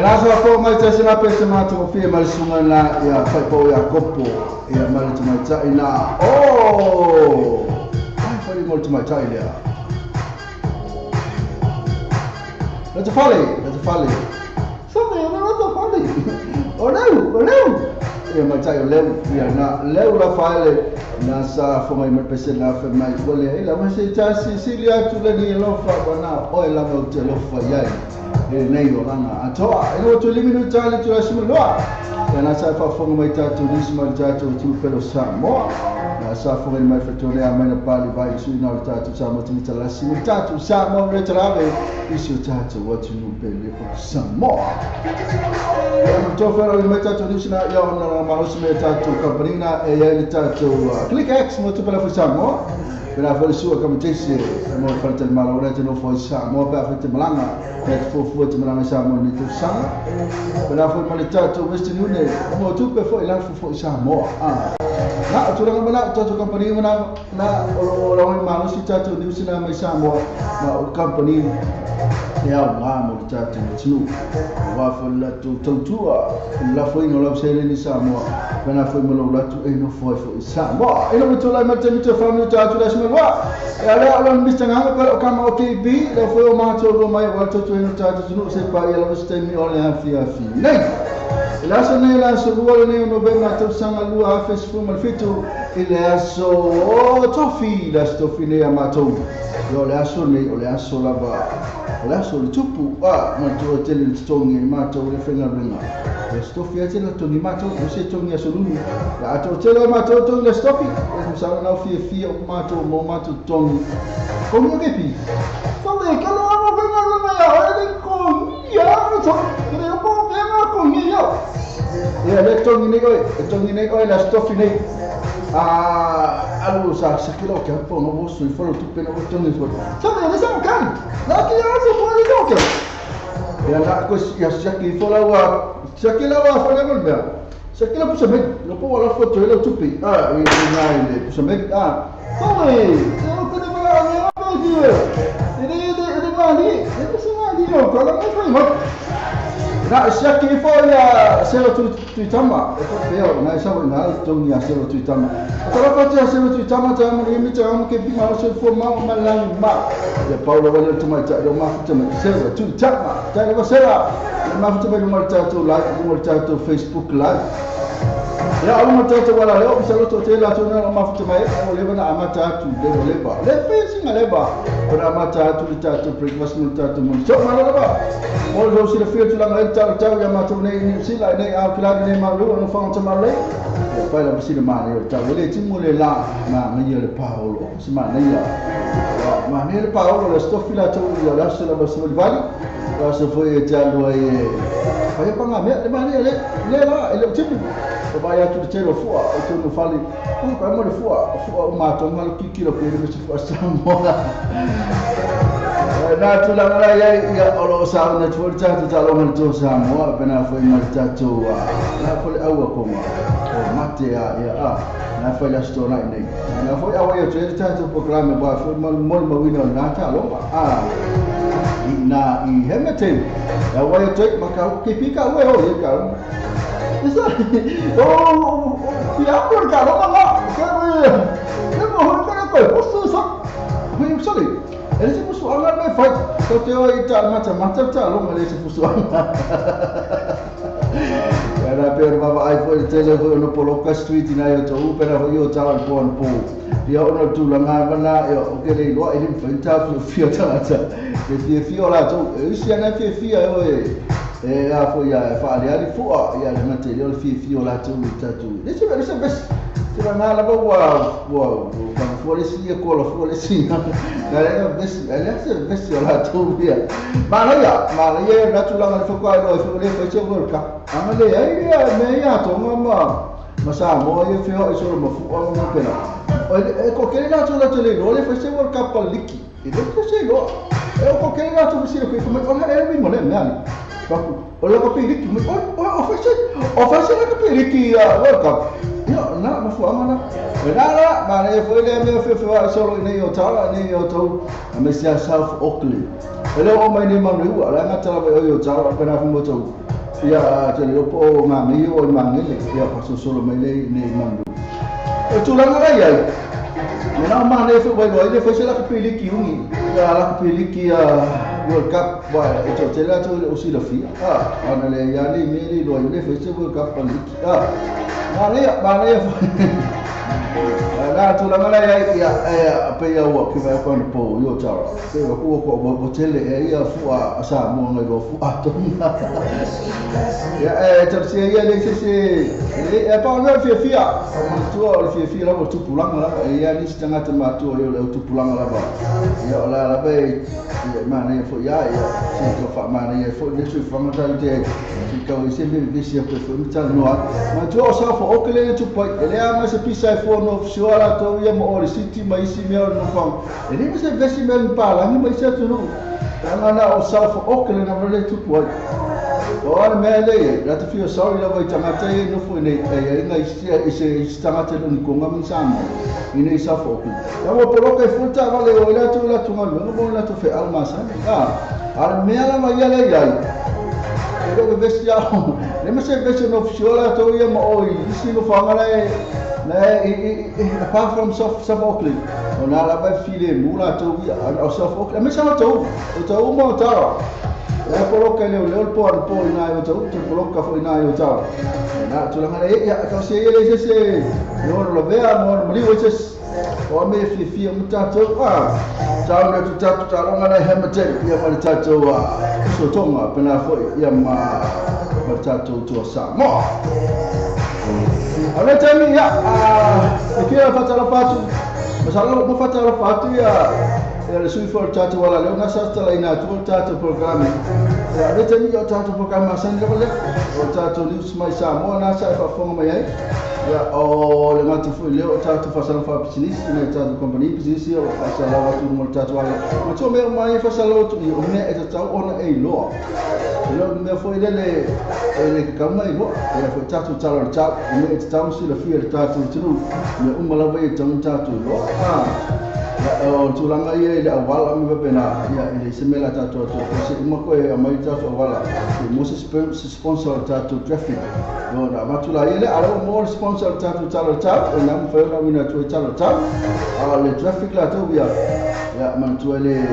nā sa fo mai te sina pe te mātua fia mai sunga nā ia whaipo ia kopo ia mai te mai tai nā ai whai mo te mai tai lea Let's follow. Something o leu ia mai tai o leu ia na leu la file na sa fo mai mai pese na fe mai ole ila mai se tasi silia tu le ni lo fa bana o ila mo te lo fa ia e nei o langa atoa e o tu liminu tali tu asimu loa ia na sa fa fo mai tatu nisma tatu tu pelo sa mo na sa fo mai fe tu le a mai na pali vai su na tatu sa mo tu tala simu tatu sa mo re trave isu tatu o tu no pele ko sa mo to fero mai tatu nisna ia ona ma o me tatu kabrina e ia tatu click X mo tu pela fo sa mo pela fo su ka mo tese mo fa te malo re te no fo sa mo pa fa te malanga e fo te malanga sa mo ni tu sa pela fo mo tatu western union mo tu pe fo ila fo sa mo na tu ranga mana tatu company mana na o lo ma si tatu ni sina mai sa mo na o company ya nga mo tatu tu wa fo la tu tu la fo no la se ni sa mo pela fo mo la tu e no fo sa mo e no tu la ma te mi te fa mi tatu la sma wa ya la lo mi sta nga pa ka mo TB la fo ma to go mai wa to no tatu no se pa ya la sta mi o le afi nei la sa nei la so ruolo nei no ben ma to sanga lua afes fu mal fitu ile aso tofi la stofi nei amato yo le aso nei o le aso la ba o le aso le tupu ma to tele stongi ma to le fenga renga le stofi ate la to ni ma to se tongi aso luni la to tele ma to le stofi e sa na fi ma to mo ma to tongi come che pi come che lo amo venga renga ya e con ya to che le po venga con io ia le tongi nei oi la stofi nei alu sa kilo ke po no bo su fo tu pe no tongi fo sa me sa kan la ki ya se fo ni doke ia la ko ya sa ki fo la wa fo le mo bea sa ki la pu sa me no po la fo tu le tu pe i nai le pu sa me come no ko ne la me no di ide ma ni pu sa ma di no ko la mo fo mo na sia ki fo ya selo tu tama e ko peo na sa na tongi ya selo tu tama ko ko te selo tu tama ta mo mi ta mo ke bi ma so fo ma la ma ya paulo wala tu ma ta do ma fu ma selo tu tama ta ko sela ma fu ma mo ta tu like mo ta tu Facebook live ya au mo ta tu wala yo selo to te la tu na ma fu ma o le na amata tu le ba le facing le ba ko na amata tu ta tu breakfast mo ta tu mo so ma la ba mo lo si le fio tu la ngai ta ya ma tu nei si la nei a kila nei ma lo no fa ta ma le pa la si le ma le ta le ti mo le la ma ngai le paolo si ma nei la ma nei le paolo le sto fila tu ya la se la ba so vali la se foi ta lo e pa pa nga me le ma nei le la e le tipu o ba ya tu te lo fu o tu no fali o ka mo le fu ma to ma ki kilo ke le si fa sa mo na tu la mala ya olo sa na tu ta tu ta lo mal to sa mo pena foi mal ta tu na foi awa ko ma mate ya na foi la story nei na foi awa ya tu ta tu programa ba foi mal ma wino na ta lo na I hemete ya wa ya tu ma ka ki pika we ho ya ka isa ya por ka lo ma ke mo ka ko so so foi sorry ele se pusu anga me fai to te o ita mata ta lo male se pusu anga era per baba ai foi telefono no poloka street na yo to pera yo ta pon po dia ono tu la ngana yo ke le lo ele foi ta fio ta ke fio la to isi ana ke fio e a foi ya fa ali fu ya le material fio la to ta tu desse bes Tira na la wa fuori si ko la fuori si na le bes la tu via ma ya na tu la ma fa kwa lo fa le fa che volka amale ai me ya to ma sa mo ye fio so ma fu o ma pena e ko ke na tu la tele lo le fa che volka pa liki e do ko se lo e ko ke na tu si ko ma ona e mi mo le na o la ko pe liki o fa che la ko pe liki volka na mafuanga na mana foi le me foi solo nei o tala nei o tau me sia South Auckland ele o mai ni manu ala na tala o tala pena fu moto ia te le po ma mi o mangele ia paso solo mai nei manu o tulanga lai ai na mana foi vai ele foi sela piliki ungi ia la piliki World Cup wa itu cela tu usia fia ana le yani meri lo ile foi World Cup piliki mana ya na tulanga lai ia pe ia wa ki vai kon po yo tara pe ko ko tele ia fu asa mo ngai go fu to ya tersia ia le se e pa no fia tu o fia la tu pulanga la ia ni stanga te matu yo le tu pulanga la ba ya la be mana fu ya se to fa mana ia fu le su fa mata te ki ka se me visi pe fu mita no ma tu o sa fo o kele tu pa ele ama se pisa fo no fsiola to ia mo o city mai si me no fa ele me se vesi me pa ni mai se tu no ana o sa fo o kele na vale tu pa o me le la te fio sorry la vai tangata e no fu nei e ngai se tangata no ko ngam sama ine sa fo ya mo pero ke futa vale o la tu no mo la tu fe alma sa al me ala mai ala ya e do vesi ya le me se vesi no fsiola to ia mo o si no fa ngala apart from South Auckland ona la ba file mula to ia South Auckland me sa to mo tara e poloka le po ina yo to poloka fo ina yo ta na tulanga ya ka se ele se no lo vea no mli wo se o me fi muta to ta na tu ta longa na hemate ya ma ta to so tonga pena fo ya ma ta to sa mo ale tami ya ikira fatala patu masalo mo fatala patu ya le sui for tatu wala le na sa tala ina tu tatu programa ya le tani yo tatu programa san le o tatu news mai sa mo na sa fa fonga mai ya o le matu fu le o tatu fa sala fa business ne tatu company business o fa sala tu mo tatu wala mo to me mai fa sala tu o me e tatu ona e lo me foi le kama i lo ya foi tatu tala tatu me e tatu si le fi tatu tu me umala vai tatu lo o tulanga ia ile awala mi pena ia ile semela tatu se mo ko e mai tatu awala mo se sponsor tatu traffic no na matula ile ala mo sponsor tatu tala tatu na mo fa na wina tu tala tatu ala le traffic la to bia ya man tu ile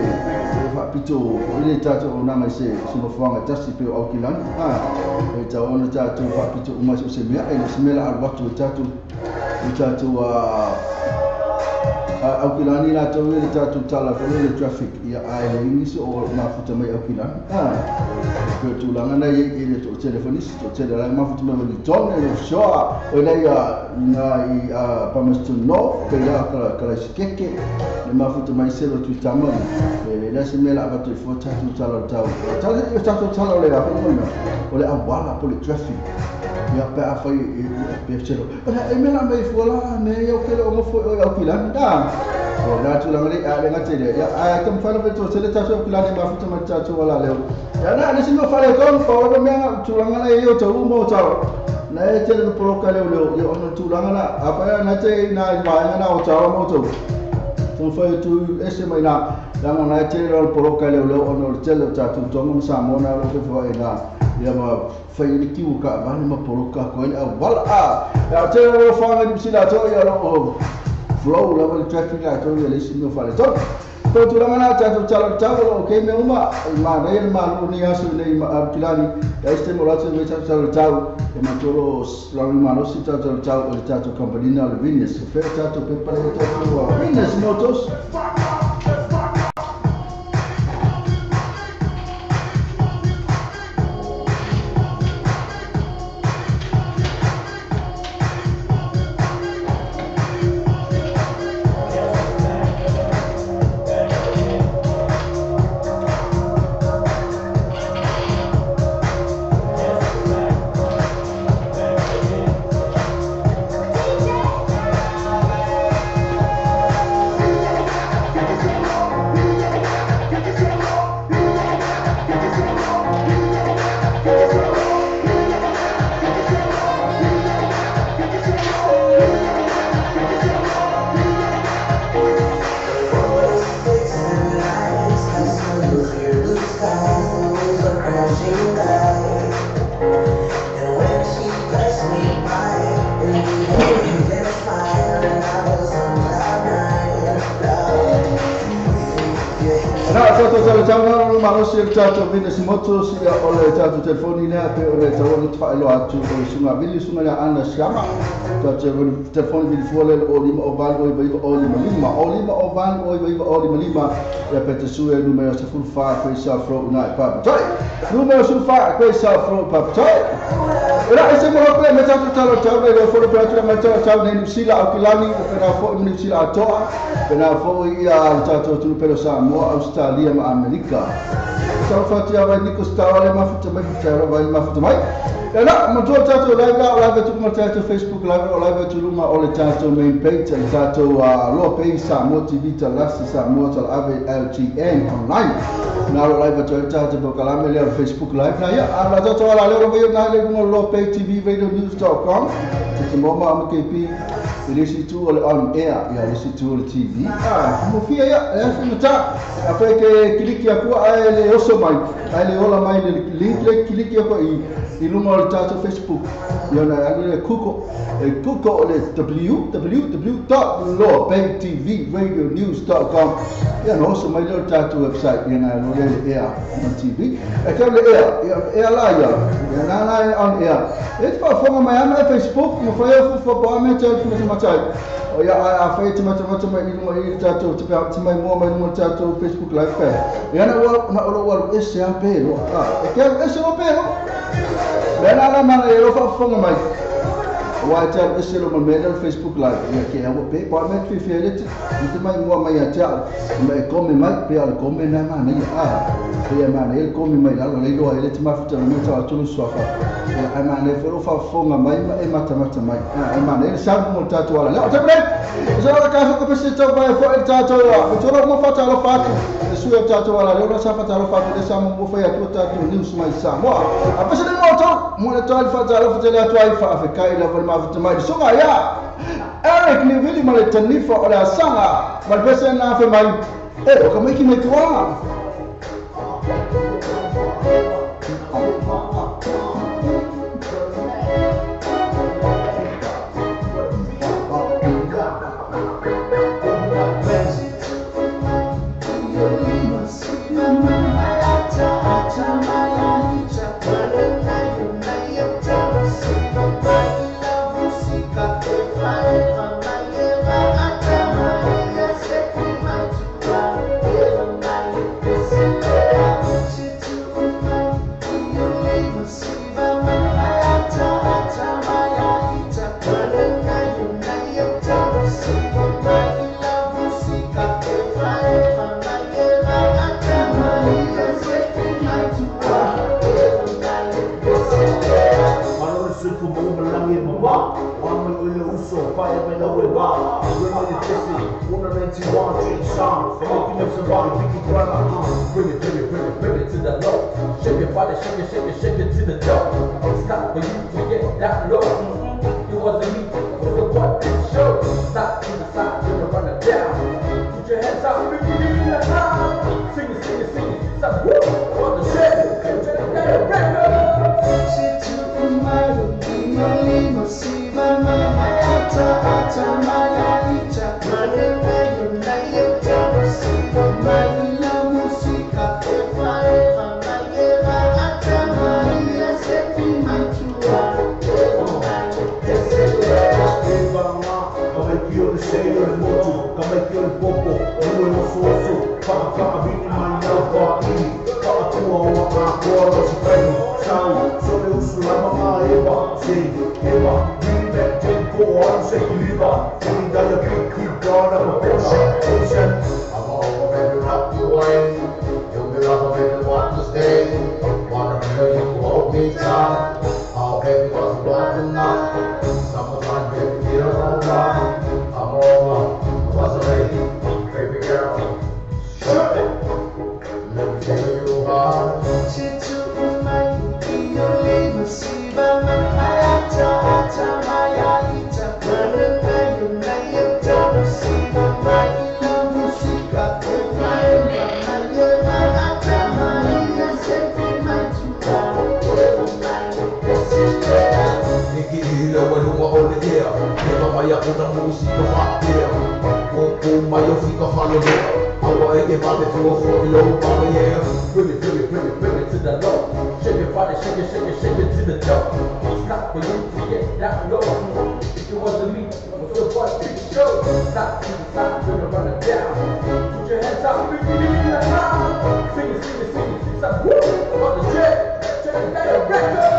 fa pito ile tatu ona mai se mo fa tasi pe au kilan e ta ona tatu fa pito uma se mea ile semela al watu tatu au kilani la to ile tatu tala fa ile traffic ia ai ingisi o mafuta mai au kilani ko tulanga na ile to telefonis to tele la mafuta mai ni tone le shoa o ile ya na i pamastu no pe ya kala skeke le mafuta mai selo tu tama le se mela ba to fo tatu tala tatu tala le a o le awala po le traffic ya pe a fai pe chelo e mela mai fola me yo kele o mo fo au kilani o na tulanga le a le ngate le ya a kam fa le to tele tatu kilani mafuta mai tatu wala le ya na ni sino fale kon ko ro me tulanga le yo to mo ta na e tele no poloka le yo ono tulanga na apa na te na ba na o ta mo to ton fa tu ese mai na na tele no poloka le ono tele tatu to mo sa mo na ro te fa ina ya ma fa ni ki ka ba ni ma poloka ko ni wala ya tele ro fa ni sila to ya ro flow level traffic la to ya sino fa le to ko tulanga na tatu talo ke me uma ma real ma ni asu nei ma kilani ya este mo la se me tatu talo e ma tolo lang ma no si tatu talo o tatu company na le business fe tatu pe para tatu business motos Na tato tala tanga ma si tato vina si moto si ole tato telefoni na pe ole tato tfa elo atu o sunga vili sunga na ana shama tato telefoni vili fuole o lima o vali o lima o vali o lima ya pe te sue numero se full fa pe sa fro na pa toi numero su fa pe sa fro pa toi era ese mo pe me tato tala tala e fo pe tato me tato ne sila o kilani pe na fo ni sila toa pe na fo ia tato tu pe sa mo Australia ma Amerika. Tau fatia vai niko stawa le mafuta mai fitara vai mafuta mai. Ya na mo to tato live tu mo tato Facebook live tu luma o le tato main page le tato lo page sa mo TV ta lasi sa mo ta ave LTN online. Na live tu tato bo kala me le Facebook live na ya ala tato ala le ro na le mo lo page TV radionews.com. Te mo ma KP lisi tu on air ya lisi tu le TV. Mo fia ya mata apa ke kliki aku ai oso mai ai le ola mai le link le kliki aku i luma o tato Facebook ya na ale kuko le www.lopaytvradionews.com ya no oso mai le tato website ya na no le air on TV e ke le air la ya na on air et fa fonga mai ana Facebook mo fa yo fo pa me te matai o ya a feita mata mai luma i tato te mai mo mai no tato Facebook live pe ya na o esse ape lo e ke esse lo pe lo Lena la mana e lo fa fonga mai. Wa ta ese lo mai no Facebook live. Ya ke amo pe pa me fi fielete. Inte mai mo mai ya ta. Me come mai pe al come na mana ya. Pe mana ele come mai la le lo ele te mafuta no ta tu so fa. Ya ai mana e lo fa fonga mai e mata mai. Ai mana ele sa mo ta tu ala. La ta bre. So la ka ko pe se to ba fo el ta to ya. To lo mo fa ta lo fa. Su ya ta to ala. Lo sa fa ta lo fa de sa mo fa ya to ta tu news mai sa. Mo. Apa se de mo to Mwana taarifa taarifa tele taarifa Afrika ila val mafuta mai songa ya Eric ni vili male tanifa ola sanga malpesa na afe mai kama iki metwa Bring it to the low. Shake your body, shake it to the dough. It's time for you to get that low. It wasn't me, it was the one that showed. Stop to the side, you're gonna run it down. Put your hands up, make it in the house. Sing it, stop, woo, on the shit. Turn that record. Shit to the mighty, lima, siva, mama, ata, maya, ita, mane, nayo, tama, siva, maya, la música, Una música más. Con mayo fica falando. boy, get my bitch to a 40 low, mama, yeah. Bring it to the low. Shake your body, shake it to the top. Don't stop for you to get down low. If it wasn't me, what's the point? Big show. Stop to the side, we're gonna run it down. Put your hands up, bring it in the house. Sing it, stop. Woo! On the track, check it down, record.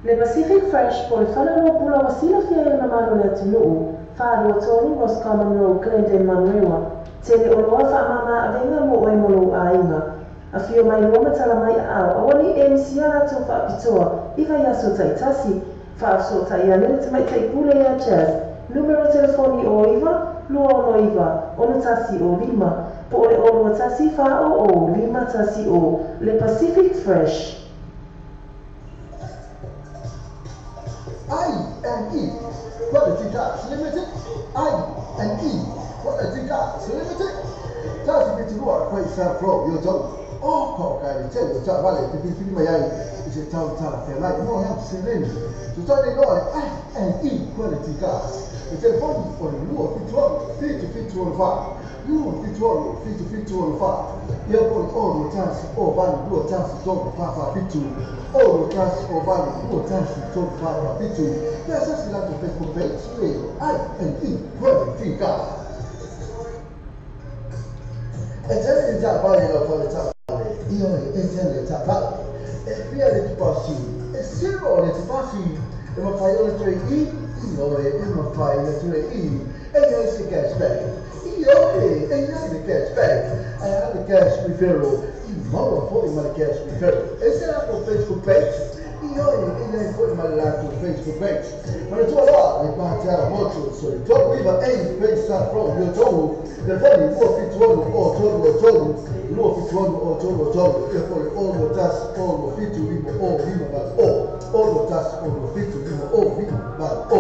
Le Pacific Fresh po le whanau pula wasila fia e na maro le atunuu, whaarua tonu was common law Clinton Manuewa, te le oloa whaamama avenga mo oe molo a inga. A fio mai loma tala mai ao, awani e misiara tau whaapitoa, iwa yaso taitasi, whaaso tai ane te mai tai pule ia jazz, numero telefoni o iwa, lua ono iwa, ono tasi o lima, po le oloa tasi whao o lima tasi o, le Pacific Fresh. I&E, Quality Gas Limited. I&E, Quality Gas Limited. Tasi biturua kwa isa flow yoto. Kwa kai tele cha vale pipili mayai. Ise tau tala fe like no help sileni. Tutani loe I&E Quality Gas. Ise boni for luo fituo fa. Luo fituo fa. Ia boni oro tasi o vale luo tasi tono fa fitu. Oro tasi o vale luo tasi tono fa fitu. Yes, that's the Facebook page. I&E Quality Gas. Ejele tabale lo kwa tabale. Iyo ejele tabale. Pia le tupasi. Zero le tupasi. Ema fayo le tre I. Iyo ema fayo le tre I. Eyo se cashback. Iyo eyo se cashback. I have the cash referral. Moro foi uma cash referral. Esse era o Facebook page. E olha, ele foi uma lá no Facebook page. Mas eu estou lá, ele vai a moto, sorry. Todo mundo em pensar from eu estou, telefone, o fituano, o todo, no fituano, o todo, eu falei, o notas, o fitu, o lima, o notas, o fitu, o lima, o.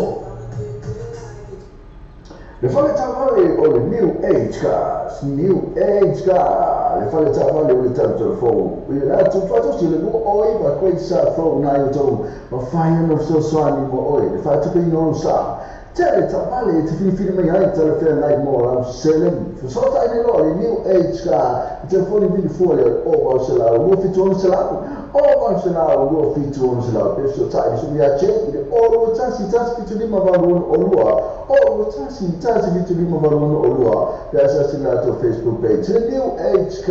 Le fale tavale o le New Age Cars, le fale tavale o le telefone. Le atu fatu si le nuo oi ma kwei sa flow na yo tau ma whaia no so swani mo oi. Le fale tupe ino sa. Tele tavale te fini mai ai tele whea nai mo lau selem. Fusota ine lo le New Age Car, le telefone vini fuole o wau se lau, nuo fitu ono se lau. O wau se lau, nuo fitu ono se lau. Peso tai ni sumi a chen, le oro tasi fitu lima varuon o lua. O tasi fitu lima varuon o lua. Pesa si la to Facebook page. Le New Age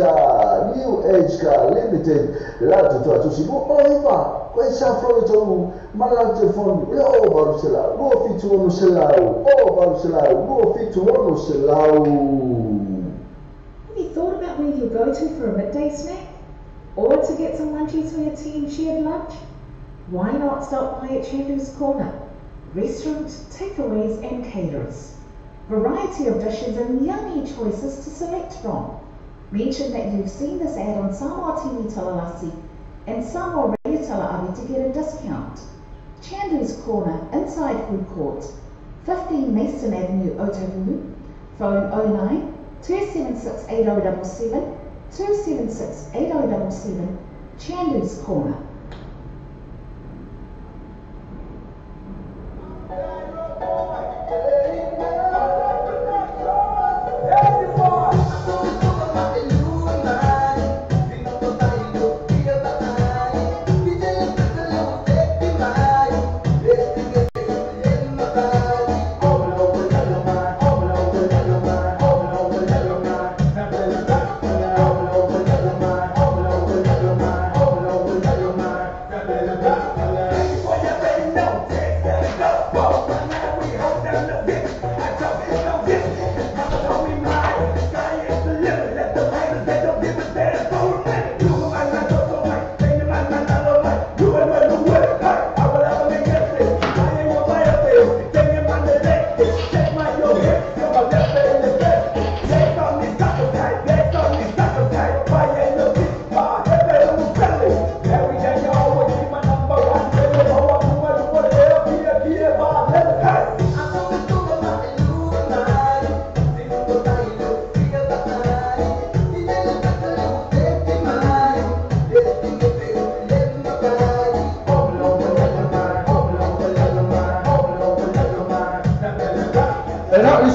Car Limited. La to atu si mo oiva. Kwei sa flow to mala telefone. Le o wau se lau, nuo fitu ono se lau. O wau se lau, nuo fitu ono se lau. Have you thought about where you'll go to for a midday snack? Or to get some munchies for your tea and shared lunch? Why not stop by at Chandu's Corner? Restaurant, takeaways and caterers. Variety of dishes and yummy choices to select from. Mention that you've seen this ad on Samoa TV Talalasi and Samoa Radio Talaawi to get a discount. Chandu's Corner, inside food court, 15 Mason Avenue, Otahuhu. Phone 09 276 8077 276 8077. Chandu's Corner.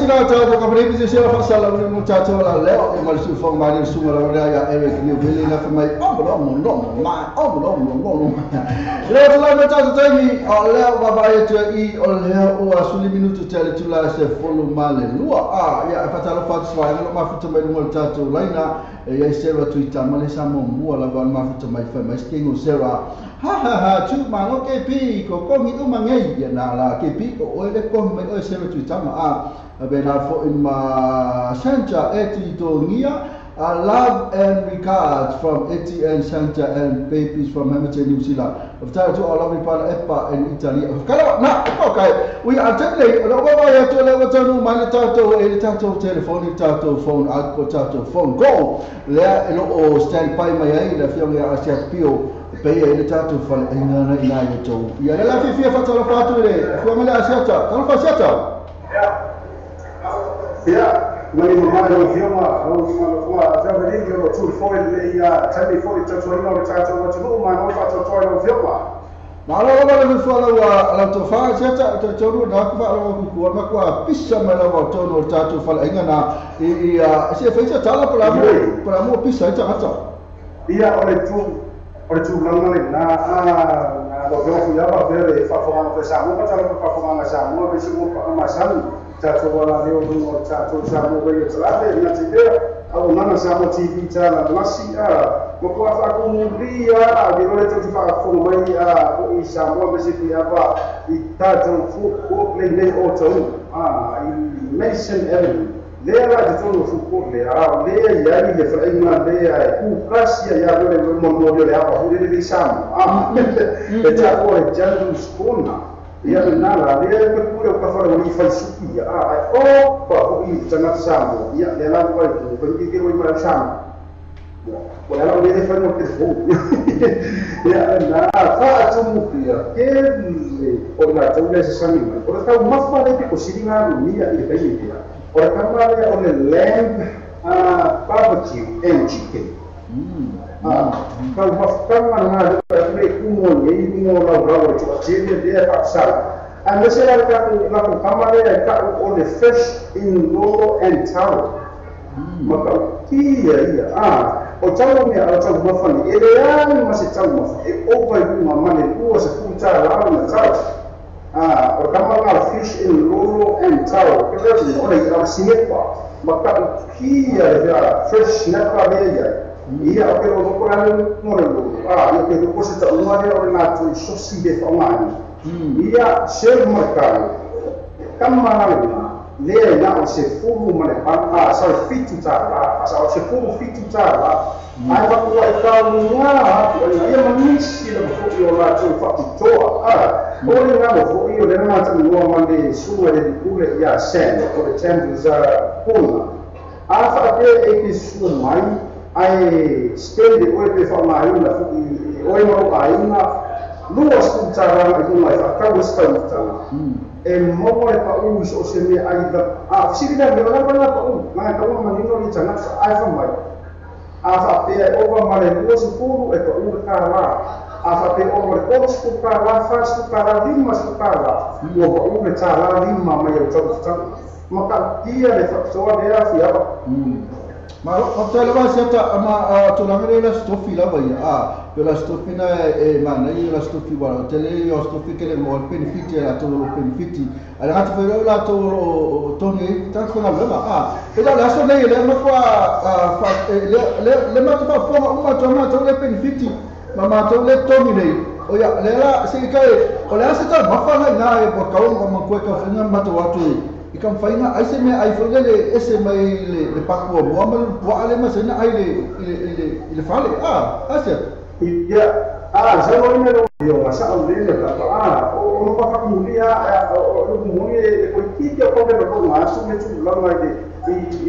sila tahu kau beri bisnes siapa salah beri muchacho lah leo yang malu sufang balik semua lah raya Eric New Valley nak famai belum leo selalu muchacho tadi leo bapa ya cuci leo asuli minutu cari cula se follow male lua ya fatalo fatswa kalau mafu temai muchacho lainnya ya isera Twitter male sama mua lah buat mafu temai famai skingo sera cuma lo KP kau itu mangai ya nala KP kau oleh kau mai isera Twitter bena fo in ma Santa Eti Tongia love and regards from Etienne Santa and babies from Hamilton, New Zealand. After to all of the part Epa in Italy. Kalau nak okay, we are telling what ya to lewa to mana tato telephone tato phone go le no stand by my ai la fiong ya asia pio pe ya tato fal ina ya to ya la fi fatalo fatu le fiong la asia ta kalau fa asia ta Mani mamada ukioma kwa jambo hili ndio tu foi ya tani foi tatoina utata watu numa na utata toina ukioma Malo lo fala la to fa seta to choru na kwa lo ku kwa pisa mala wa tono tatu fala ingana se fa tala para mo pisa ita ata ia ole tu langale na lo que ya va ver fa fa ma pesa mo pa fa ma sa mo be mo pa ma sa tato wala leo no tato samo be tsalabe na tibea au nana samo TV tala nasi mo ko fa ko muria a gero le tatu fa ko mai ko isa mo be se ya ba I tato ko le o to I Mason Avenue le la de todo fu ko le le ya ni le fra ina le ku prasia ya le mo le apa hu le samo e ta ko le jandu skona ia nala le pura ka fara ni falsuki ya pa i tanga sambo ia le la ko i ke ma sambo wala la le fa no ke fu ia na fa atumu ya ke o na tu le se sami o ta ma fa le ko siringa ni ya i kai ya o ta ma le on the lamb barbecue and chicken kalau makan mana ada kumon ini mau lawan jadi dia tak salah. Anda saya lakukan kamar dia tak on the fresh in Rolo and Taro. Maka iya o tahu ni ada tahu mafan ini yang masih tahu mafan. Over itu mana dua seputar lawan tahu. O kamar fish in Rolo and Taro. Kita ni oleh orang sini pak. Maka iya dia fresh nak dia. Ia pero no corano morelo ia pero cosa ta uma dia ora nato sosi de famani ia ser marcado kamana le na o se fulu mane pa sa fitu tara sa o se fulu fitu tara ai ba ko ai ka mua ia manisi le ko io la to fa toa ora na ko io le na ta no mande su le kule ia sen ko le temples pula afa ke e ki su mai ai spende o pe fa mai na o e mo ai na luas kuntara ko mai fa ka wasta utala e mo e pa u so se me ai da sirina me na pa u na ka mo manino ni chana ai fa mai fa pe o va male ko se puru e pa u ka la fa pe o mo ko se ka la fa se ka la lima se ka la o pa u me cha la lima mai o cha maka dia le fa so dia fi apa Malo hotel ba seta ama tulangere la stofi la baya pela stofi na mana i la stofi ba hotel yo stofi ke le mo benefit la to lo benefit ala hat fe la to toni tan ko na ba ela la so le ma kwa le ma to fa fo ma to le benefit ma to le toni le o ya le la se kai o la se ta ma fa na e po ka o ma ko ka fina ma to watu ikan faina ai se me ai foga le ese mai le pakwa mo amal wa ale ma se na ai le fale ase ia saya mau ni lo masa ole le ka o no pa mulia o mulia ko kiki ko le ko ma su me tu la mai de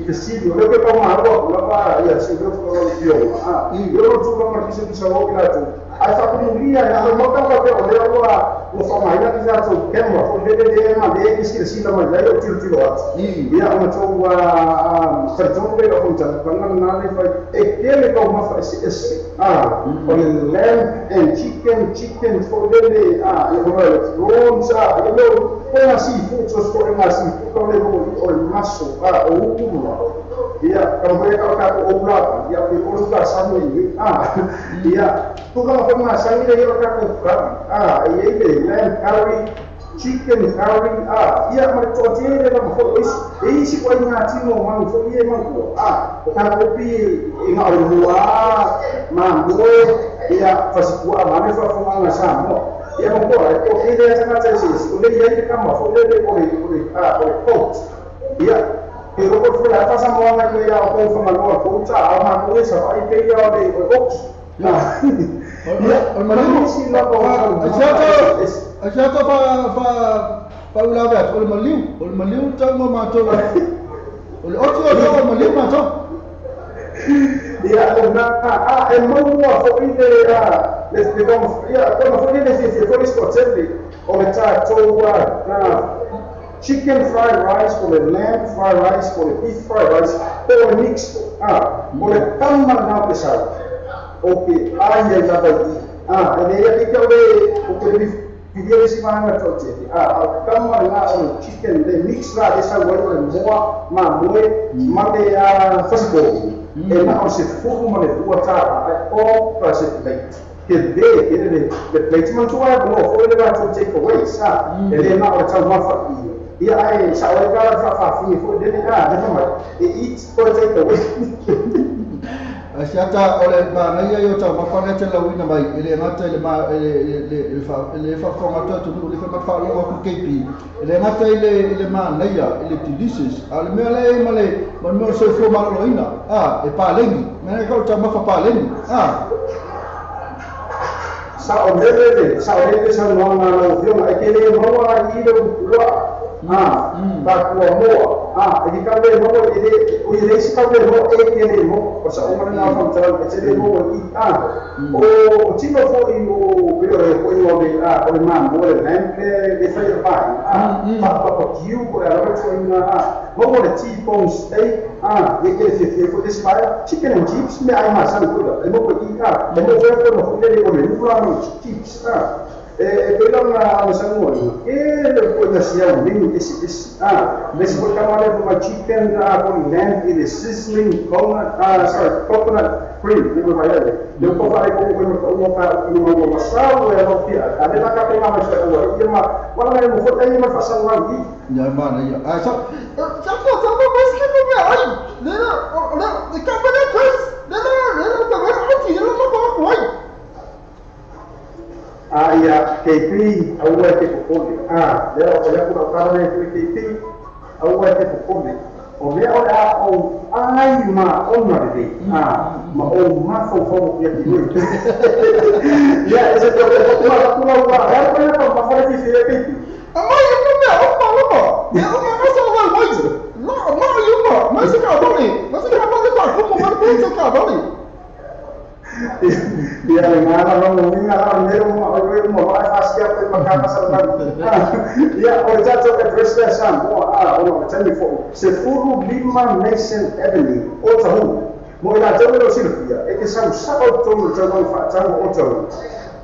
te sigo le ko ma ro la pa ia se ko lo dio yo tu ko ma se tu sa o la tu ai whakamuria e alo motaka pe o lea ua o whamaina ki tātou camera o lele ma le ki sila mai lai o tiro atu ia o matou wharitonu pe o mtalapanga na le whai e kele kau mawha o le lamb and chicken o lele e hoa le prawns e leo o seafood so store ma seafood o le o le maso o ukuma ia kamboya ka o ula ia pe o luka samu ia tuka ma fama sangi le ka ka ia ile lamb curry chicken curry ia ma to tere na mo isi ko ina tino ma so ie ma ko ka ko pi ina o lua ma mo ia fasiku ma me fa fama na samu ia mo ko o ile ta ka tsi o le ia ka ma fo le o coat ia e o ko la pasa mo na ko ia o ko fa ma ko ta a ma ko esa ai pe ia o le box o maliu si la ko ajato fa ula vet o maliu ta mo ma to o le otro o maliu ma to ia o na e mo fo ide les pegamos ia como fo ide se fo scotelle o le ta to chicken fried rice or the lamb fried rice or the beef fried rice or a mix or the tamar na pesado okay ai ya vai ele ia ficar o que ele pedia esse mana tote tamar na o chicken the mix lá dessa agora moa mamue mande fasibo e na o se fogo mane tua tara o para se plate que ele plate man tua no foi ele vai take away ele na o tau mafa ia ai sa o ka fa fo de ma e eat for take away asiata ole ba na ia yo ta ma fa te la wina mai ele ngata ele ma ele fa formato tu le fa fa lo ku kepi ele ngata ele ma na ia ele delicious ale me ale male mo se fo ma lo ina e pa lengi me ka ta ma fa pa lengi sa o lele sa no na o viu ai que ele mo a ida lo ba ko mo e ka le mo ele o ele se ka le mo e que ele mo o sa o na fa tra e ele mo o tino fo i o pero ko i o be o ma mo le lampe de fai pa pa kiu ko la ro mo mo le T-bone steak e que se ko desse vai chicken and chips me ai ma sa ko da mo ko i mo ko no ele o me fula chips pelo na sangue ele pode ser um vinho esse mas por causa do chicken com lamb e sizzling coconut cream que vai ali eu vou falar com o sal e não fica ali na capa na mais agora e mas não vou ter uma fação lá aqui ya mana ya so mas que não é ai não de capa de coisa não tá vendo não não vai ia KP au é que pode leo olha por a cara de KP au é que pode o me olha o ai ma ona de ma o ma fo que aqui já esse que eu vou falar por lá é para uma fora de feira KP mãe eu não sou uma coisa não mas você acabou como vai pensar acabou dia mana no minga la mero mo vai fazer a macana salva ia o jato address da sam o tell me for se furu lima Mason Avenue o tahu mo ila tele Silvia e que são sábado todo jogo fa o tahu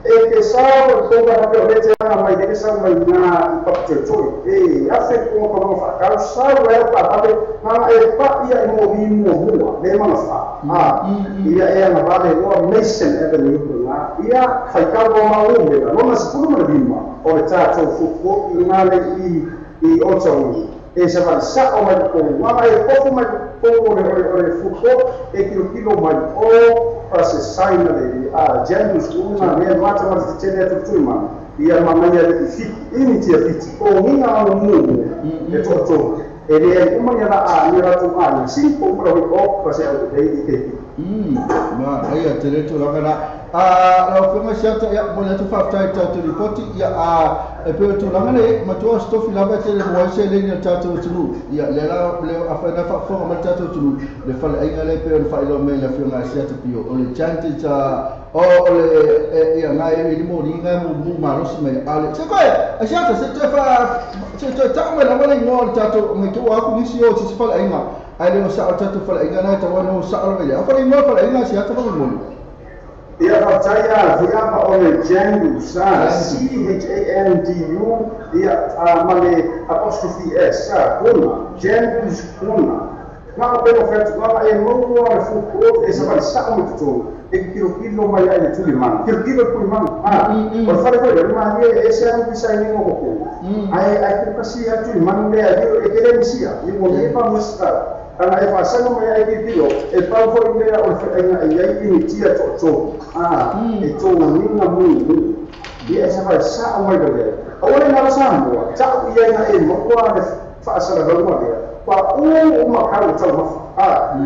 e que sábado todo a violência na mais que são mais na papito e a ser como fa cara sábado é para na e pa ia movimento mo de mano fa ia na vale o Mason Avenue na ia fai calvo malume não mas por uma lima o tato futebol e o tahu e se vai sa o mai ko mama e pouco mais pouco o futebol e quilo mais o para se sair da janus uma me mata mas de tele tutuma e a mamãe de fit initia fit o minha no mundo e toto ele é uma era a mira tu sim para o para se o dei Ma ai tele tu la la fenga siata ya mo tu fa tai tu ripoti ya e pe tu la ngale ma tu sto fi la bete le mo se le ni tatu tu ya le la le afana fa fo ma tatu tu le fa ai ngale pe fa ilo me la fenga siata pio o le chanti ta o le ya ngai ni mo ni ngai mo ma ro se me ale se ko a siata se te fa se te ta me la ngale no tatu me tu a ku ni si o se fa ai ma ai le sa tatu fa ai ngana ta wono sa ro me ya fa ni mo fa ai ngana siata fa mo ia fataya viapa o le jandu sa CHANDU ia male apostrophe S sa kuna jandu kuna ma pe no fet ma e mo le fu e sa vai sa mo tu e kilo mai ai tu man kilo pu man por fare quello ma e se non sai ni mo ko ai ku kasi tu man le e che le sia ni mo e pa mo sta ana e fa sa no mai ai kilo e pa fo le o fe ai ni tia to e to ni na mu ia sa vai sa mai le o le na sa mo ta ia na e mo kwa de fa sa la mo le pa o ma ka ta ma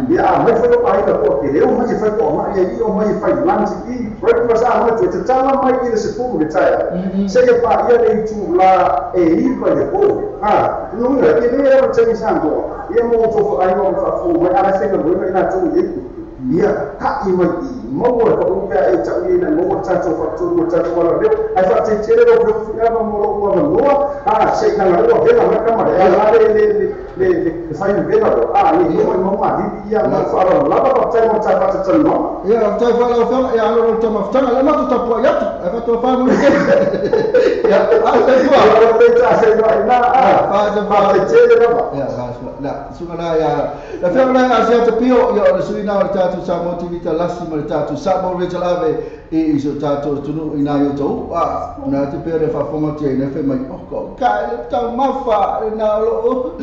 ia mai foi o pai da porque eu mais foi o mais aí o mais foi lunch e breakfast a noite te tala mai que se pouco de taia se que pa ia le tu la e ir para de pouco não é que nem era o que santo ia mo to ai no fa fu mai ala se que vai na tu ia ka i mai mo ko pe e ta ni na mo ta to fa tu ta to wala ai fa te tere do fu ya mo mo no se na lo ve na ka ma le fai bela ni mo ma di ia na fa la ba ta mo ta fa ta no ia ta fa la fa ia lo ta ma fa la ma ta po ya fa to fa mo ya se fa te tere no ya la sugana ya la fa la asia te pio ya le suina o tatu sa mo tivita lasi mo tatu sa mo retalave e iso tatu tunu ina yo to na te pio le fa fonga te na fe mai ko ka le ta mafa na lo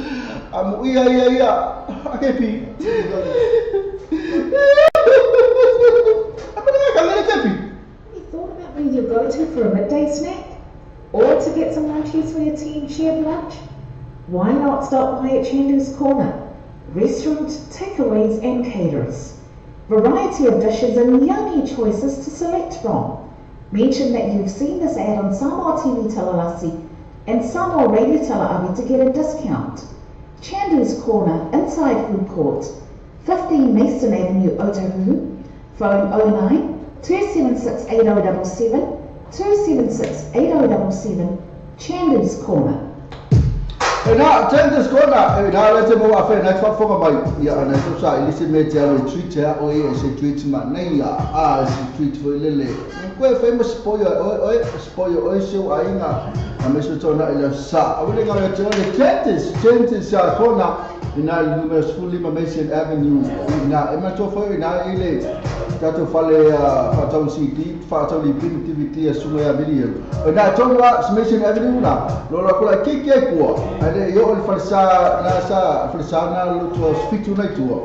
amu ia akepi apa nak kala akepi You thought about where you go to for a midday snack? Or to get some lunches for your team shared lunch? Why not stop by at Chandu's Corner? Restaurant, takeaways and caterers. Variety of dishes and yummy choices to select from. Mention that you've seen this ad on Samoa TV Talalasi and Samoa Radio Talaavi to get a discount. Chandu's Corner, inside food court, 15 Mason Avenue, Otahuhu. Phone 09 276 8077 276 8077. Chandu's Corner. Na Chandu's Corner na le te mo afa na fa fonga mai ya na so sa ilisi me te alo treat ya o e se treat ma nei ya se treat fo lele ko famous spoil o so ainga a me so tona ile sa a wile ga le te Chandu's ya Corner ina numero school lima Mason Avenue na e ma to fo ina ile tato fale fatau city fatau li activity ya sumo ya video na tonwa Mason Avenue na lo la kula kike ko ade yo il falsa na sa falsa na lo to speak na tu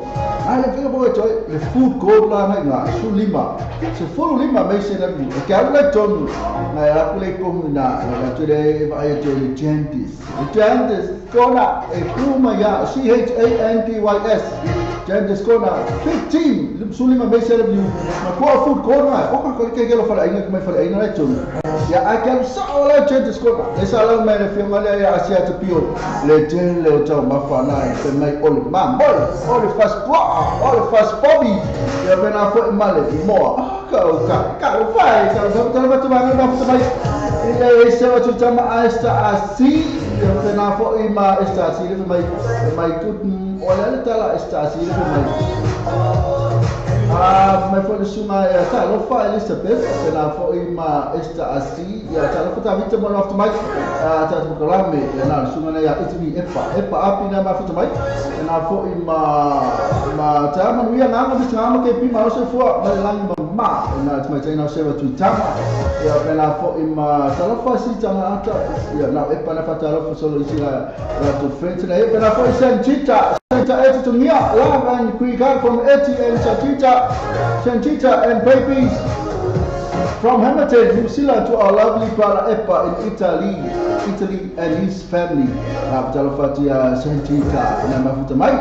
ale vega boy to le food court la na su lima se fo lima Mason Avenue ke ala ton na ya kule ko na to de vai to le Chandu's Corner e kuma ya CHANDYS Chandu's Corner 15 su lima Mason Avenue ma ko food corner o ka ke lo fala ina mai fala ina tu ya akam sa ola Chandu's Corner le sala mai le firma le ya asia te pio le ten le to ma fana e mai ol ma ol fast bobby ya bena fo male mo ka fai ka so ba tu ba mai ile se wa tu tama esta asi ya bena fo ima esta asi le mai tut ola le tala esta asi le mai mai foi suma ya ta lo fa Elizabeth na foi ma esta asi ya ta lo ta vita mo of mai ta ko rame na suma na ya itmi epa api na ma futa mai na foi ma ta ma wi na ma vita ma ke pi ma so fo ma lang ma na ta mai na se va tu tama ya na foi ma ta lo fa si ta na ta ya na epa na fa ta lo fa solo isi la to frente na epa na foi sentita Eti tumia love and quick from ATM Santita and babies From Hamilton, New Zealand to our lovely brother Epa in Italy and his family. Patalofatia Sentita na mafuta mai.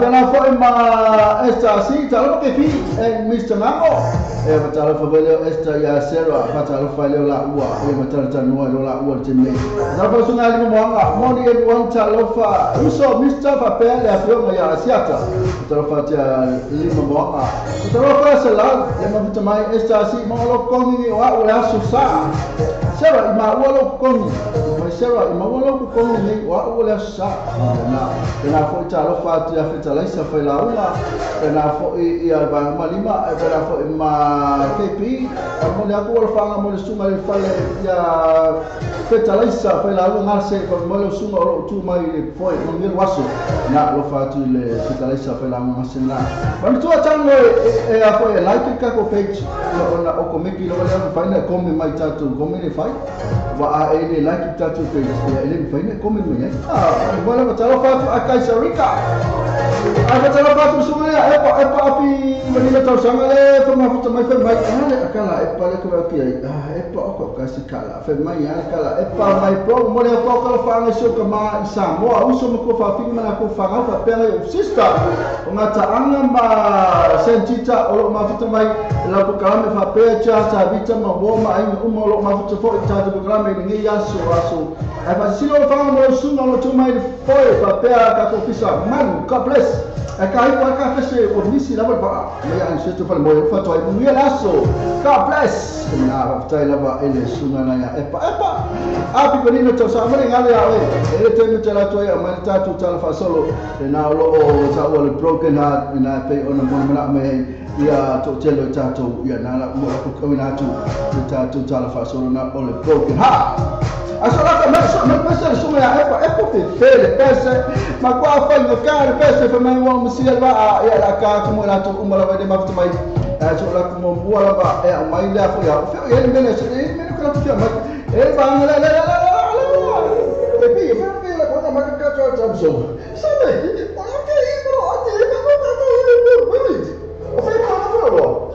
Bena foi ma esta si talo ke pi and Mr. Mango. Patalofa esta ya Sarah patalofa la ua e matalta no la ua teme. Na personal mo anga moni e wan talofa. Uso Mr. Papel a filma ya Asiata. Patalofatia lima mo anga. Patalofa sala e mafuta mai esta si mo lo kongi wa ula susa. Sarah ima walo kongi. Sarah ima walo kongi ni wa ula susa. Na foi talofa tia fetalaisa foi la uma. Na foi ia ba malima na foi ma KP. Mo le aku wala fanga mo le sunga le fale ya fetalaisa foi la uma se ko mo le sunga o tu mai le foi mo ngir waso. Na lo fatu le fetalaisa foi la uma sena. Ba tu atango e a foi like ka ko page na o komiki lo le faina come mai tatu come le fai. Wa a ele like tatu page ya ele faina come mai. Wala ba talofa akai Sarika. Apa talofa semua apa api menina tau sanga le pemafuta mai fe mai ale akala e pale ko api e pa ko kasi kala fe mai ale kala e pa mai pro mo le ko kala fa so ka ma isa mo uso mo ko fa finga na ko fa ga fa pele o sister o ngata anga ma sentita o mafuta mai la ko kala me fa pe cha sa vita ma bo ma ai mo lo mafuta fo ta de programa ni ya so aso ai fa silo fa mo sunga lo tu mai fo fa pe ka ko fisa man God bless. Kai ko ka fese o nisi la ba mai an se to fa mo fa to ai mu ya laso. God bless. Na fa la ba ele sunga na ya epa api ko nino to sa mo ngale ya we ele te mo tala to ya man ta tu tala fa solo na lo o sa o le broken heart na pe ona mo na me ya to telo ta to ya na la mo ko na tu tala fa solo na o le broken heart. Asola ka mesa suma ya epa fele pesa ma kwa fa no ka pesa fa mai wa musiba ya la ka como la to umala ba de mafuta mai asola como buala ba e mai la fo ya fe ele mene se mene ko to ma e ba la e pi fa la ko ma ka to tamso sabe o ke ibro o te ka ko ka to ile bonito o fe ma na fo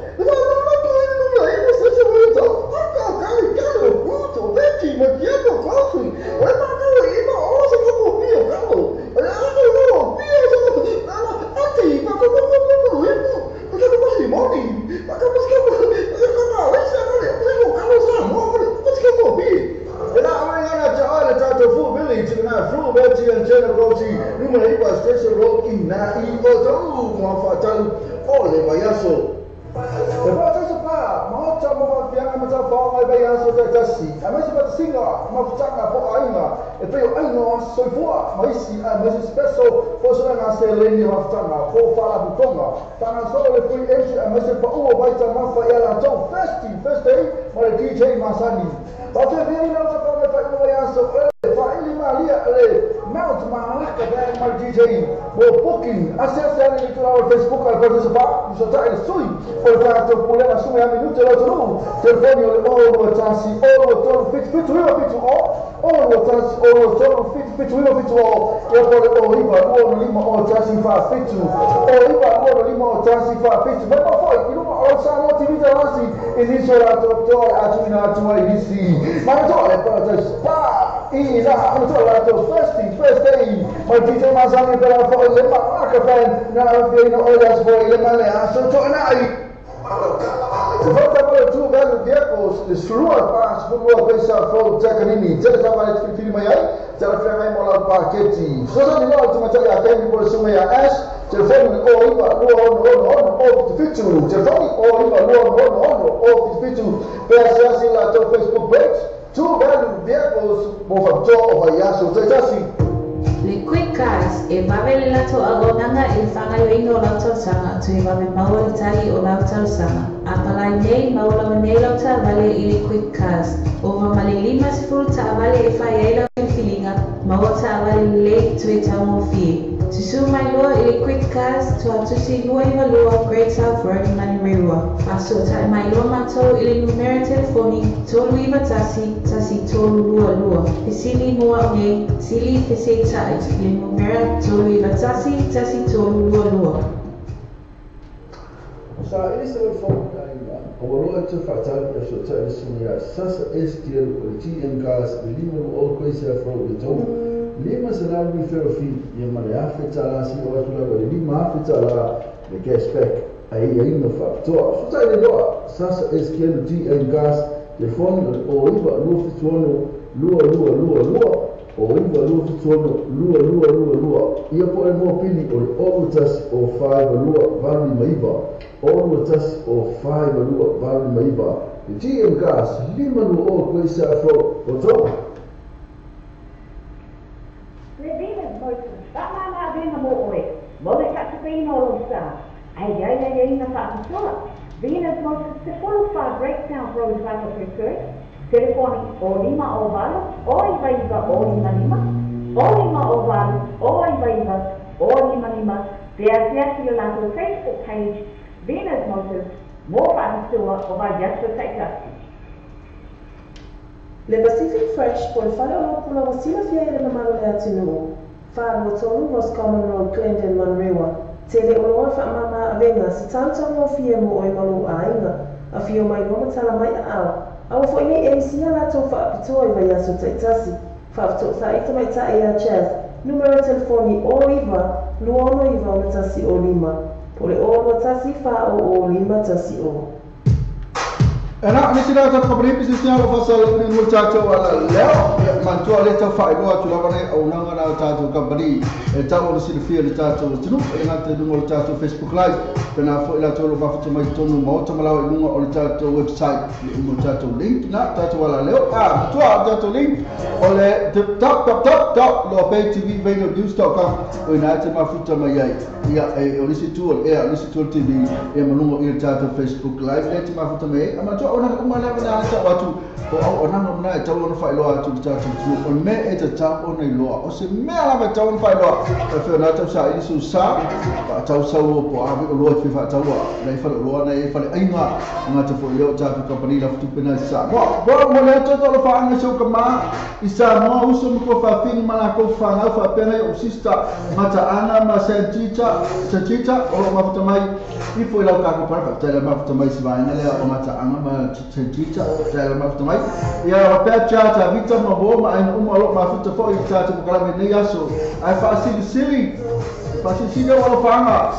Leni Raftana, for Fala Butonga, Tana Solo, free entry, and Mr. Pau, Baita Mafa, Ella, so first day, my DJ Masani. But if you know the family, so finally, Malia, Mount Malaka, my DJ, for booking, access to our Facebook, I got this about, so that is soon, for that to pull a swim, I mean, to telephone, all the Tassi, all the fit to all the Tassi, all the fit to all, lima o tasi fa fitu o iba lima o tasi fa fitu but foi inu o sa no TV rasi iniso la doctor atuna atuma idisi ma to le pa spa ina to la to first day ma DJ Masani pela fo le ma ka fan na ve no olas boy le male aso to na ai Volta para tu velho vehicles, the Slua Pass, Football Pesa, Flow, Takanini, Telefama, Filmai, Telefama, Mola Parketti. So that you know to Matalia, thank you for Sumaya Ash, Telefoni, or on, Fitu, Telefoni, or on, Fitu, Pesa, Lato, Facebook page, two value vehicles, both of Joe of Ayaso, Tajasi. Le quick cars e vavele lato agonanga e fanga yo ingo lauta sanga tu e vave maua itali o lauta sanga. Apalai nei maula manei lauta vale ili quick cars. Ova male lima sifuru ta vale e fai eila filinga maua ta vale le tu e tamo fie. To sue my law ili quick cars to atusi lua iwa lua Great South Road mani merua. Aso ta my law mato ili numera telefoni tolu iwa tasi tolu lua. Pisili mua nge sili fise tai ili numera tolu iwa tasi tolu lua. So it is the phone. Overall, it's a fatal if so tell us me as sasa STL quality and gas lima always have from the top. Lima sana we fair fee yema ya fetala si o tula ba lima fetala the gas back ai no factor. So tell you sasa STL and gas the phone o iba lu fitono lua o iba lu fitono lua ia po e mo pili o otas o 5 lua vali maiba. All tas o 5 lua vale maiba. The GM gas lima lu o coisa afro o top. Levina moitos, mama vina mo oe. Mole catapino lo sa. Ai na fa sola. Vina moitos se follow fa breakdown for the final recurrence. Telefone o lima o vale, o iba o lima. O lima o vale, o iba o lima. There's your lato Facebook page. Venus Motors, more fun store of our guest protector. Le Pacific Fresh por fale o pula wasila fia ele mamalo le atinu. Fa mo tolu Ross Common Road, Clinton, Manrewa. Tele o loa fa mama avenga si tanto mo fia mo oi malu ainga. A fio mai goma tala mai a. Awa fo ini MC ala to fa apitoi vai aso taitasi. Fa apito sa ita mai ta ea chaz. Numero telefoni o iva, luono iva o tasi o lima. Ore o tasi fa o lima tasi o. Ana ni sila ta kabri bisnisnya o fasal ni mo chacho wala leo mantu ale ta fa ilo atula bane au nanga na ta to kabri e ta o si fia le ta to tunu e na te dungo ta to Facebook live pena fo ila to lo ba fo mai tonu mo to mala o o ta to website ni mo ta to link na ta to wala leo to ta to link ole top lo pay tv radio.com o na te ma futa mai ai ia e o lisi tool tv e mo o ta to Facebook live le te ma futa mai ama ona umana na ta watu o ona no na ta ona fa lo atu ta tu on me e ta ona lo o se me ala ta ona fa lo e fe na ta sa i su sa pa ta sa o po a lo fi fa ta wa na fa lo na e fa ai nga ta fo yo ta tu company la tu pena sa bo mo le to lo fa nga so kama isa mo uso mo ko fa fin mala ko fa na fa pena o sista mata ana ma sa tita o ma fa mai i fo la ka ko pa ta la ma fa mai si ba na le o mata ana ma tita tela mafuta mai ia rapea chata vita maboma ai uma lo mafuta fo i tata ko kala me yaso ai fa sili wala fanga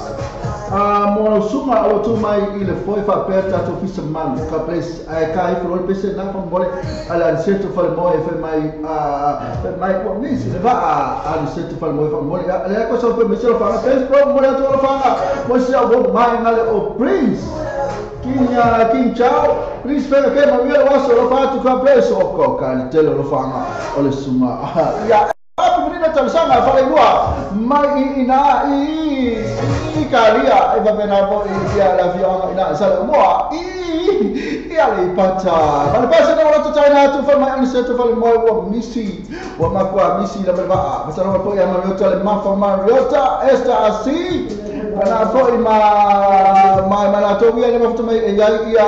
mo suma o tu mai ile foi fa perta to fisa man ka place ai kai pro pese na com bole ala certo fal mo e mai ko nisi le va ala certo fal mo fa bole ala ko so pe me so fa pese pro mo to lo fanga mo se o mai ngale o prince King Chao, please spend a game of your was or about to come place or cock and tell the farmer or the suma. Yeah, I'm going to tell some of you. My career, if I've been able to get a Salamoa. Ia pata. Mas passa na hora tu China tu fala mais certo fala moi o misi o makwa misi la baba. Mas não foi a mariota le mafa mariota esta assim. Ana foi ma to ia le mafuta mai ia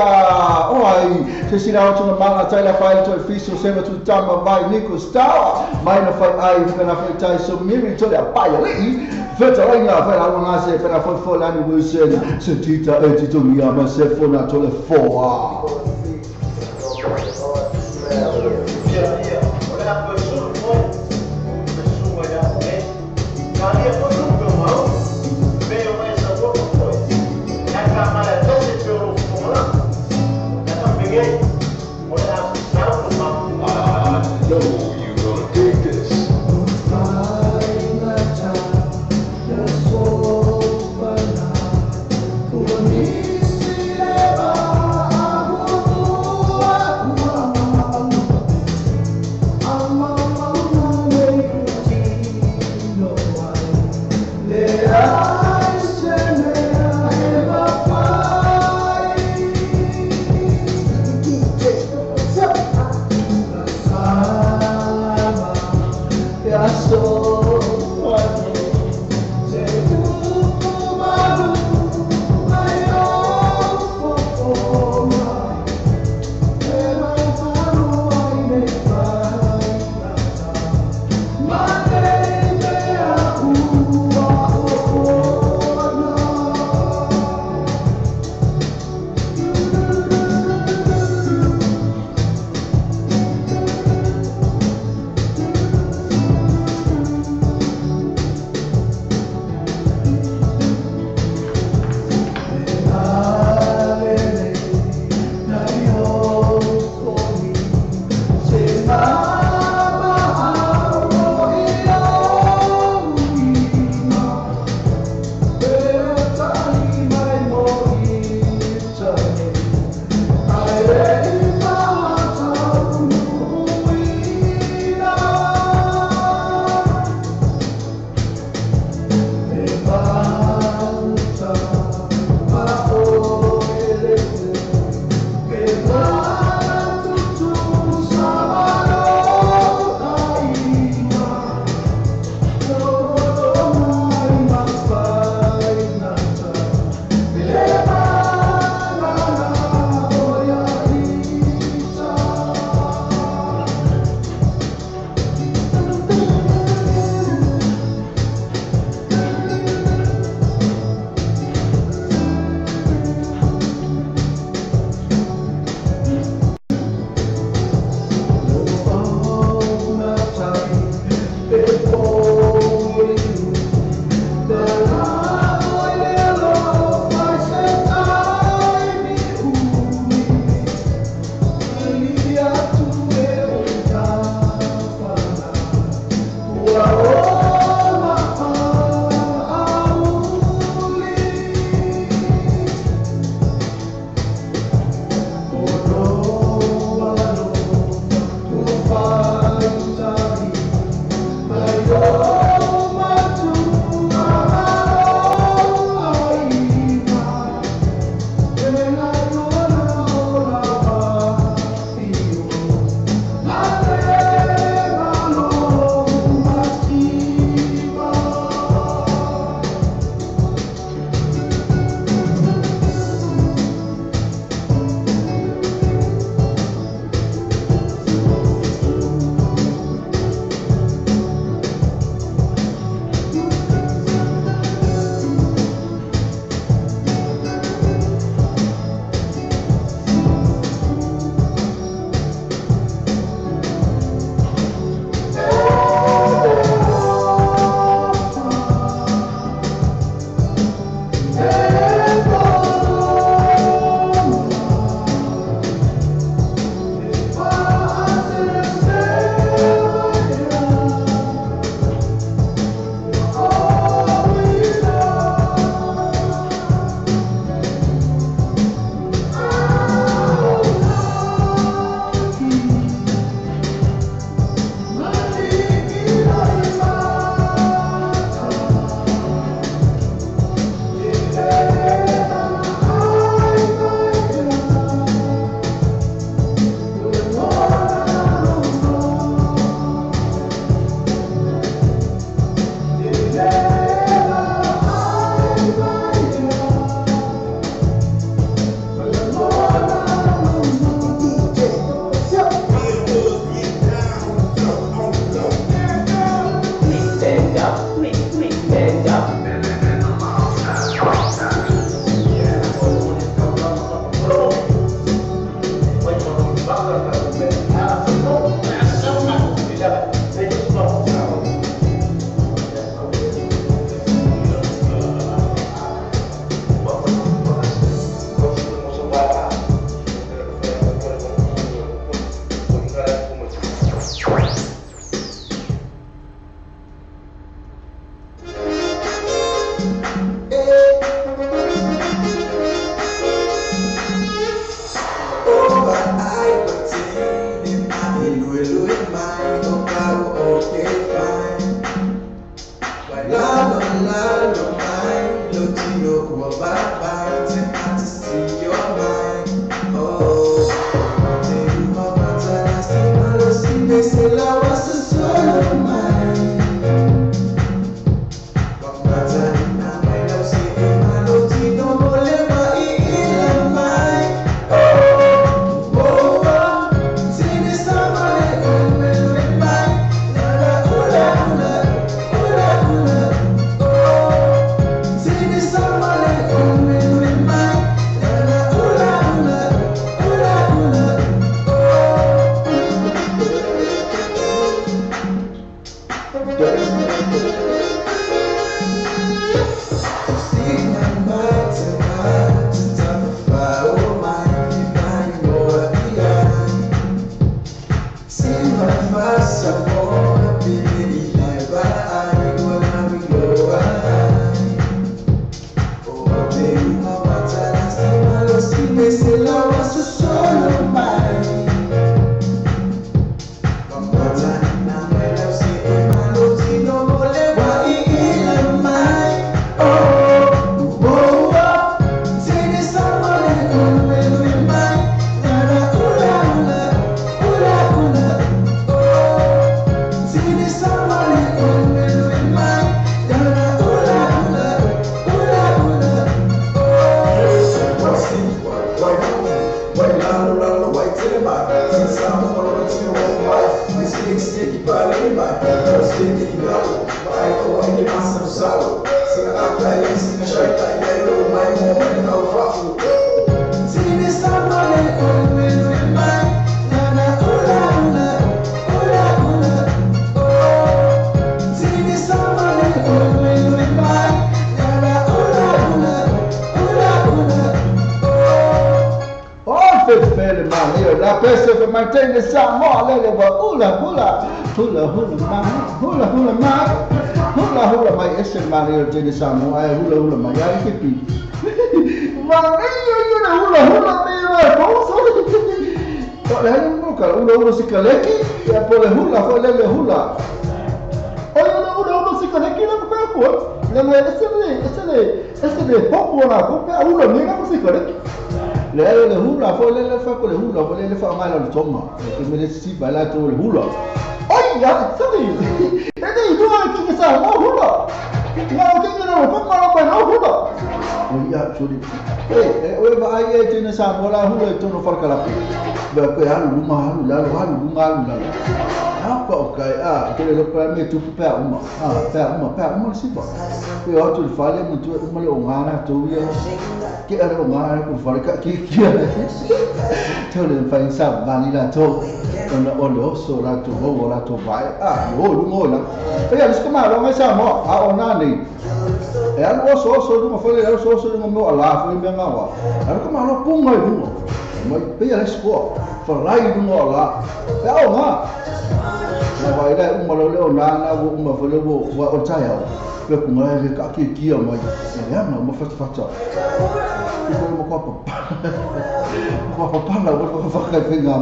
oi se sira o tuna mala taila file to official sema tu tama mai Nico Star mai na foi ai na foi tai so miri to le apaia le feta lá na foi lá uma se para foi lá no Wilson sentita editoria mas se foi na tole foa. I Sticky body in my head, sticky blow. Why go and get myself sour? So I play this in the shirt like that, little my woman and no ruffle. See this time I ain't going with mine. Na na oola oola, oola oola, oh. See this time I ain't going with mine. Na na oola oola, oola oola, oh. Oh, fefele man, io la peste per mantenere Samoa, lei va hula hula, hula hula man, hula hula man, hula hula mai, esse man io tiene Samoa, hula hula mai, ai che pi. Ma io na hula hula mai, ma so. Lei non muka, hula si kaleki, e poi hula, poi lei hula. Oh, hula si kaleki na per qua. Esse popo na copa, hula nem si kaleki. Le hula foi le fa con le hula foi le fa mai la toma che me le si balla to le hula oi ya sabe e dei due che sa no hula che no fa ma no no hula oi ya churi e va ai e ne sa bola hula to no farka la ba ko ya lu ma lu la apa okay che lo per me tu per uma per uma si ba ko yo tu fale mo tu uma le ngana tu ya che era ngana ko farka ki tu le fa sa vanilla to con olio solo tu ho la to vai lu mo la e ya scoma lo mai sa mo onani e algo so lu mo fa le so lu mo ala fu me ngawa algo ma lo pung mai lu mo pe ya sco fa rai lu mo la e ma na vai dai lo le ona na fa le wa o chaya pe ku mai ka ki mai ya ma fa ko mo ko pa la ko fa ka finga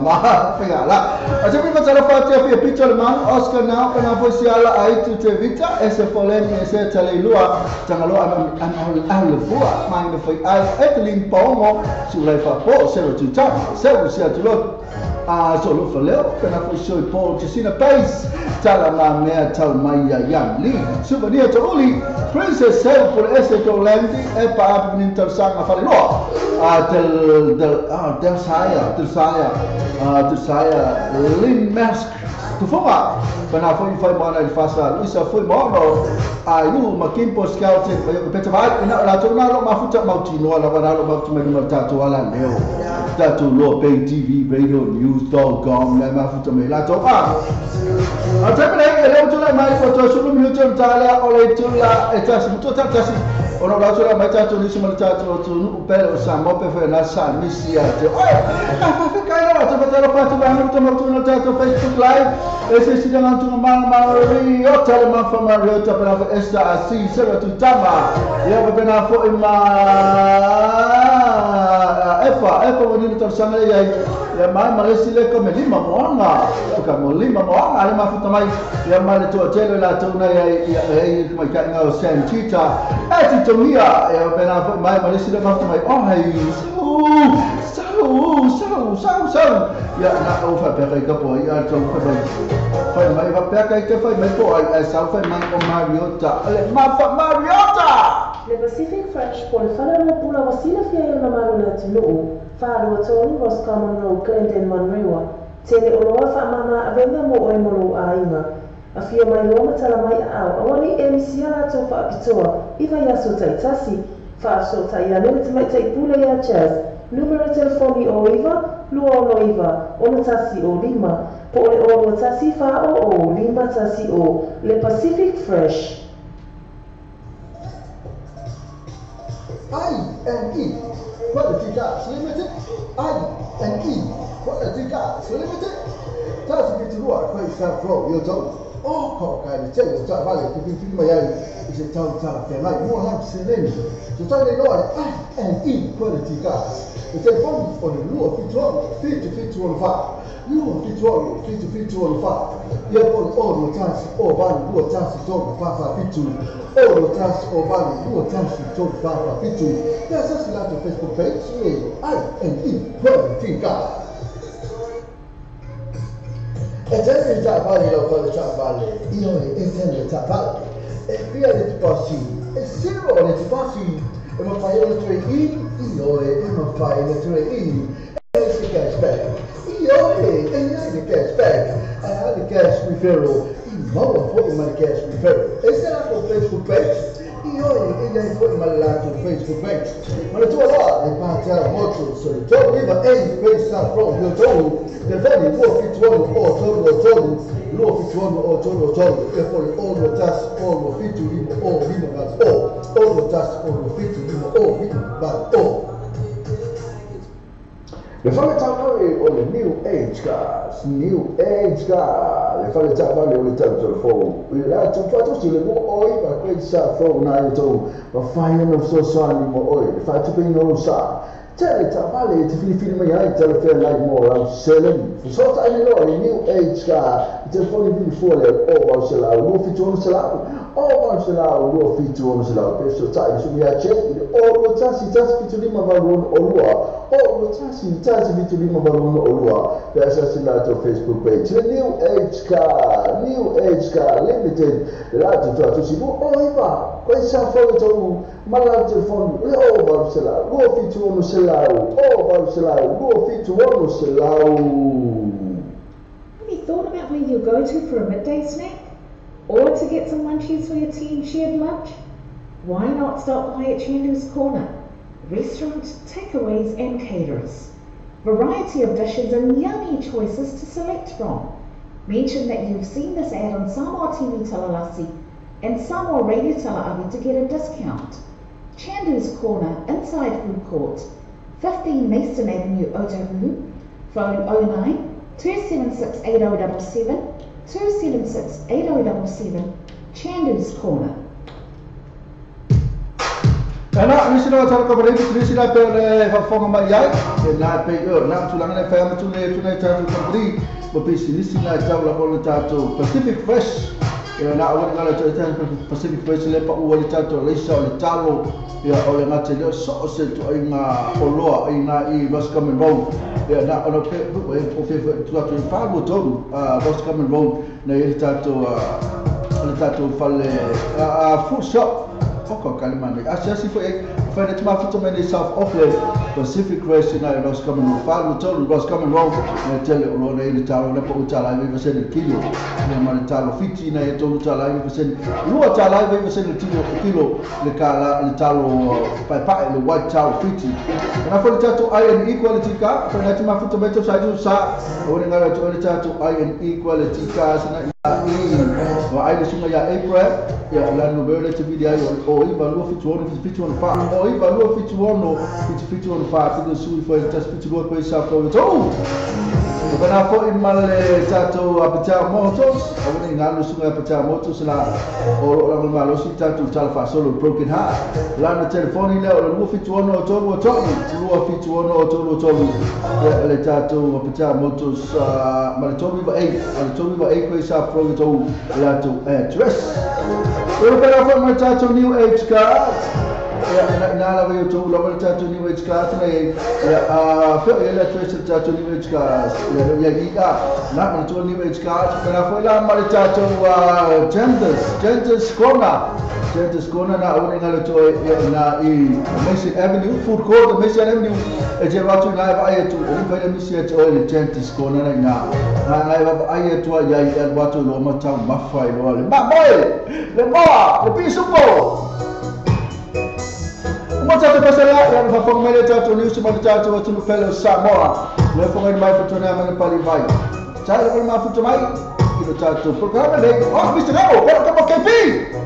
la a se mi faccia la foto a picture man Oscar now kana possiala ai tu te vita e se poleni e se tale lua tangalo an fua mai fai ai etlin pomo su lei fa po se lo tu ta se lo sia tu lo solo faleo kana foi soi po che sina pace tala ma mea tal mai ya li souvenir to uli princess sel por ese to landi e pa abnin tal sanga fare no del saya lin mask tu foma kana foi mana il fasa isa foi mono yu makin po scout e peta vai na la tona lo ma futa mautino la bana lo ma tuma ma tatu ala leo tatu lo pay tv radio news.com la ma futa me la to a temene le utula mai foto sulu minuto tala o le tula e tas muto tasi ono la tula mai tatu ni sima tatu tu nu pe o samo pe fe na sa misia te fa kai la to patelo patu ba minuto no tatu Facebook live ese si dengan tu mama rio tale ma fa mario ta para esta asi sera tu tama ya bena fo ima efa woni to sanga ya ma resile come lima moanga ka mo lima moanga ale ma futa mai ya ma le to tele la to na ya kuma ka nga o sen tita ti to mia ya bena fo mai ma resile ma futa mai hai sau ya na o fa pe ka po ya to fa mai va pe ka fa mai po ai sau fa mai o mariota ale ma fa mariota Le Pacific French por fala no pula wasina fia na maro na tinu fa ro tonu was common no Clinton Manrewa tele oloa fa mama avenga mo o molo ainga afia mai lo matala mai awani emisia to fa pitoa iva ya so taitasi fa so taia ne mai tai pula ya chas numero telefoni o iva luo no iva ona tasi o lima po le o tasi fa o lima tasi o Le Pacific Fresh I&E, Quality Gas Limited, I&E, Quality Gas Limited. Tasi ki luar fai sa flow yo tau. Oh, kau kai che yo tau vale ki fi mai ai. Ise tau tau fe mai mo ham selen. So tau le luar I&E Quality Gas. Ise pon on the luar fit to fa. Luar fit to fa. Ya pon o tasi o van luar tasi to fa fitu. O tasi o van luar tasi to fa fitu. Ya sa sila to Facebook page I&E Quality Gas. E già già vale lo fa già vale io e sempre già vale e via le passi e se lo le passi e ma fai le tre io e ma fai le tre e si cashback io e niente cashback cash referral. Maua foi my cash referral. Esse é o Facebook page. E olha, ele foi my lá no Facebook page. Mas tu lá, ele passa moto, so todo dia ele pensa from your todo. Telefone vou fituando todo. Lo fituando todo. E foi all tas all fitu limo all tas all fitu limo. Le fale taunare o le New Age guys. Le fale taunare o le telefone. La tuato si le mo oi ma quel sa fo na ito. Ma fai no so sani mo oi. Le fai tu no sa. Tele taunare ti fili mai ai telefone lai mo la selen. So ta ni lo le New Age guys. Telefone vi fuori o va se la lo fitu se la. O va se la lo fitu se la. Peso tai su mi accende. O lo tasi fitu di ma valon o lo. Oh, tasi vitu lima baluna olua. Pesa sila Facebook page. The New Age Car Limited. Lato tu si mo oiva. Quei sa fo to mala telefone. O va sela. Lo fitu ono selau. O va sela. Lo fitu ono selau. Have you thought about where you'll go to for a midday snack? Or to get some munchies for your tea and shared lunch? Why not stop by at Chandu's Corner? Restaurant, takeaways and caterers. Variety of dishes and yummy choices to select from. Mention that you've seen this ad on Samoa TV Talalasi and Samoa Radio Talaavi to get a discount. Chandu's Corner, inside food court, 15 Mason Avenue, Otahuhu. Phone 09 276 8077 276 8077. Chandu's Corner. Ana misina tara ka bari misina pe le fonga mai ai na pe na tulanga na fama tule tatu kabri bo pisi misina taula bo tatu Pacific Fresh na awali ngala tatu Pacific Fresh le pa uwali tatu le sa le talo ya ole ngate le so se tu ainga oloa ina I Roscommon Road ya na ono pe o fe tu fa bo todo Roscommon Road na ile tatu fale food shop. Oko kalimani. Asiasi foi fana tuma futo mene South Auckland Pacific Race na Roscommon Road. Falo todo Roscommon Road na tele o na ile talo na po utala i você de kilo. Na mali talo fiti na e todo utala i você. Lua tala i você de kilo le kala le talo pai le white talo fiti. Na foi tatu iron equality ka fana tuma futo mene sa sa o na ngala to tatu iron equality ka sana wa ai sunga ya April ya la novela te video o I valua fitu ono fa o I valua fitu ono fa tudo sui foi tas fitu go ko sa ko to bana fo I male tato apita motos o ni ngalo sunga apita motos la o la malo si tato talfa solo broken heart la na telefoni le o lu fitu ono to lu fitu ono to le tato apita motos male to viva ai ko sa pro to la to address. We're going to my tattoo New Age card. Nala veio to logo tattoo New Age card ne foi ele fez tattoo New Age card. Ya giga na to New Age card para foi lá mal tattoo Genders Corner na una ngalo to na I Mason Avenue food court Mason Avenue e je va to live ai to ni vai mi si to ele Genders Corner na live ai to ya I wa to lo ma ta ma fai lo le ma boy le piso po uma tata pasala ya va fo mele tato ni usuma tato to fellow Samoa le fo ngai mai fo na mana pali vai sai le ma fo mai kilo tato programa le Mr. Ramo pero como que vi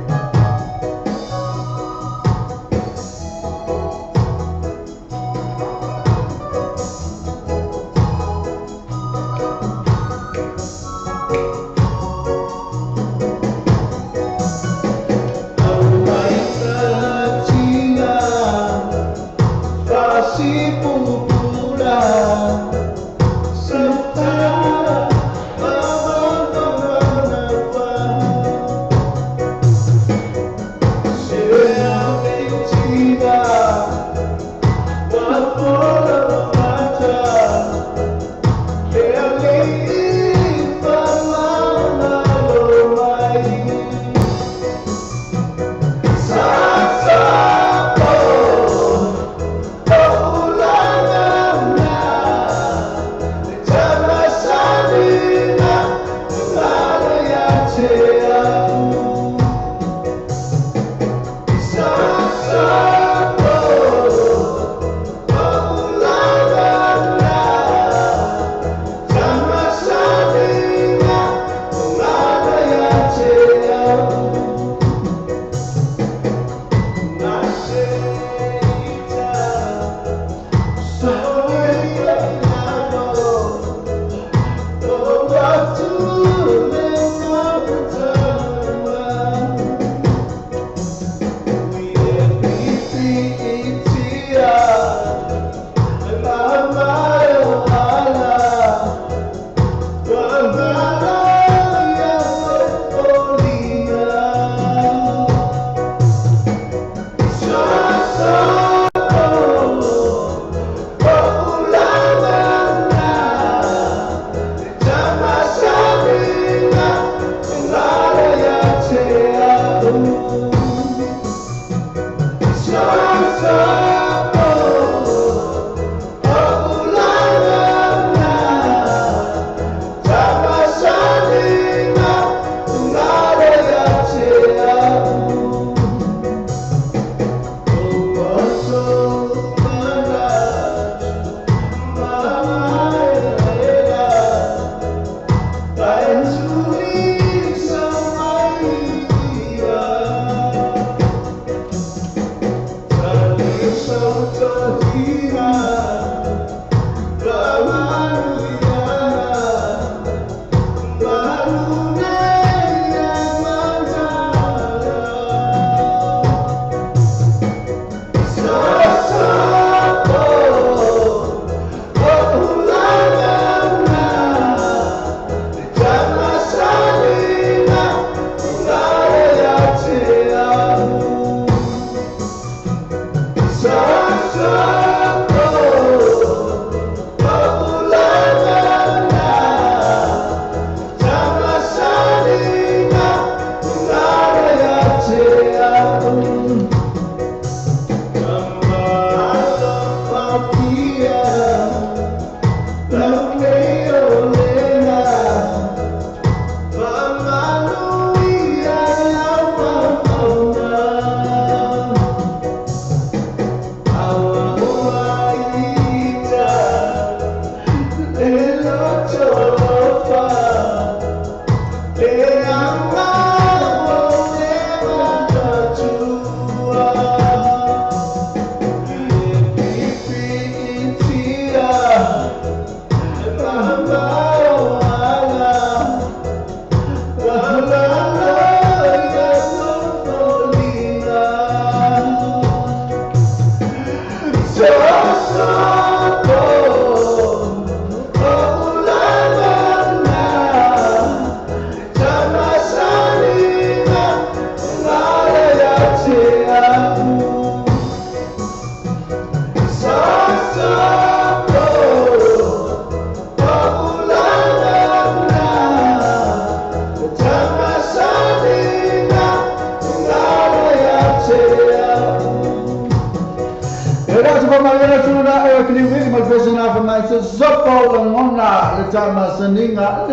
magana tuna e kliwi mal fesina fa mai se sopo la ngona le tama saninga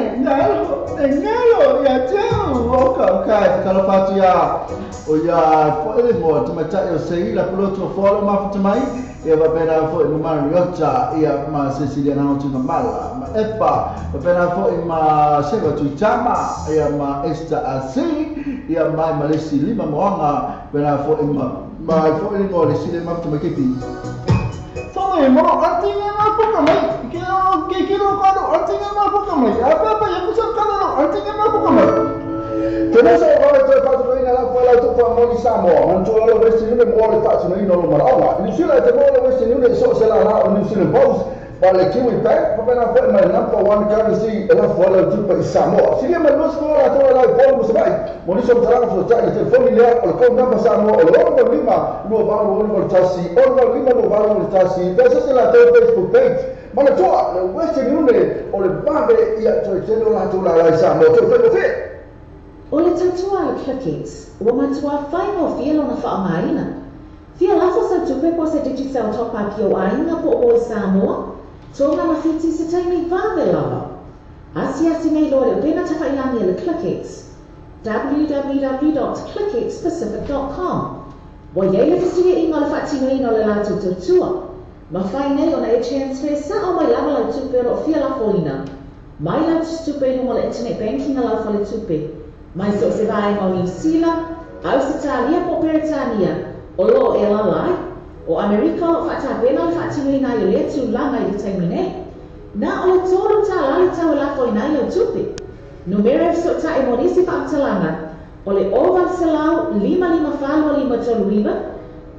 ngalo ya teu oka kala fatia o ya po ele mo tama yo sei la ploto folo ma futamai e va bene fo in ma riota e ma Cecilia na tuna mala ma epa va bene fo in ma seba tu chama e ma esta asi e ma malesi lima moanga bene fo in ma fo in mo le sile ma tuma kipi e mo antinga na puka mai ke kiro kado antinga na puka mai apa yang bisa kado antinga na puka mai kena so ora to pa to ina la fola to pa mo ni samo man to lo vesti ni mo le ta no ino lo mara ni sila te mo lo vesti ni so se la na ni sila boss para que we back pa na fo mai number 1 currency ela fola to pa samo sila ma lo so la to la bol mo sai mo ni so tra so ta te familiar o ko na pa samo o lo lima lo ba lo lo tasi o lo lima lo ba lo tasi esa es la Facebook page mana to le vesti ni o le babe ia to te la to la samo to te O le tatua le clickets, ua matua whaino whialo na whaamaina. Whia lafo sa tupe po se digital top-up o ainga po o Samoa, tonga na whiti se taimi vāwe lava. Asi nei lore pena tawhailangi le clickets, www.clicketspacific.com. Wa yei le fisiria inga le whatinga ino le lātou tutua. Ma whai nei o na e transfer sa o mai lava lau tupe ro whia lafo ina. Mai lau tupe ino le internet banking a lafo le tupe. Mai so se vai o New Zealand, Australia po Britania, o lo e lalai, o Amerika o whata pena le whatinui nai o lea tu langa i te taimine. Na o le tōru tā lali tau e lafo i nai o tupe. Numere so ta e monisi whaatalanga, o le oval selau 555 toluiba,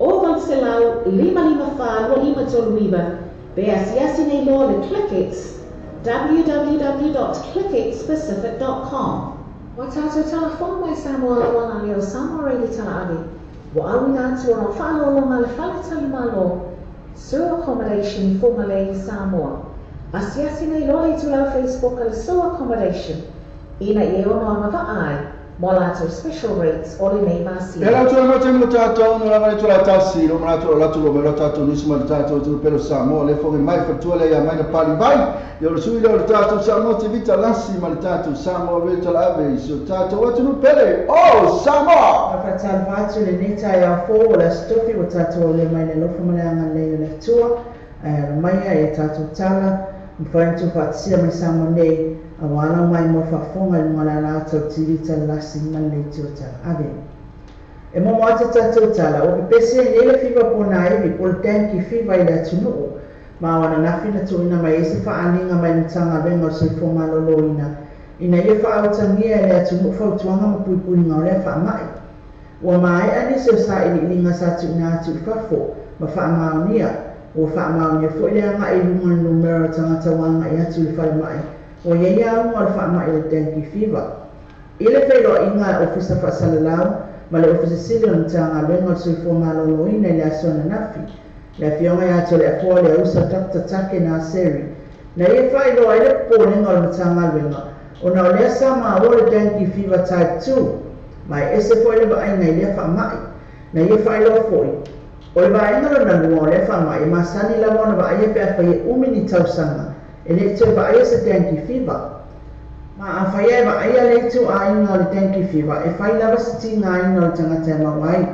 oval selau 555 toluiba, be asiasi nei lo le clickets, www.clicketspacific.com. Wa tātou telefon mai Samoa la wana leo Samoa reili tala ave. Wa awi nātu o na whaalolonga le whale tali malo. Sewer accommodation i Whangalei Samoa. Asiasi nei lole tu lau Facebook le sewer accommodation. Ina i e ono ama ai. Mo lātou special rates o le nei masi. E la tua mate mo tātou no la tu la tasi lo mana tu la tu lo melo tātou ni sma tātou tu pelo Samoa le fongi mai fatua le ya mai na pali vai. Yo lo sui lo tātou Samoa te vita lasi ma tātou Samoa le tala ave so tātou atu no pele. Oh Samoa. Fa tal vatu le neta ya fo la stofi o tātou le mai le lofa malanga le le tua. Mai e tātou tala mfantu patsia mai Samoa nei. Awala mai mo whafonga i ngala lātou tirita lasi male tiotala. Ave. E mo moata tātou tala, o pepese e nele whiwa pōna ewi, o le tanki whiwa i la tunuu. Ma wana nafi na tuina mai ese whaaninga mai mtanga venga o se whonga lolo ina. Ina ia whaautangia e la tunuu whautuanga ma pui ngau lea whaamai. Ua mai ane se sa ili ilinga sa tuina atu i whafo, ma whaamaunia. O whaamaunia fo ilea nga i lunga numero tangata wanga i atu i whaamai. O ye ya mo al fa ma ile tanki fiva ile pelo inga ofisa fa salalau ma le ofisa silion tanga bengo se fo ma lo ina le asona nafi la fionga ya tole ko le usa takta take na seri na ye fa ile ile po ngol tanga bengo ona le sama o le tanki fiva type 2 mai ese fo ile ba ina ile fa mai na ye fa ile fo o le ba ina na ngo le fa mai ma sani la mo ba ye pe fa ye umini tausanga ele te ba ia se tanki fiva ma a faia ba ia le tu a ina le tanki fiva e fai lava se tinga ina le tangata ma wai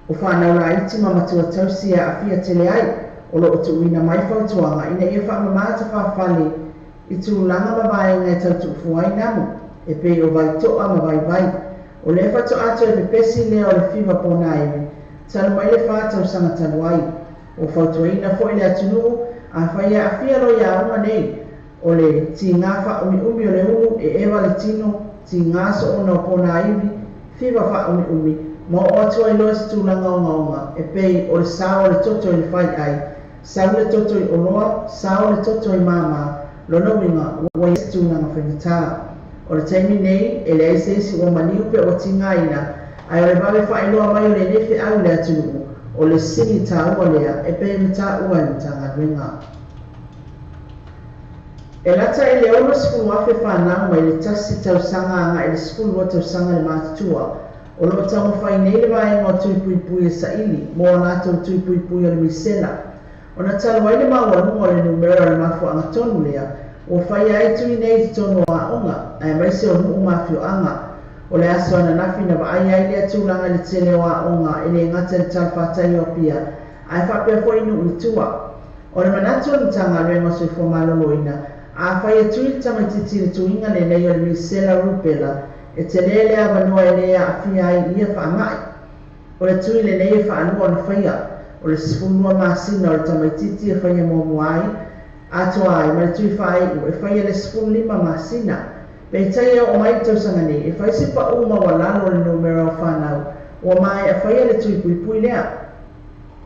o fa na ora iti ma matua tausia a fia tele ai o lo tu ina mai fa tuanga ina ia fa ma ta fa fali i tu langa ma bai ngai tau tu fuai namu e pe o vai to ama vai o le fa to ato e pesi le o le fiva pona ai tala mai le fa tau sanga taluai o fa tu ina fo ile atunu a faia a fia lo ya uma nei o le tinga fa umi o le unu e ewa le tino tinga so ona pona ivi fiva fa umi mo o to i lo stu langa nga e pei o le sao le toto i fai ai sao le toto i oloa sao le toto i mama lo no winga o stu langa fenita o le taimi nei e le ese si o mani upe o tinga ina ai o le bale fa ilo mai o le nefe au le atu o le sini ta ua lea e pe mta ua ni tanga ringa. E lata e leo no skulu afe whanau mai le tasi tausanga anga e le skulu wa tausanga le mātua o lo tamo whai nei le vai ngā tui pui pui e sa ili mo o nātou tui pui pui o le misena Ona talo ai le maualuga o le numero le mafuaaga tonu lea ua faia ai tui nei te tonu aʻoga ae maise o nuu mafioaga o le aso ananafi na vaai ai le atulaga i le tele o aʻoga i le gata le talafatai o pia ae faapea foʻi nuu i tua o le manatu o le tagaluega o soifua malōlōina a faia tui le tamaitiiti le tuiga lenei o le misela rupela e telē le avanua e lē aafia ai ia faamaʻi o le tui lenei e faalua ona faia o le 10 masina o le tamaitiiti e faia muamua ai atoa ai ma le tui faaiʻu e faia le 15 masina peitai o mai tausaga nei e faisi paʻuma ua lalo o le numero o fanau ua mae a faia le tui puipui lea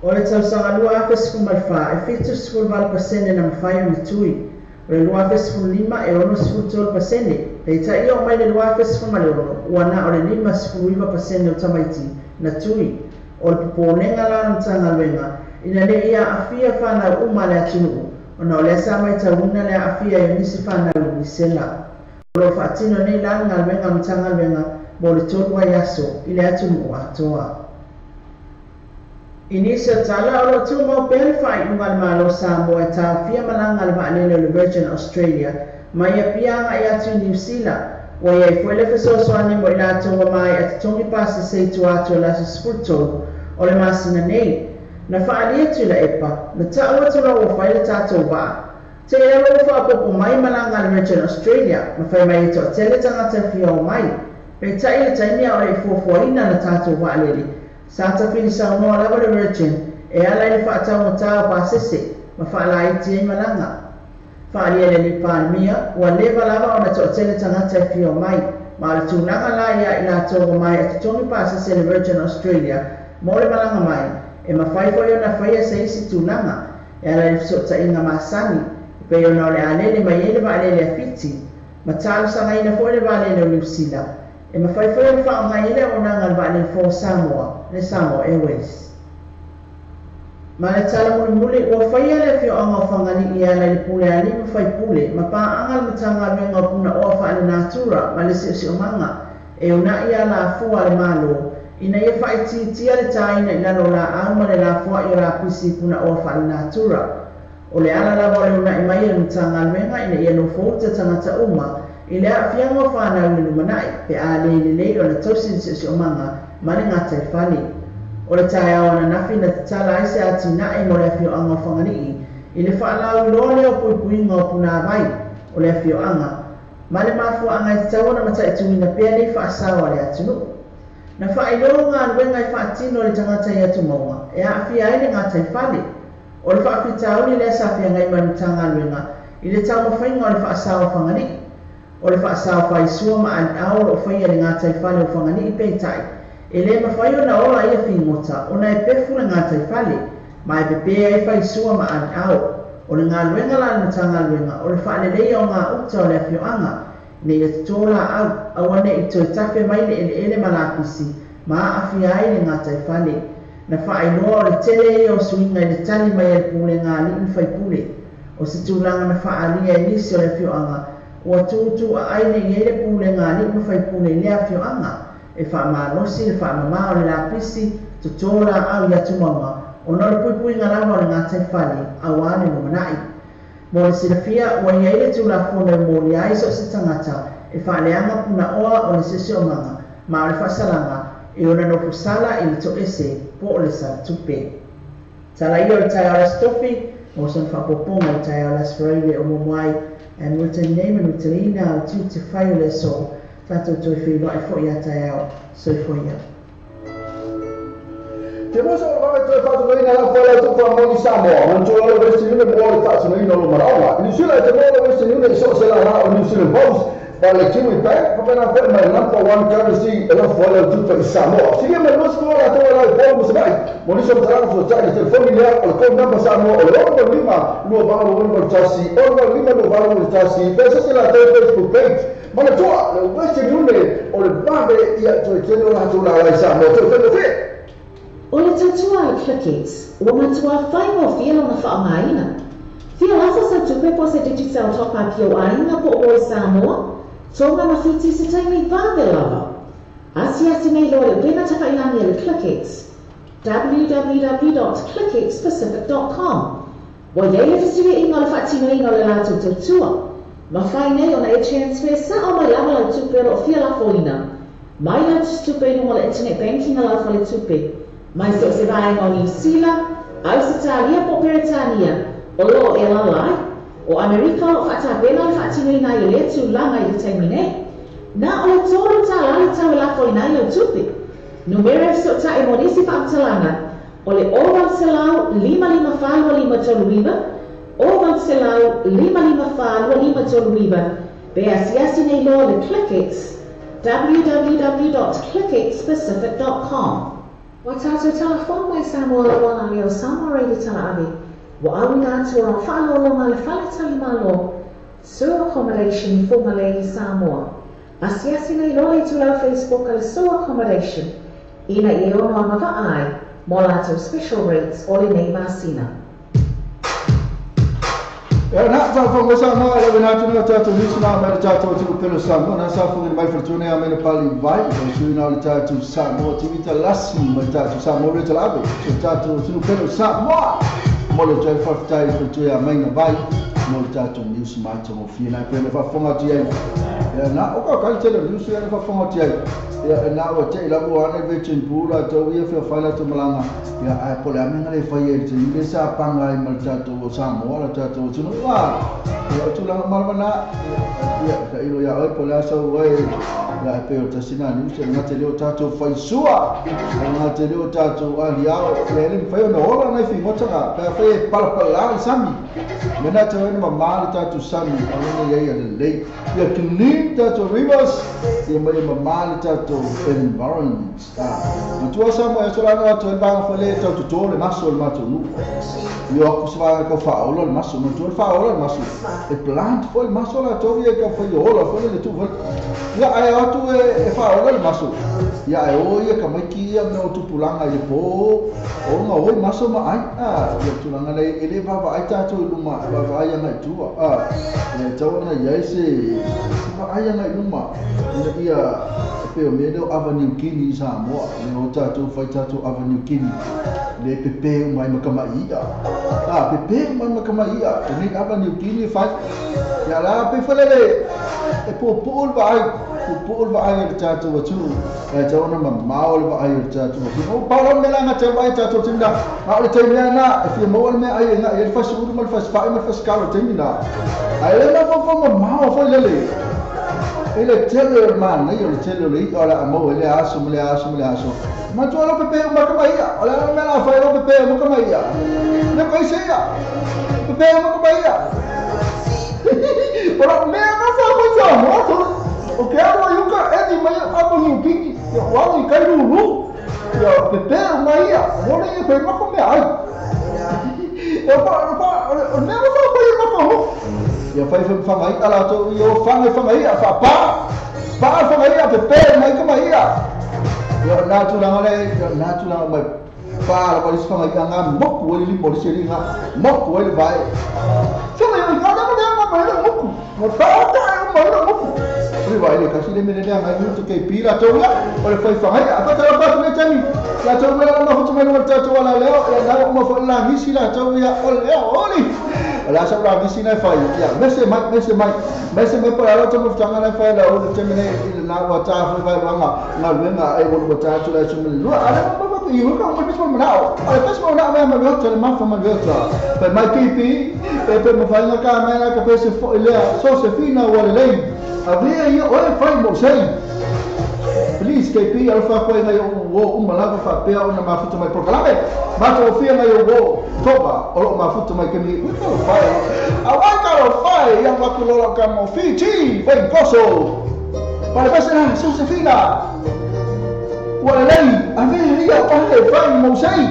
o le tausaga 2.4 e fitu 0.7% na mafai o le tui o le 2.5 e 0.3% peitai o mai le 2.5 ua na o le 5.5% o tamaiti na tui o le poponega la na tagaluega ina le ia afia fanau uma le atunuu ona o le asa mai tauina le afia e nisi fanau i misela o lo faatino nei la galuega ma tagaluega mo le tolu ai aso i le atunuu atoa inisi o tala o lo tumau pea le faaiʻuga le malo Samoa e taofia malaga le vaalele o le Virgin Australia ma ia piaga i atu i New Zealand ua iai foi le fesoasoani mo i latou ua mai a totogi pasesei tuatu o le aso 13 o le masina nei na faaali atu i la epa na taʻu atu la ua fai le tatou vaa te ea ua faapopo mai malaga le Virgin Australia ma fai mai e toʻatele tagata e fia o mai peitaʻi le taimi a o le ifuafuaina na tatou vaalele sa tafili saunoa lava le Virgin e ala i le faataugatā o pasese ma faalaiti ai malaga faalia le lipalemia ua leva lava ona toʻatele tagata e fia o mai ma le tulaga la ia i latou o mai a totogi pasese le Virgin Australia mo le malaga mai e mafai foi ona faia se isi tulaga e ala le fesootaʻiga masani pei ona o le alele mai ai le vaalele afiti ma talosagaina foi le vaalele o New Zealand e mafai foi ona faaogai le aunaga le vaalele fo Samoa le Samoa Airways ma le talamulimuli ua faia le afioaga o fagalii e ala i le pulealima faipule ma paaga le matagaluega o punaʻoa faalenatura ma le siʻosiʻomaga e unaʻi a lafua le malo ina ia faitiitia le tāina i lalo laau ma le lafoaʻi o lapisi punaʻoa faalenatura o le ala lava o le unaʻi mai le matagaluega ina ia nofouta tagata uma i le aafiaga o fanau i le lumanaʻi pe a leilelei o na tausi le siʻosiʻomaga ma le gata e fale o le taeao ananafi na tatala ai se atinaʻi mo le afioaga o fagalii i le faalauiloa lea o puipuiga o punavai o le afioaga ma le mafuaaga i tatau ona mataʻituina pea nei faasao a le atunuu na faailoa galuega e faatino le tagata i atu mauga e aafia ai le gata e fale o le faafitauli le asafiagai ma le matagaluega i le taumafaiga o le faasao o fagalii o le faasao faisua ma aniao loo faia le gata e fale o fagalii peitaʻi e lē mafai ona ola ia figota ona e pefu le gata e fale ma e pepea ai faisua ma aniao o le galuega la le matagaluega o le faalelei o gauta o le afioaga nei e totō laau aua neʻi toe tafe mai le eleele ma lapisi ma aafia ai le gata e fale na faailoa o le tele ia o suiga i le tali mai e le pulegalii faipule o se tulaga na faaalia e nisi o le afioaga ua tuutuuaʻai nei ai le pulegalii ma faipule i le afioaga e faamalosi le faamamā o le lapisi totō laau i atu mauga ona o le puipuiga lava o le gata e fale auā le lumanaʻi mo le silafia ua iai le tulafona e moli ai so o se tagata e faaleaga punaʻoa o le siʻosiʻomaga ma o le faasalaga e ona nofusala i le toʻese po o le salatupe talaia o le taeao lastofi mo sona faapopoga o le taeao lasfaraile o momoai e muatani nei ma nuitalina o tiu te fai o le aso tatou toe feiloaʻi foʻi a taeao soifoia Te mosa o mai toi fatu nei na fa la tu fa mo Samoa, man tu lo vesti ni mo le tatu nei no marawa. Ni sila te mo lo vesti ni so se la o New Zealand Post. Pa le kiwi pa, pa na fa mai number 1 currency e lo fa la tu fa Samoa. Si me lo sco la to la po mo sai. Mo ni so tra so sai te familiar o ko number Samoa o lo lima lo va lo lo tasi. O lo lima lo va lo tasi. Pesa se la te Facebook page. Ma la tua lo vesti ni o le bambe ia to te lo la tu la Samoa. To fe O le tatua i Clickets, ua matua whai mo fia lona whaongaina. Fia lasa sa tupe po se digital top-up o ainga po o Samoa, tonga na whiti se taimi vāwe lava. Asi nei loa le wena takailangi le Clickets, www.clicketspacific.com. Wa iei le fasiri inga le whaatino inga le lātou tautua. Ma whai nei ona e transfer sa o mai lama lau tupe ro o fia la foina. Mai lau tupe nunga le internet banking ala fa le tupe. Mai so se vaenga o New Zealand, Australia po Peretania, o lo e lalai, o Amerika o whaatapena le whaatino ina i le tu langa i le taimine. Na o le tōru tā lali tau e la foina i o tupe. Numere so ta e monisi whaatalanga. O le oral selau 555 toluiva, oral selau 555 toluiva. Be asiasi nei lo le ClickX, www.clickxpacific.com. Wa tātou telefon mai Samoa le wana leo Samoa reidi tala avi. Wa awi nātua o whaalolonga le whaletali malo. Sewer accommodation i Whangalei Samoa. Asiasi nei lo le tulau Facebook ale sewer accommodation. Ina i ono amava ai. Mo lātou special rates o le nei māsina. E nā tāwhonga Samoa e lewe nātuna tātou nisuna a mele tātou atu pelo Samoa. Nā sāwhonga mai wharatune a mele pali vai. O suina o le tātou Samoa tivita lasi mai tātou Samoa reta lawe. So tātou atu pelo Samoa. Mo le tai whawhitai wharatue a maina vai. Mo le tātou niusi mai tongo fia nai pēne whawhonga ti ai. E nā oka kai tele niusi ane whawhonga ti ai. E nā ua te ilamu ane vechen pūra tau ia whia whaila tu malanga. Ia ai pole amenga le whai e te ile sa panga i mal tātou o Samoa la tātou tunu wā. Ia o tūlanga malamana. Ia ka ilo ia oi pole asau wai. Ia e peo tasina niusi ngā te leo tātou whai sua. Ngā te leo tātou aliao. Ia ele mwhai o na ola nai whi ngotanga. Pea whai e palapala i sami. Mena te wai ma maali tātou sami. Alene iei ale lei. Ia kinin tātou rivers. Ia mai ma maali tātou environment. Matua Samoa e solanga atu e banga whale tau tuto le maso le mato nu. Ia aku se vanga kau whaola le maso. Matua le whaola le maso. E plant foi le maso la tau ia kau whai ola whale le tu whale. Ia ai atu e whaola le maso. Ia ai o ia ka maiki ia me o tupulanga i le po. O nga oi maso ma ai. Ia tulanga nei ele vava ai tātou i luma. Vava ai anga i tua. Ia tau ana iai se vava ai anga i luma. Ia peo medo Avenue Kini Samoa. Le o tātou whai tātou Avenue Kini. Le pepeo mai makamaia. Pepeo mai makamaia. E ni Avenue Kini whai. Ia la pe whalele. E po pool vai. Pool vai e tātou atu. E tau ana mamao le vai e tātou atu. O paro me langa te vai tātou tinda. Ma o le teimina na. E fia moa le mea ai e nga. E le whai suuru ma le whai whai ma le whai skaro teimina. Ai le na whai mamao whai lele. Ele tele man, nei o tele lei ora amo ele aso, mele aso, mele aso. Ma tu alo pepe ma kamaia, ora me la fai lo pepe ma kamaia. Ne ko isia. Pepe ma kamaia. Ora me na fa ko sa moto. O que amo yuka edi mai apo ni piki. Yo wali kai ru. Yo pepe ma ia, ora e pe ma ko me ai. Eu ne ma fa ko ma ko. Ia fai whangai ala tō i o whangai a whapa. Whangai a pepe mai ka mai a. Ia nātulanga nei, nātulanga mai whāra paris whangai a ngā moku wali li polisi ri ngā moku wali vai. Whangai a ngā ngā mai a moku. Ngā tāta a mai a moku. Ri vai le kasi le mene lea ngai mutu kei pira tō ia. O le whai whangai a whatara pātu me tani. La tō mea la mahutu mai nua tātou ala leo. Ia nā uma whaila hisi la tō ia o leo oli. Ala sa ra visi na fai ya mese mai pa ala to mutanga na fai la o te mene na wa ta fa vai wanga na wenga ai wo ta tu la su mene ala ma ba i ho ka mo pes mo na o ala pes mo na ma me hotel ma fa ma gota pe mai pipi pe mo fai na ka na ka pes fo ile so se fina wa le avia ia o fai mo sei. Please KP alfa ko ngai o malava fa pe ona mafuta mai proclame ma to fia ngai o toba o mafuta mai kemi ko fa awaka o fa ia ma ko lo ka mo fiti foi coso para pasar Josefina wala lei avia ia o fa mo sei.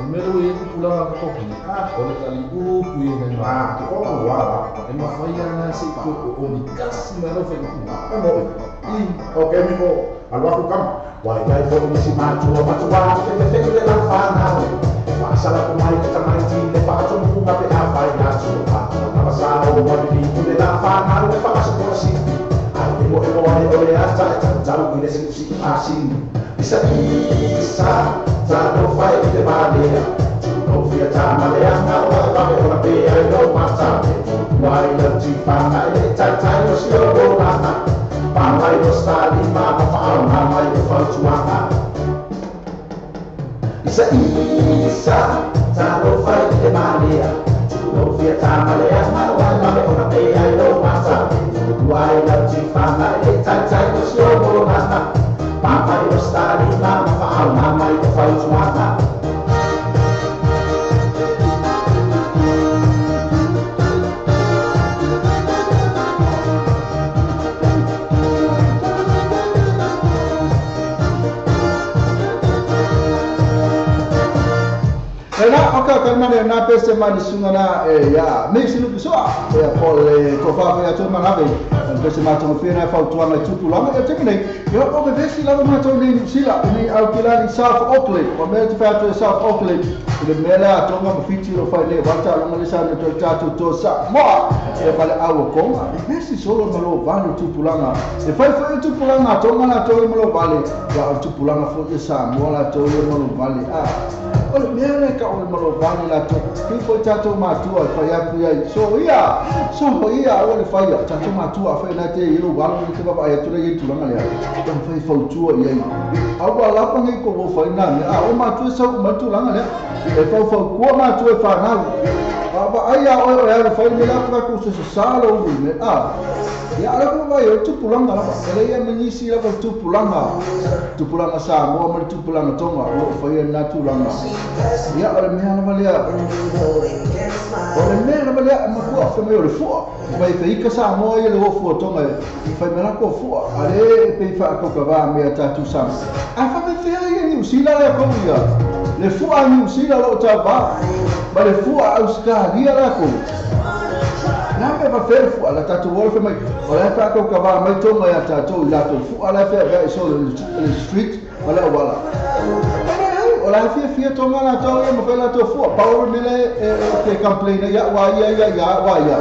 Melo e pulang aku kopi. Oleh kali puye dengan Oh, wow. Emang saya nasi ko unikas melo fe ku. Oke, Miko. Kalau aku kan, wah, guys, kalau misi maju, kita de la fana. Masalah pemain kita main di depan cuma ngapain apa ya coba. Apa salah mau di de la fana, apa masuk kursi. Aku mau oleh aja jauh ini sih asing. Bisa jatuh fight di mana? Cuma via tanah yang awal kami orang dia no macam itu. Why don't you find it? Cai was your bola. Papai nostalgia, mama faham, mama itu falsuanga. Isa, taruh fight di mana? Cuma via tanah yang awal kami orang dia no macam itu. Why don't you find it? Cai was your bola. Papai nostalgia, mama faham, mama itu falsuanga. Ena oka kalmane na pese mani sungana ya me sinu bisoa ya pole tofa ya tuma nabe pese ma tuma fina fa tuanga tupulanga ya tekne yo o be vesi la ma tuma ni sila ni au kilani South Auckland o me te fa to South Auckland le mela tonga mo fiti o fa le wata lo ngale sa to tatu to sa mo e pale au konga vesi solo malo vale tupulanga e fa tupulanga tonga na to malo vale ya tupulanga fo sa mo la to malo vale Ole mele ka ole malo vale la to people tato matua fa ya ku so ia ole fa ya tato matua fa na te ilo walo ni te baba ya tu le tu langa le to fa fa tu ia au ba la pa ngi ko fa na me o matua sa ma tu langa le e fa ko matua fa na ba ia o ya fa ni la ka ku se salo ni ya ala ko ba yo tu pulanga la ele ya menisi la tu pulanga sa mo ma tu pulanga tonga o fa ya na tu langa ya ole me ana valia ole me ana valia ma ko fa me ole fu ba te ika sa mo ye le fu tonga fa me la ko fu ale pe fa ko ka ba me ta tu sam a fa me fe ya ni usila la ko ya le fu a ni usila lo ta ba le fu a Australia la ko Name va ferfu ala tatu wolf mai ola fa ko ka ba mai to mai tatu la to fu ala fa ga so le street wala wala ola fia to ngala to mo fa la to fu power mele ke complain ya wa ya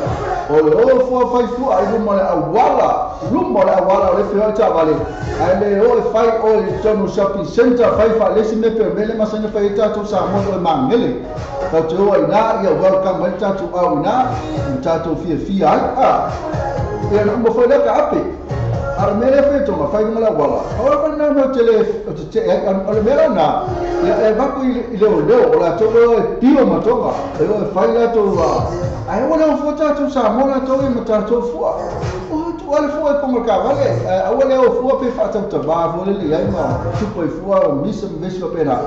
o fu fa fu ai mo la wala le fia ta vale ale o fa o to no shopping center fa le sime pe mele masanya fa ita to sa mo o mangele ta to ina ya welcome mai ta to au na ta to fia ya no mo fa le ka ape armele fe to ma fa ngala wala o fa na mo tele te o mera na ya va ku ile o la to tio ma to ga o fa la to ai wala fo ta to sa mo la to mo ta to fu o tu ala fu ko mo ka vale awale o fu pe fa ta ba fu le ai ma tu po fu mi se me so pena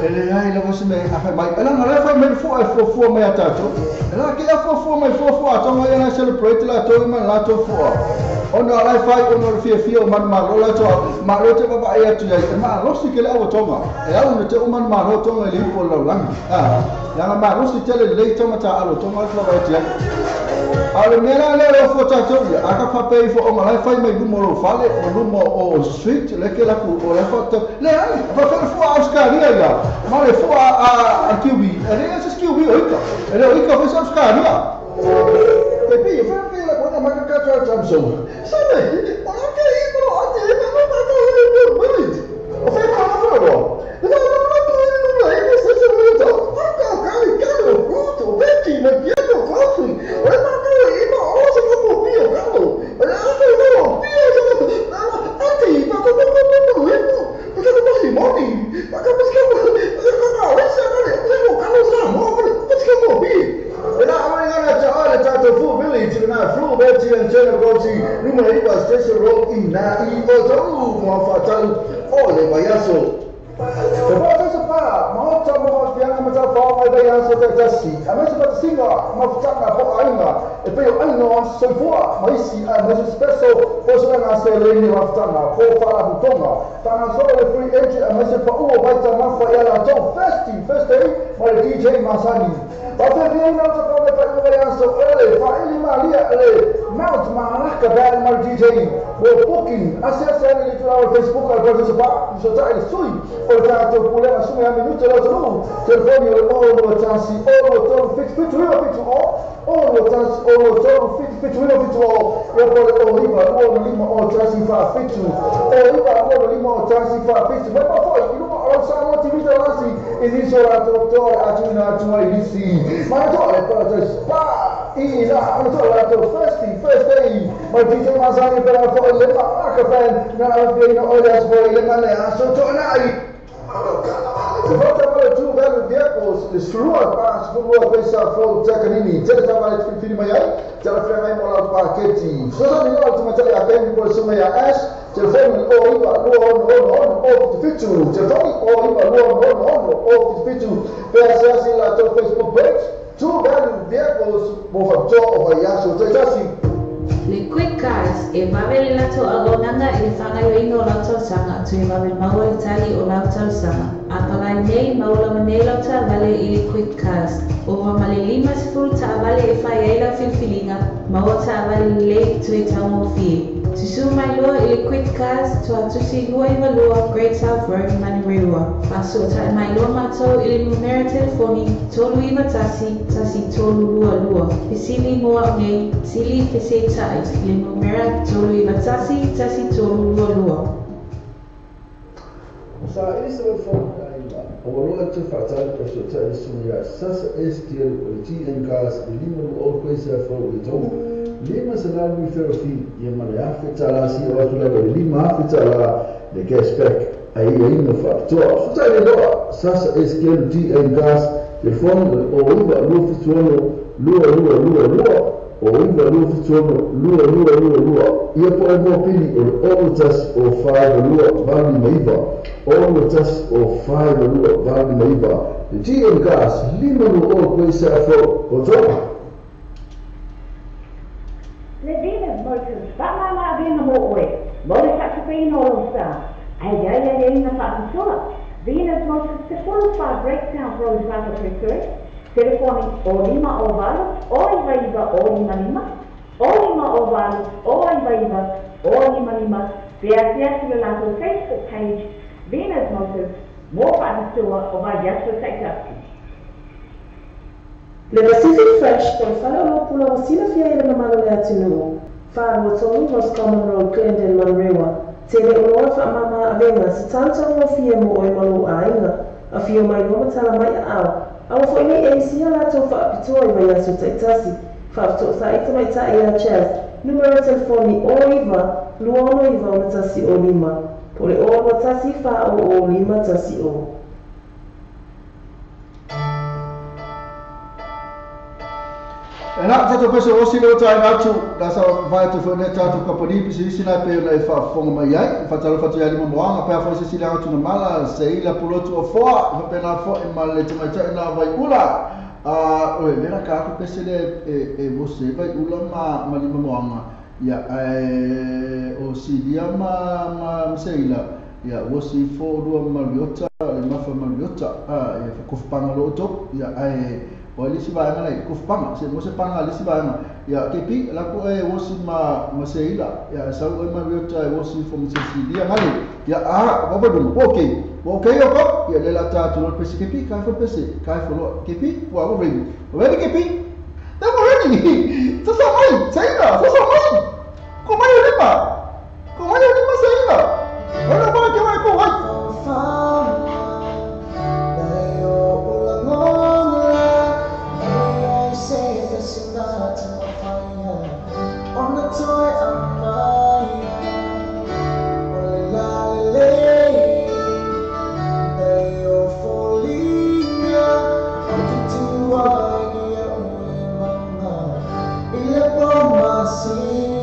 ele ai la vos me a fa mai ala ngala fa me fu me ta to ala ki fu me fu to ma ya celebrate la to ma la to fu ono ala fa ono fia man ma lo to ma lo te baba ya tu ya ma lo si ke la o tonga e au te man ma lo tonga li po lo lang ya ma lo si tele le to mata alo tonga lo ba ti ale mera le lo fo ta to ya aka fa pe fo o ma la fa mai lumo lo fale o lumo o street le ke la ku o la fa to le ai fa fo Australia ya ma le fo a QB ele é esse QB oika ele oika foi Australia Pepe, foi aquela coisa mais que eu já sou. Sabe? Olha que aí, bro, até não tá doendo muito. Eu falei para você, bro. Não tá doendo aí, você se muito. Cara, puto, Becky, não quero coffee. Olha para aí, bro, você não confia, cara. Olha, não confia, antes, para que eu não doendo. Porque não posso ir morrer. Para que eu Depois sepa, mau campur yang macam form ada yang sudah tersi. Kami seperti singa, mau cakap apa ainga. Tapi yang anu semua masih special personal asal ini waftana. Profile butonga. Tangan soal free entry, masih pau baca mafa yang macam first day, mari DJ Masani. Tapi dia nak cakap apa yang soal file malia Mount marah kepada mal DJ. Booking asal itu lewat Facebook atau sebab sudah sui. Olha tu pula assume a minuto la tu. Telefone o tansi o fix fit o tansi fit eu vou lima o tansi fa fit o lima o tansi fa fit mas não foi não só não tive assim existe o doutor a inici mas olha para spa e lá no first day mas diz mais aí para fora leva a café na vez olha as boas leva lá só tô aí. Volta para tu velho vehicles, destrua para sebuah pesa flow tekan ini. Jadi sama itu film ayat, cara film ayat malah paketi. Sudah minggu tu macam apa yang boleh semua ya as. Telefon iba on fitu. Telefon iba on fitu. Biasa sila tu Facebook page. Tu velho vehicles boleh job over ya so terjadi. Le quick cars e mawele lato agonanga e whangaio ino lauta sanga tu e mawele maua itali o lauta sanga. Apalai nei maula manei lauta vale i le quick cars. O male 5 ta vale e whai eila filfilinga maua ta vale le tu e tamo fie. Tusu mai loa i le quick cars tu atusi lua i valua Great South Road Manirewa. Paso ta mai loa matou i le numera telefoni tolu i matasi tasi tolu lua. Pisili moa nei sili pese tai le numera tolu i matasi tasi tolu lua. Sa ini sebab form awalnya tu fatal persoalan semua sasa STL polisi engkas lima orang kuasa form itu lima selalu therapy yang mana afetalasi awal lagi lima afetala de cashback aí ainda faktor sudah ada sasa STL engkas telefon ou valor funciona lua ou valor funciona lua e depois vou pedir outras ou faz lua vale maiva outras ou faz lua vale maiva de engkas lima ou coisa for Levina Motors, Batmama Vina Moe, Motorcycle Green All Star, Ayaya na Fatusula, Venus Motors, the qualified breakdown for those rather preferred, Telefone Olima Ovalos, Olivaiva Olimanima, Olima Ovalos, Olivaiva Olimanima, Beatrice Lato Facebook page, Venus Motors, more Fatusula, or by just protect Le Pacific Fresh por fala o pula wasila fia ele mamalo le atinu. Fa o tolu was Common Road Clinton Manrewa. Tele o fa mama avenga se tanto mo fia mo e malu ainga. A fia mai no tala mai au. Au fo ni e sia la to fa pito e vai asu taitasi. Fa to sa ita mai ta ia chat. Numero telefoni o iva, luono iva o tasi o lima. Por o tasi fa o lima tasi o. Enak satu peso osi lo tai ngatu dasa vai tu fone tatu kapani pisi sina pe na fa fonga mai ai fa talo fa tu ya lima moanga pa fa sisi la tu na mala sei la pulotu o foa fa pe na fo e mal le tuma cha na vai ula o vera ka ku pese le e você vai ula ma lima moanga ya o si dia ma sei la ya você fo do ma liota le ma fa ma liota ya fa ku panga lo to ya Olha se vai ngai ku panga se mo se panga le se vai na ya kepi la ku e wosi ma seila ya sa o ma yo tai wosi from se dia ngai ya baba dum okay ko ya le la ta tu no pesi kepi ka fo pesi ka fo lo kepi wa bo ring ready kepi ta mo ready sa mai seila sa mai ko mai lima seila ona ba ke mai ko wai See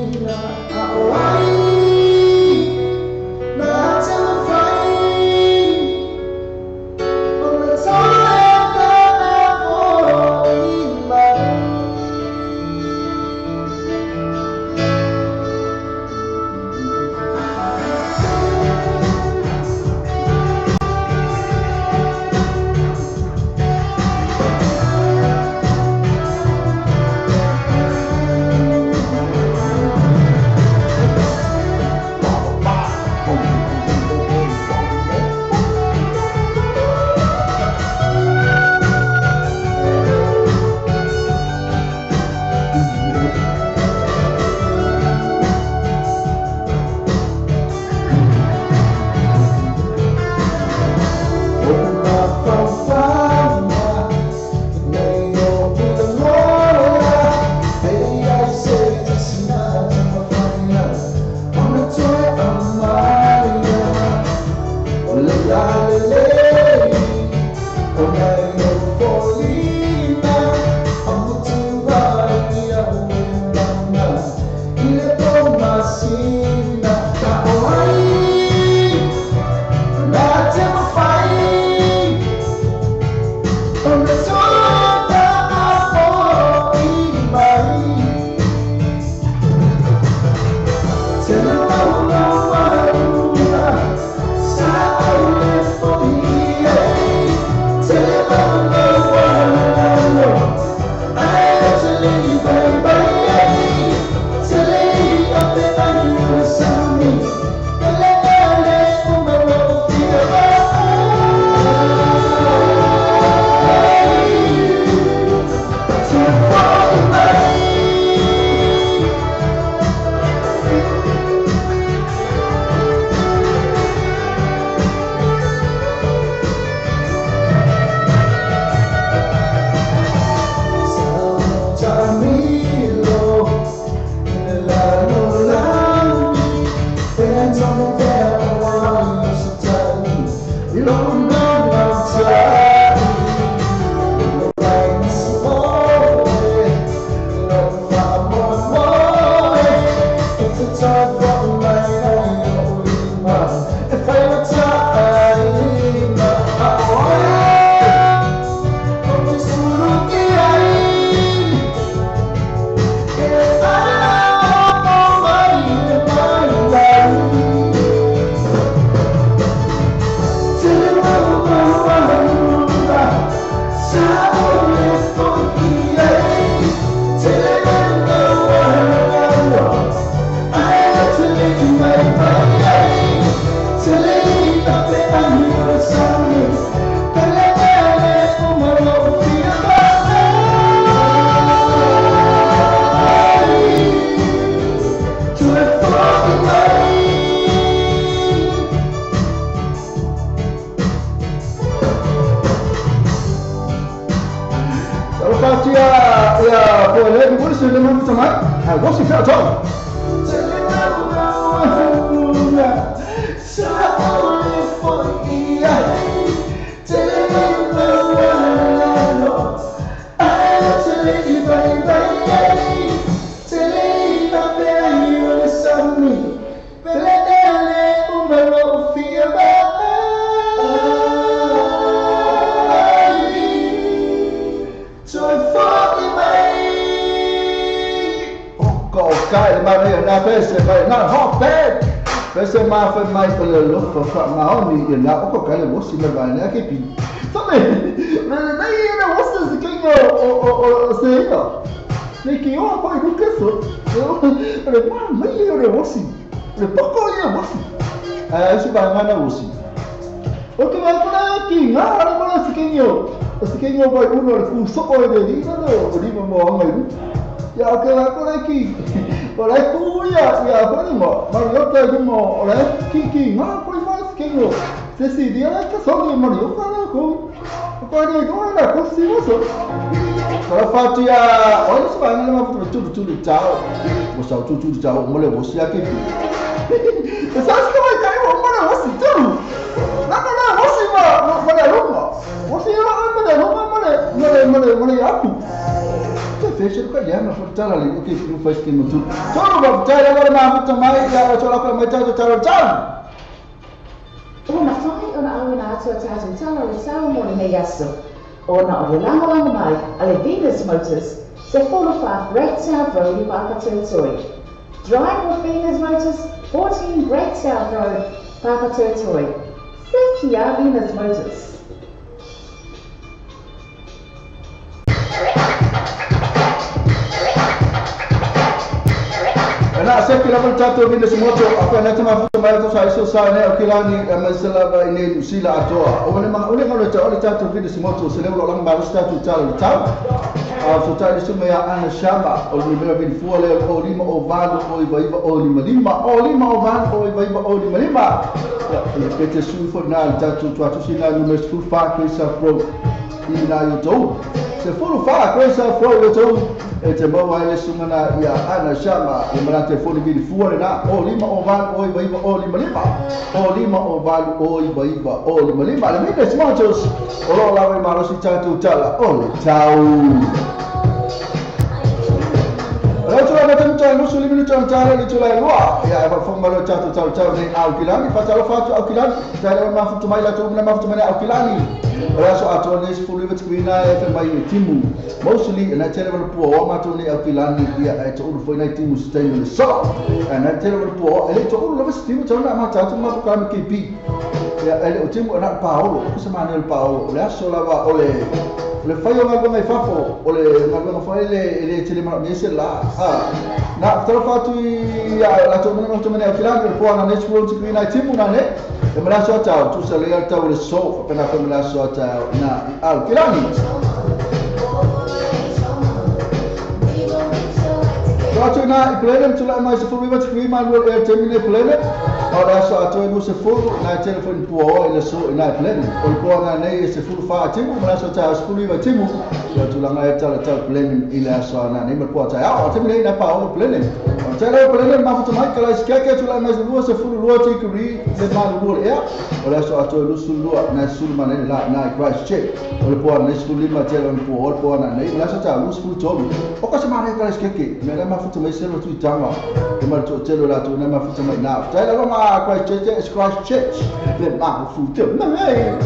Ona o langalanga mai, ale Venus Motors, se Folofa Great South Road in Papatūātoe. Drive with Venus Motors, 14 Great South Road, Papatūātoe. Thank you, Venus Motors. Nak saya kira mencatat bila semua tu apa nak cuma foto mai tu saya susah ni okeylah ni masalah ini sila atoa. Orang memang orang kalau cakap catat bila semua tu selalu orang baru start tu cakap sudah di semua yang syaba orang bila bin fuale o lima o valo o iba o lima o valo o iba o lima. Ya kita sudah nak catat tu sila number 5 kisah pro ini na YouTube. Se fulu fala coisa foi o teu te bawa ele sumana ya ana shama e mara telefone bi fuore na o lima o van o iba o lima o lima o van o iba o lima le mide smanchos o la we maro si chatu chala o chau Kalau tu ada macam lu sulit lu cara lu culai luar. Ya, form baru catu ni Alkilani. Pasal fatu Alkilani. Saya maaf tu mai la tu maaf tu mai Alkilani. Raso atu ni sepuluh ribu skrina FMI timu. Mostly na chere baru puo ma tu ni Alkilani dia itu ulu foi na timu stay so. Na chere baru puo ele tu ulu lebih timu cuma nak macam tu ma bukan KP. Ya ele timu nak Paulo, semana Paulo. Raso lava oleh le fai o mai fafo o le ma fai le tele ma mese la na tro fatu ya la to mena filando po na ne scuola ci na timu na ne e me la so ta tu se le alta o le so appena fa me la so ta na al filani Rato na i plene tu la mai se fu viva ci ma lo e termine plene ora so a to se fu na telefone po e so na plene o po na ne se fu fa timu ma so ta fu viva timu ya tu la mai ta plene ila so na ne ma po ta ya o termine na pa o plene o ta le plene ma fu mai kala skeke tu la mai se fu lo ti kri le ma lo e ora so a to lu su lo na su ma ne la na Christ check o po na su li ma telefone po na ne la so ta lu su to o ko se ma ne kala skeke me ma fu mai se lo tu tama e ma to telo la tu na ma fu mai na ta la ma Christ Church le ma fu te mai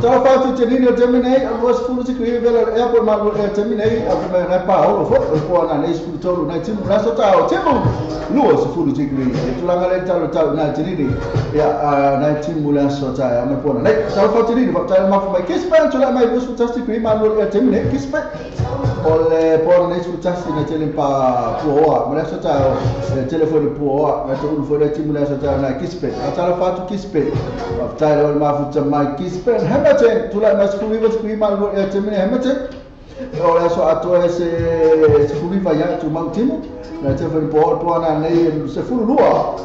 ta fa tu tenini terminate a was fu ci qui vela airport ma terminate a come na pa o fo na ne fu to na timu na so ta o timu lu so fu ci qui tu la ngale ta na tenini ya na timu la so ta ya ma po na ta fa tenini fa ta ma fu mai kispa tu la mai fu tasti qui ma lu terminate kispa Ole por ne su tasti na tele pa puoa, ma so ta telefone puoa, ma to fu le timu la so ta na kispe. Ta fa tu kispe. Ta le ma fu ta mai kispe. Hamate tu la ma su viva su ma lo e termine hamate. Ora so ato se fu viva ya tu ma timu. Na telefone puoa na ne se fu lua.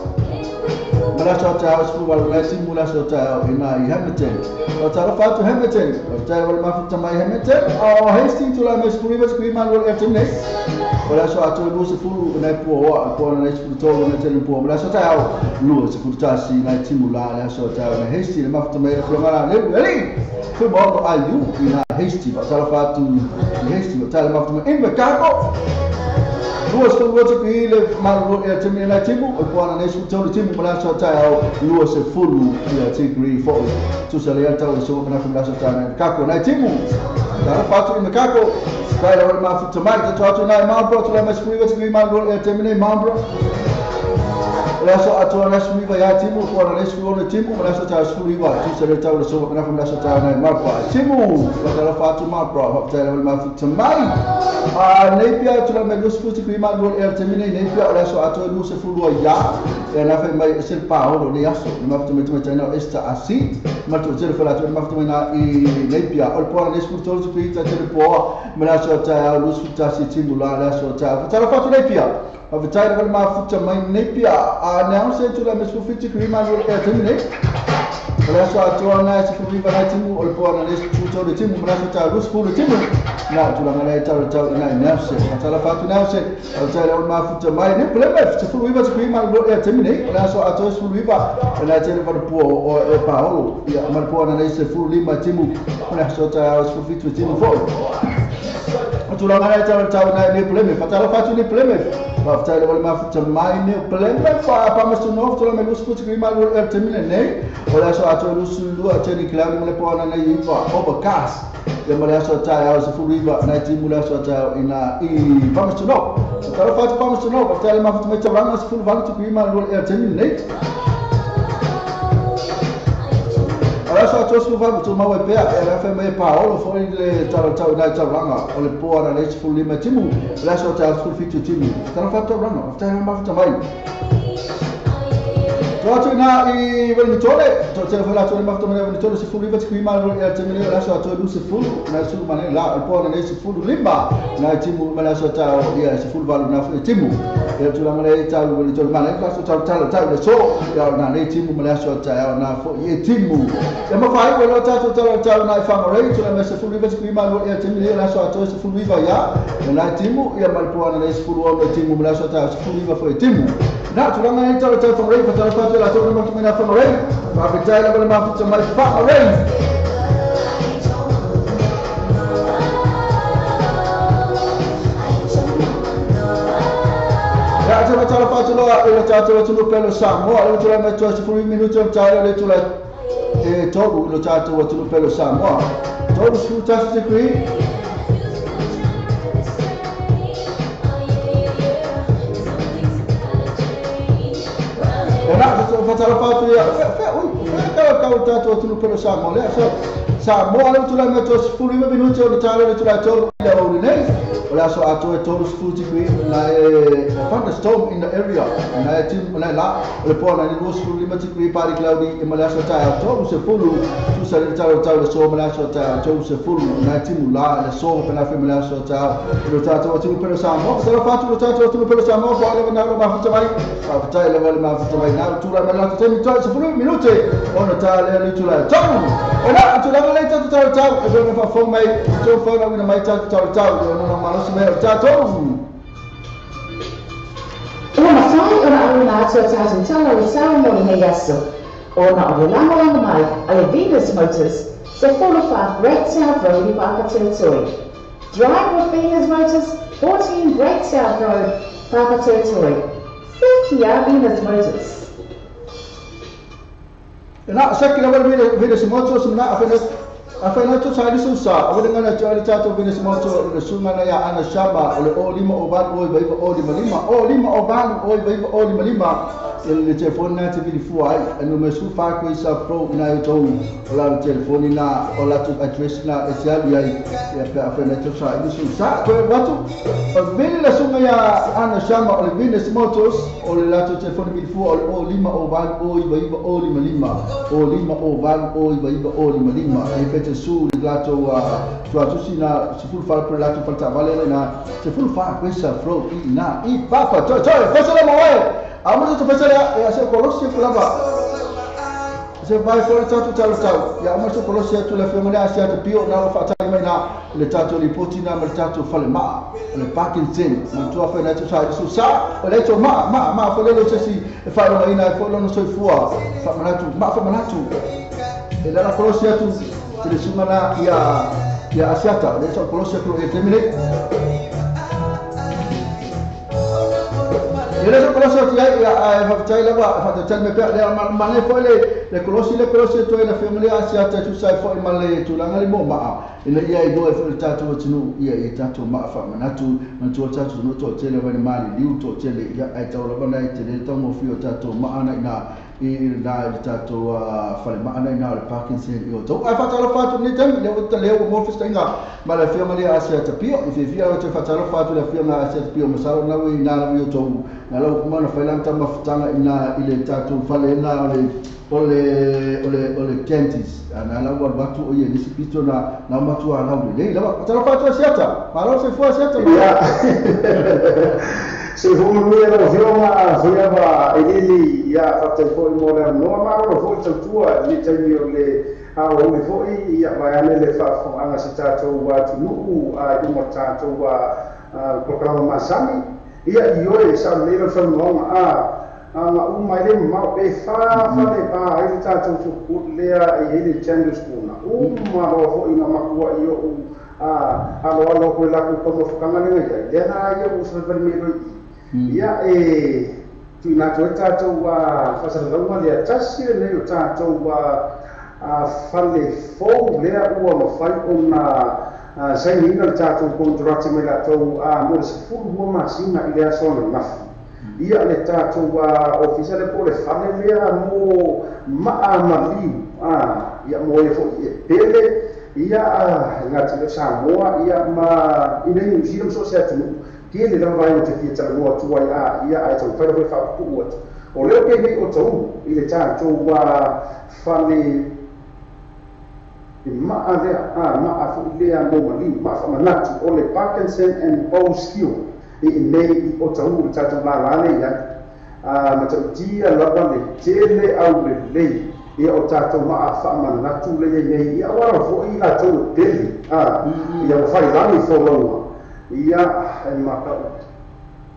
Ma so ta su va la timu la so ta ina hamate. Ta fa tu hamate. Ta le ma fu ta mai hamate. O hesti tu la ma su viva su ma lo e termine. Ora so ato lu se fu na puoa, na su to na tele puoa. Ma so ta lu se fu ta si na timu la so ta na hesti le ma fu ta mai flomara ne ali. Fu bo ayu ina hesti ba ta fa tu hesti ta le ma fu in mercado. Luas tu luas que ele malu e termina na timu o po na su to timu ma so ta luas se fulu ya tigri fo tu se le ta o so na fu la so ta na kako na timu da fa tu in kako vai la ma fu tomai ta to na ma bro tu la ma scrive tu ma e termina ma bro la so ato na scrive ya timu po na su na timu ma so ta scrive tu se le ta o so na fu la so ta na ma pa timu la fa tu ma bro ta la ma fu tomai nei pia tu la me lo sfuti prima lo e termine nei pia adesso a to lu se fu lo ya e na fe mai se Paolo ne asso ma tu metto na esta asi ma tu se fa la tu ma tu na i nei pia al po ne sfuti to qui ta te po me la so ta lu sfuta si timula la so ta la fa tu nei pia ma vita ma fu mai nei pia a ne se tu la me sfuti prima lo e termine Adesso a to na se fu viva na timu al po na su to de timu ma so ta lu sfuti timu na tu la ngale ta na nafse ta fa tu nafse ta la ma fu mai ne problema se fu viva qui ma lo e termine la so a to fu viva la te va po o Paolo ya ma po na se fu lima timu na so ta fu fitu timu fo tu la ngale ta na ne problema fa ta fa tu ne problema fa ta la ma fu mai ne problema fa pa ma su no tu la me lo spu qui ma lo e termine ne o la so a to lu su lu a te ni claro me po na ne fa overcast ya mala so ta ya se fu riba na timu la so ta ina I vamos to know ta fa ta vamos to know pa ta ma fu me ta vamos fu vamos to prima lo e termine adesso to su vamos to ma we pe era fe me Paolo fo il ta na ta ranga o le po na le fu lima timu la so ta fu fitu timu ta fa ta ranga ta ma fu ta mai Roto na I veni tole, to te fa la tole ma to veni tole se fu riva qui ma e termine la so to du se fu na su ma la po na se fu limba na timu ma la so ta ya se fu valu na timu e tu la ma le ta veni tole ma la so ta le so ya na le timu ma la so ta ya na fo e timu e ma fai quello ta na fa ma re tu la ma se fu riva qui ma e termine la so to se fu riva ya na timu ya ma po na se fu o timu ma la so ta se fu riva fo e timu na tu la ma le ta fa re fa la to ma tu me na fa re ma bitai la ma fu ma fa re se fatala fataloa e le tātou atunu pelo Samoa le tula me toa 10 minuti o tāia le tula e togu le tātou atunu pelo Samoa togu sku tasi te kui e na fatala fatu ia kau tātou atunu pelo Samoa le so Samoa le tula me toa 10 minuti o tāia le tula togu le o nei also ato e tolu sfuti qui na e found a storm in the area na e tim na la le pona ni lusu limati qui pari cloudy e malaso ta tolu se fulu tu sa le talo talo so malaso ta tolu se fulu na tim la le so per la famiglia so ta lo tato tu per Samoa se lo fatto lo tato tu per Samoa poi le na ma fatto mai fatto le vole ma fatto mai na tu la malato te mi to se fulu minuti ona ta le tu la tolu e na tu la le tato talo e vengo fa fo mai tu fa na mai tato talo no malo Ona whai ona aruna atua tātou tala le ceremony hei aso. Ona o le langalanga mai a le Venus Motors se 45 Great South Road I Whakatūtoi. Drive with Venus Motors, 14 Great South Road, Whakatūtoi. Thank you, Venus Motors. Na saki la Venus Motors na afena to sali susa o dengan na chali tato Venus Motors le sunga na ya ana shamba le o lima o ban o bai o lima o ban o bai o lima le telefone na TV fuai no me su fa ko isa pro ina yo to la telefone na o la tu address na esiali ai ya pe afena to sali susa ko watu vile la sunga ya ana shamba o le Venus Motors o le la tu telefone bi fu o lima o ban o bai o lima o lima o ban o bai o lima e pete su le lato tu sina si ful fa per lato falta vale na se ful fa questa pro ina I papa to cosa la moe Amo tu pasal ya se Colossia kulaba. Se vai fuori tatu tau. Ya amo tu Colossia tu la famiglia Asia tu pio na fa ta mai na le tatu li potina ma tatu fale ma le Parkinson ma tu fa na tu sa su sa le to ma fa le si fa lo ina fa lo no so fua fa manatu e la Colossia tu le sumana ya Asiata le so Colossia tu e termine Ele so Colossia ti ai fa tai la fa tal me per ma le poi le Colossia tu e la famiglia Asiata tu sai foi ma le tu la ngali bomba ina ia I do e fu tatu tunu ia I tatu ma fa manatu ma tu tatu no to tele va mali liu to tele ia ai tau la bana tele tau mo fio tatu ma ana ina I na tatu fale ma ana ina le Parkinson io to ai fa talo fatu ni tem le o tele o mo fistinga ma la famiglia Asiata pio I via o te fa talo fatu la famiglia Asiata pio ma sa na wi na io to na lo kuma na fa lanta ma futanga ina ile tatu fale na ole kentis ana la wa batu o ye nisipito na batu ana le la tala fatu Asiata ma lo se fu Asiata ya se fu mi era fioma fiaba edili ya fatte foi mora no ma ro foi tua ni tani le a o me foi ya ma ane le fa fo ana se tato wa tu a mo tato wa programa masami ia io e sa le fa no ma mai le ma pe fa le pa ai tato tu le a ele change skuna ma ro fo ina ma ku io alo ko la ku ko fo kanga ne ya na ia u sa per me ia e tu na to tato wa fa sa lo ma le tasi le tato wa fale fo le u ma fai ona sai ni na tato contract me la to mo se fu mo ma sina ile sono ma ia le tato wa officiale po le fale le mo ma ia mo e fo pele ia ngati le Samoa ia ma ina New Zealand so se atu ki le vai o te ki tala no tu ia ai tau fa fa pu o le ke ni o tau I le tato wa fale ma fu le mo ma fa manatu o le Parkinson and Bow skill nei o tau tato la le ia ma tau tia la le tele au le ia o tato ma fa manatu le nei ia wa fo I la tau tele ia fa la ni fo lo ia ma ka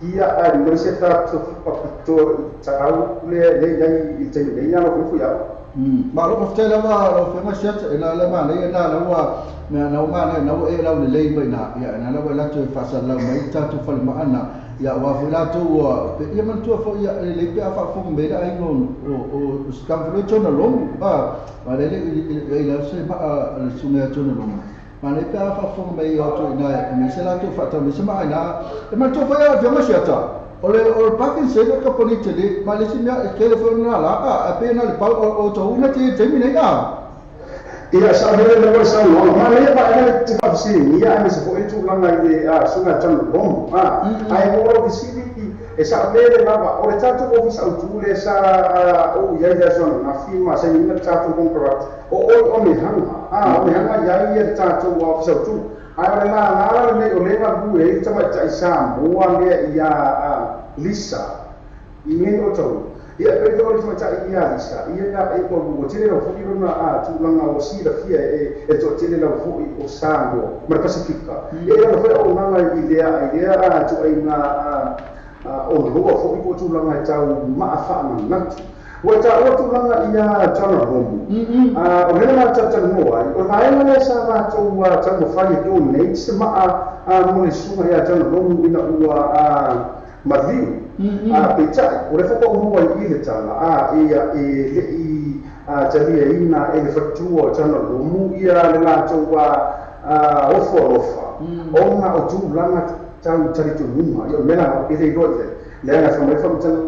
ia a no se tato pa to tau le I te le ia no fu ia ma lo fa la ma lo fa ma shat ila la ma le na la wa na ma na o e la le mai na ia na la to fa sa la mai tato fa ma ana ia wa fila tu ia man tu fo ia le pe afa fo me da ai non o scampo chona long ba le le se ba le sunga chona long ma le pe afa fo me ia tu na me se la tu fa ta me se ma na e man tu fo ia jo ma siata o parking se ka poni tele ma le si mia ke le fo na la a pe na le pa o to una ti te mi ne ga ia sa vele le sa lo ma le ba ele te fa si ia me se po e tu langa i sunga chona long ai mo o si e sa vele lava o le tatu office au tu le sa o ia ia son na firma se ni tatu contract o me hanga o me hanga ia ia tatu office au tu ai le na le o le va bu e tama tai sa mo le ia lisa i me o tu ia pe do le tama ia lisa ia na e ko bu tele o fu na tu langa o si la fia e to tele la fu o sango mar pacifica e la fa o na idea tu ai na o roa fo i potu langa tau maafa na wa ta o tu langa ia tana romu o le na tata no ai o mai na sa va to wa ta mo fa i do nei se ma mo le suma ia tana romu ina ua madhiu pe ta o le fo mo wa i le tala ia le i talia ina e le fatua tana romu ia le la to wa ofa o na o tu langa tau tari tu numa io mena e dei dote le ana fa mai fa mutana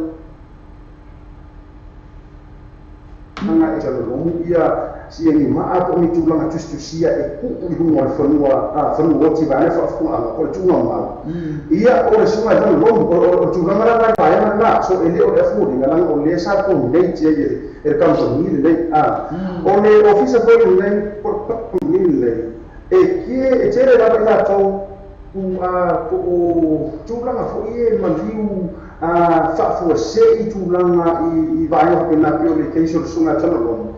manga e talo lomu ia si ni ma a ko ni tu langa tu sia e ku i hu mo fanua ti ba ne fa fu ala ko tu ma ia o le suma talo lomu o tu langa la ba ia na so e le o fu ni ngala o le sa ko nei ti e kanto ni le o le officer boy ni por ni le e che e c'era la ba o tūlanga fo i maliu whaafu se i tūlanga i vai o na pio le keisho sunga tanalonu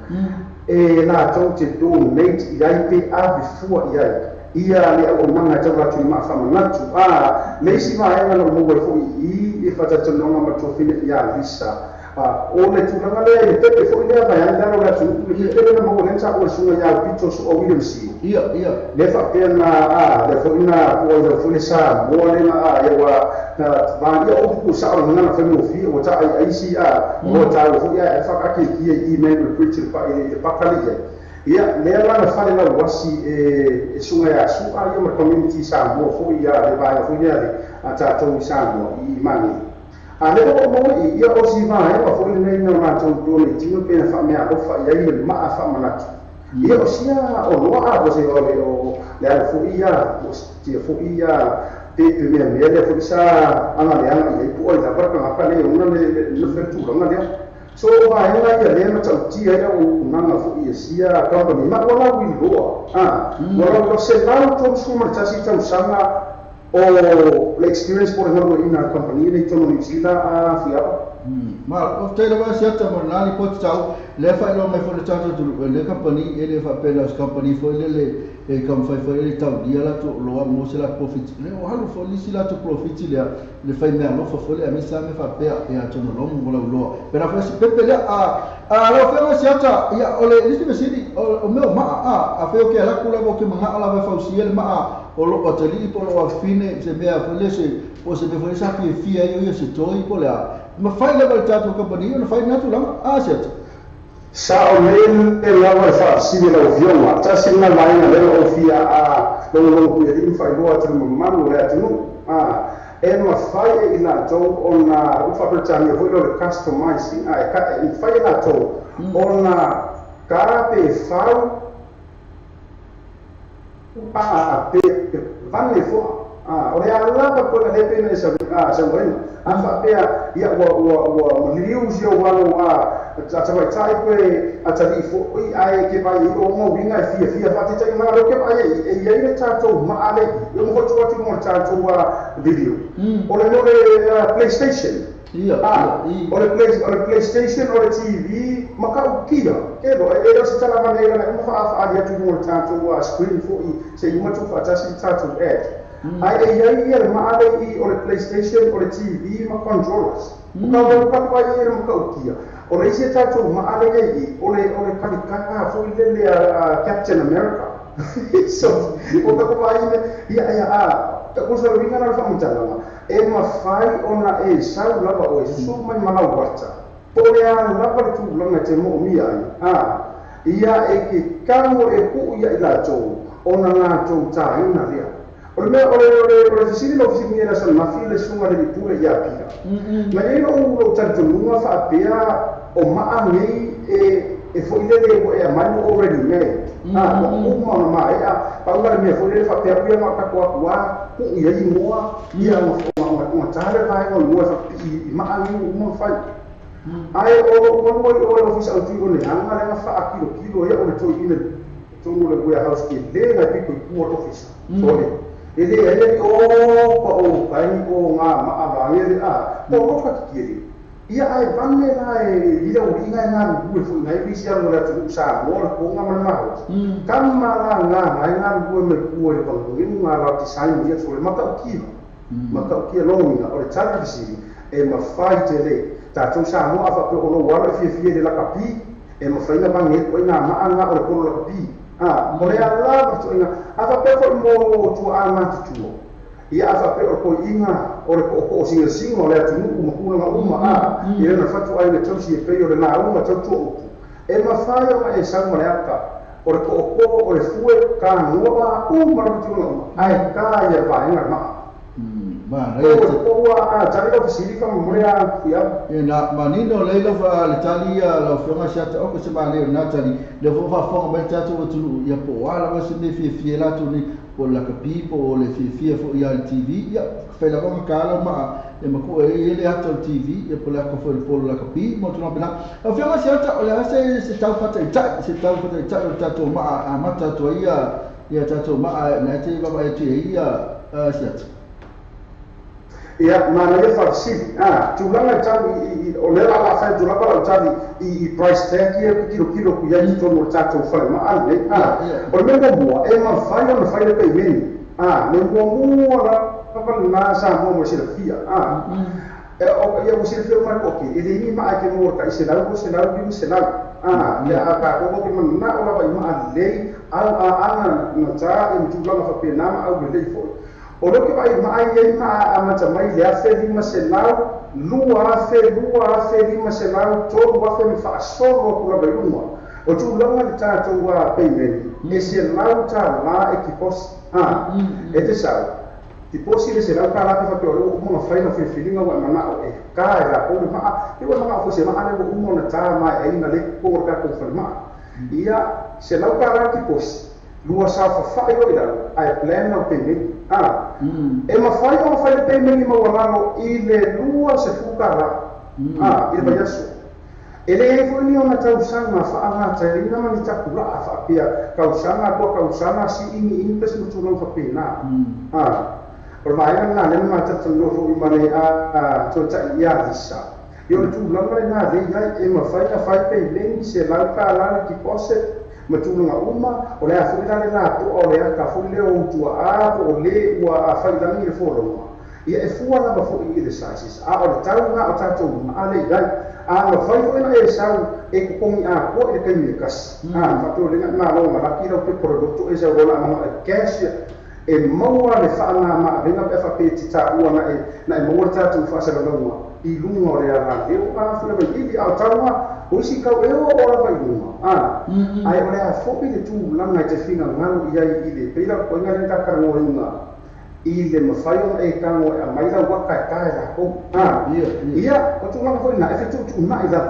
e nā tau te donate i ai pe a befua i ai ia le o manga tau ratu i maa whamanatu le isi vaenga no mou fo i e whatatanonga matofine i a lisa o le tūlanga lea i pepe fo i lea vai ai laro ratu i pepe na mou lensa o sunga i a pito so o William C ia le fa pena le fo ina o le fo le sa mo le na ia wa ba ia o ku sa o na fa mo fi o ta ai si o ta o fo ia fa ka ki i email preacher pa i pa kali ia le la na fa le wasi e sunga ia su ia ma community sa mo fo ia le ba fo ia le ta to sa mo i mani le ko mo ia o si va ia fo le nei na ma to do le tino pena fa me a o fa ia i ma fa manatu ia o sia o loa o se o le ala fu ia o tia fu ia pe me le fu sa ana le ana i pu o da barka ka le una le fertu nga le so va ia le ma tau tia ia o nanga fu ia sia ka ko ni ma wala wi loa wala ko se la to su ma tasi tau sanga o le experience por ejemplo ina compañía de tono ni sila fiaba ma o te le va sia ta mornali pot tau le fa lo me fo le tatu le company e le fa pela company fo le e kam fa le tau dia la to lo mo se la profit le o halu fo li sila to profit le fa me no fo le me sa me fa pe e a tono lo mo lo pero fa se pepe le lo fa ma sia ta ya o le lisi me sidi o me ma a fe o ke la kula mo ke ma ala va fa usi le ma o lo pateli po lo fine se me a fo le se o se me fo sa fi fia io se toi po le ma fai le valutato compagnia non fai nato la certo sa o le la fa si le oviona ta si na vai na le ofia lo ku e fai lo atu manu le atu e ma fai ina to ona u fa pertani vo lo customizing e fai na to ona ka pe fau pe vanne fo o le ala pa ko le pena sa bueno fa pea ia wa liu si o walo ta vai tai pe atali fo i ai ke vai o mo winga fia fa te ma lo ke vai e ia ile ta to ma ale yo mo to tu mo ta to wa video o le no le PlayStation o le PlayStation o le TV ma ka kia ke do e se tala ma le mo fa a dia tu mo ta to wa screen fo i se mo tu fa ta si ta to ai ia ma ale i o le PlayStation o le TV ma controllers ka do ka pa ia mo ka kia o le se ta to ma ale i o le ka fo i le Captain America so o ka pa ia ta ko so ringa na fa mutala e mawhai ona e sau lava o e su mai manau wata. Po ea lava le tūlanga te mo mia ai. Ia e ke kango e ku ia i la tō, ona ngā tō tā ina rea. O le mea o le sini lo fisini e rasa mafi le sunga le pule ia pira. Ma e no lo tartununga whaapea o maa ngei e fo ile le o e amai already made. O uma mai a paula me fo le whaapea pia ma kako akua, ku ia i moa, ia ma tare vai o mua i maa ngei uma whai. Ai o le office au tui o le hanga le nga wha kilo ia o le toi ina tonu le warehouse ki le ngai piko i port office. E le e o pai o ngā maawange le o roka kikiri. Ia ai vane la e ila o inga ngā rubue fu ngai visi alo le atu sa mo le ko ngā mana maho. Kama la ngā rubue me kua le pangungi ngā rau design ia so le maka o kia longa o le tari visiri e mawhai te le. Tātou sa mo afa pe o lo wala fie le lakapi e mawhaina bange ko ina maanga o le kolo lakapi. Mo le ala to inga afa pe ko mo tu ana tu. Ia afa pe ko inga o le ko singa le atu ku makuna ma uma ia na fatu ai le tosi e pe o le na uma tatu. E mawhai o e sa mo le aka o le ko o le fue ka noa uma tu ai ka ia vainga ma. Na manino leilo fa le tali la fonga shata o se ba le na tali le fa fonga ba tatu o tulu ya po ala ba se me fie la tu ni po la kapi po le fie fo ya TV ya fa la ba kala ma e ma ko e le ato TV ya po la ko fo la kapi mo tu na bela la fonga shata o la se tau fa ta tatu ma ma tatu ia tatu ma na te ba ba te ia shata. Ia mana ia farsili tulanga tali o le ala fa tulanga la tali I price tag ia kilo ku ia to mo tato fa ma ale o le mo e ma fa ia fa le payment me mo la pa na sa mo se fia e o ia mo se fia ma ko ki e ni ma ke mo ka se la bi se la ia ka ko ke ma na o la ba ma ale ana na ta e tulanga fa pe na ma au le fo. O lo ke vai mai e ma amata mai le afe lima se lau, lua afe lima se lau, tolu afe mi fa solo kula bailunga. O tu langa le tātou wa peimeni, e se lau tā la e ki posi. E te sau, ki posi le se lau ka la te whapea o umonga whaina whiwhiringa wa mana o e ka e la kone maa, e wa maa o se maa ane wa umona tā mai e ina le kore ka kone whale maa. Ia, se lau ka la ki posi, lua sa whawhai o i lau, ai plan o peimeni. E mawhai o mawhai le peimeni mawalano I le lua se fukara I le bayaso e le e fwini o na tausanga whaangata e ina mani takula a whaapia kausanga kua kausanga si ingi pesi mutulang whapena o maia nga le matatalo fo I mane a tota ia risa I o le tūlanga le nga le iai e mawhai a whai peimeni se lauka alana ki pose matulunga uma o le afuna le na o le ka fule o tua a o le ua a fai langi le folo ia e fua na ba fo I le sizes a o le tau na o tato ma le gai a no fai fo na e sau e ko kongi a ko e kai le kas fa to le na lo ma ki ro pe prodotto e sa wala ma cash e maua le fa na ma venga pe fa pe tita ua na e maua tato fa sa lo I lunga o le ala e o a funa ba I a tau o si kau e o ora vai uma ai o le a fopi le tu langa te finga ngalo ia I le peira ko nga le takara ngoinga I le mawhai e kango e a maila waka e kae la ko ia o tu langa foi na e tu na I la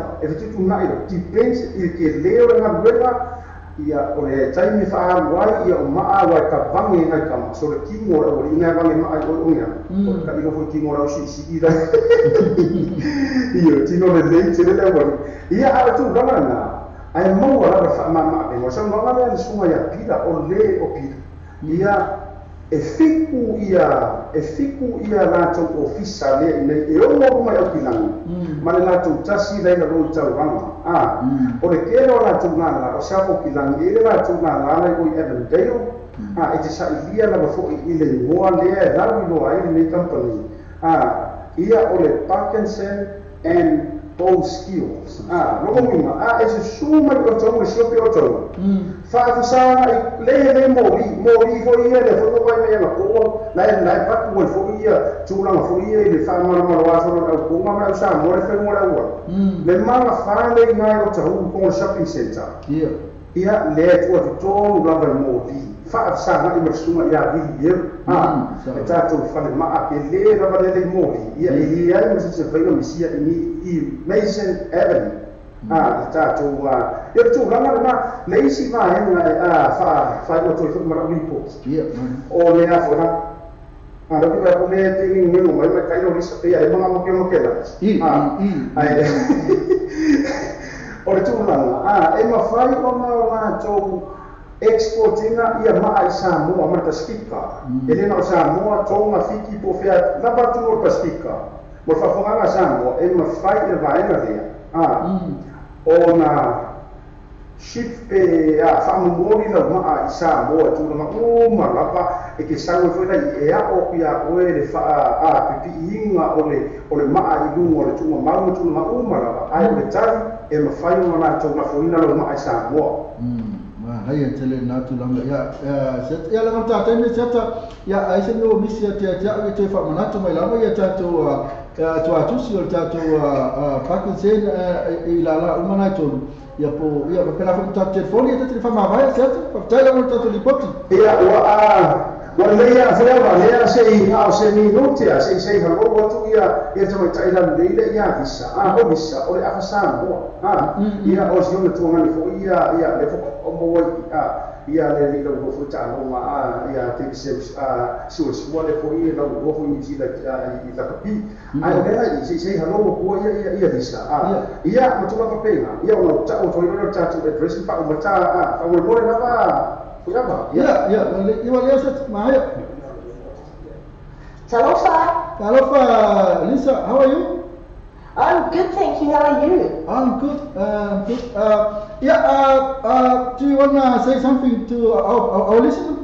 depends I ke leo le nga luenga ia o le taimi wha wai ia o maa wai ka vange ngai kama so le kingo o le inga vange maa I o unga o le ka ino foi kingo rau si ira ia tino le lei te le wari ia a tu langa na ai maua la wha maa bengo sa langa le sunga ia pira o le o pira ia e fiku ia lātou ofisa lea nei e ongo mai au kilanga ma le lātou tasi leina roi tauranga o le kere o lātou ngāla o safo kilanga e le lātou ngāla nei oi Evandale e te sailia lava fo'i I le ngoa lea e lau I loa ai nei company ia o le Parkinson and those skills. Longa is a suma o tau si o tau. Whaafasanga I le mori fo ia le fo mai mea ko lai patu o fo ia tūlanga fo ia le whaamara marawa fo au konga mai sa mo le whenua ua. Le manga whale ngai o tau ko shopping center. Ia le tua tonu lava I mori. Whaafasanga I marsuma ia ia. E tātou whale maa ke le lava le mori. Ia I ai masise whainga misia I Mason Avenue. Tātou ia tūlanga na leisi ma henga whai o toi mara reports. O le a whona. Rapi vai comer tem nenhum, mas vai cair no lixo feia, é uma moquela. Ora tūlanga, e ma whai o ma tō exportinga ia maa I Samoa ma Pasifika. Ele na Samoa tonga fiki po fea na batu o Pasifika. Mo whawhonganga Samoa e ma whai e vaenga lea. O na ship pe whamumori na maa I Samoa tūlanga marapa e ke sango whena I ea o ia oe le wha pipi inga o le maa I lunga o le tūma maunga tūlanga marapa. Ai o le tari e ma whai o na tōna whuina lo maa I Samoa. Hai tele na tu langa ya la ngata tene seta ya ai se no misi ya ya te fa mana tu mai langa ya tu atu si o tu Pakistan I la umana tu ya po ya pela fa tu telefone ya te fa ma vai seta pa tele mo tu lipoti ya wa leia fela se ni notia se halo tu ya te mai taila leile ya visa ho visa o le afasana ia o si ona tu ngani fo ia le fo o mo ia le ni lo fo ta no ia te se su le fo ia lo fo ni ti la I ta kapi ai le se halo ko ia visa ia mo tu ka pena ia o ta o to ro ta tu address pa o ta o mo le na Yeah, you are listening, Maya. Talofa, Lisa, how are you? I'm good, thank you. How are you? I'm good. Do you want to say something to our listeners?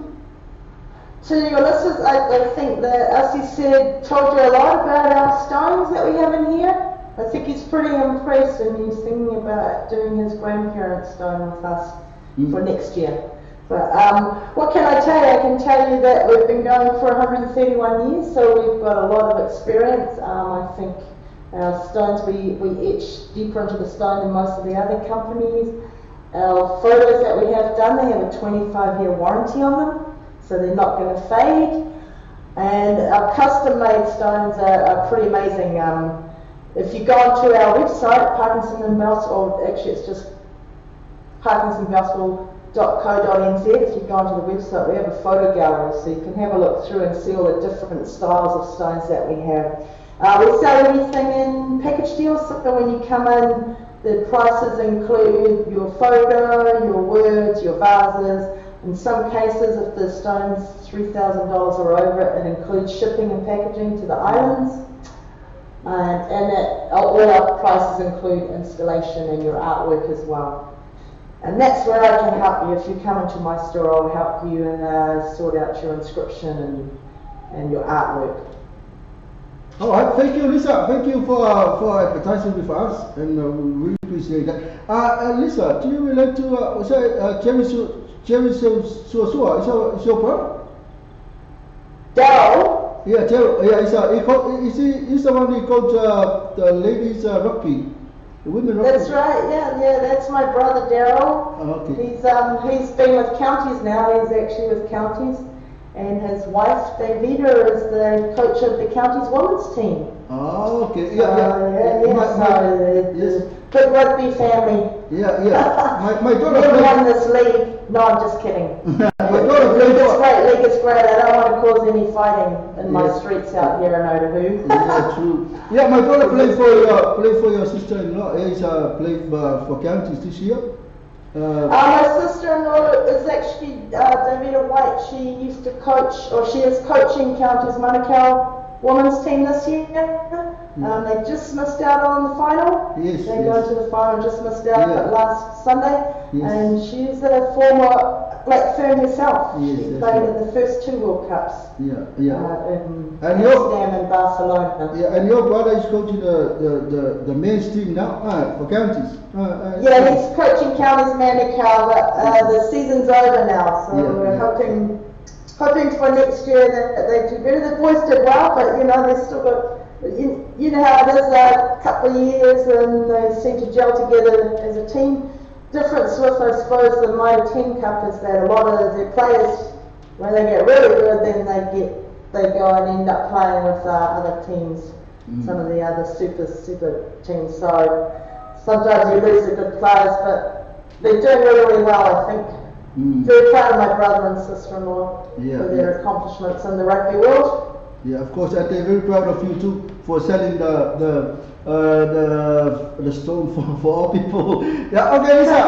To your listeners, I think that, as you said, told you a lot about our stones that we have in here. I think he's pretty impressed, and he's thinking about doing his grandparents' stone with us for next year. But what can I tell you? I can tell you that we've been going for 131 years, so we've got a lot of experience. I think our stones, we etch deeper into the stone than most of the other companies. Our photos that we have done, they have a 25-year warranty on them, so they're not going to fade. And our custom-made stones are pretty amazing. If you go onto our website, Parkinson and Belts, or actually it's just parkinsonbeltsville.co.nz. If you go onto the website, we have a photo gallery, so you can have a look through and see all the different styles of stones that we have. We sell everything in package deals, so when you come in, the prices include your photo, your words, your vases. In some cases, if the stone's $3,000 or over, it includes shipping and packaging to the islands. And all our prices include installation and your artwork as well. And that's where I can help you. If you come into my store, I'll help you and sort out your inscription and your artwork. All right, thank you, Lisa. Thank you for advertising with us, and we really appreciate that. Lisa, do you relate to Jerry Suasua? Is your brother? Daryl? Yeah, Daryl. Yeah, he's the one who called the ladies rugby. That's right, yeah, that's my brother Daryl. Oh, okay. He's been with Counties now, he's actually with Counties, and his wife Davida is the coach of the Counties women's team. Oh, okay, yes. Good rugby family. Yeah. My daughter never won this league. No, I'm just kidding. My daughter played league is great. I don't want to cause any fighting in my streets out here in Otahu. Yeah, true. Yeah, my daughter played for your sister-in-law. He's played for Counties this year. My sister-in-law is actually Davida White. She used to coach, or she is coaching Counties Manukau women's team this year. They just missed out on the final. Yes, they go to the final, just missed out last Sunday. Yes. And she's a former Blackfern herself. Yes, She that's played right. in the first 2 World Cups. Yeah. In And Amsterdam and Barcelona. Yeah, and your brother is coaching the men's team now for counties. Yeah, he's coaching counties Manukau, but the season's over now, so Yeah, we're yeah. hoping for next year that they do better. The boys did well, but they've still got, you know how it is, a couple of years and they seem to gel together as a team. Difference with, I suppose, the Mitre 10 Cup is that a lot of their players, when they get really good, then they go and end up playing with other teams, some of the other super teams. So sometimes you lose the good players, but they're doing really well, I think. Very proud of my brother and sister-in-law for their accomplishments in the rugby world. Yeah, of course, and they're very proud of you too for selling the stone for all people. Yeah, okay, Lisa.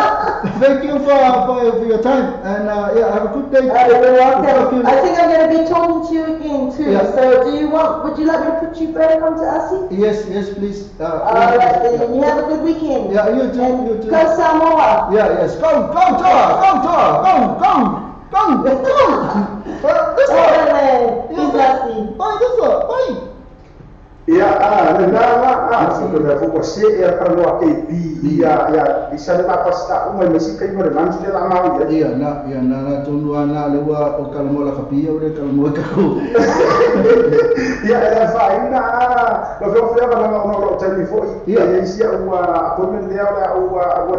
Thank you for your time, and have a good day. You're welcome. I think I'm going to be talking to you again too. Yeah. So, would you like me to put you back onto Aussie? Yes, please. Alright, then you have a good weekend. Yeah, you too. And You too. go Samoa. Yeah, yes. Go, Tar! This one. He's nasty. Bye, this one. Bye. Sudah fokus sih perlu KB bisa letak pasta umai masih kayu berenang sudah tak mau ya. Iya, nak tunggu anak lewa kalau mau lah kapia udah kalau mau kau. Fine kalau dia kalau jadi foi sia appointment dia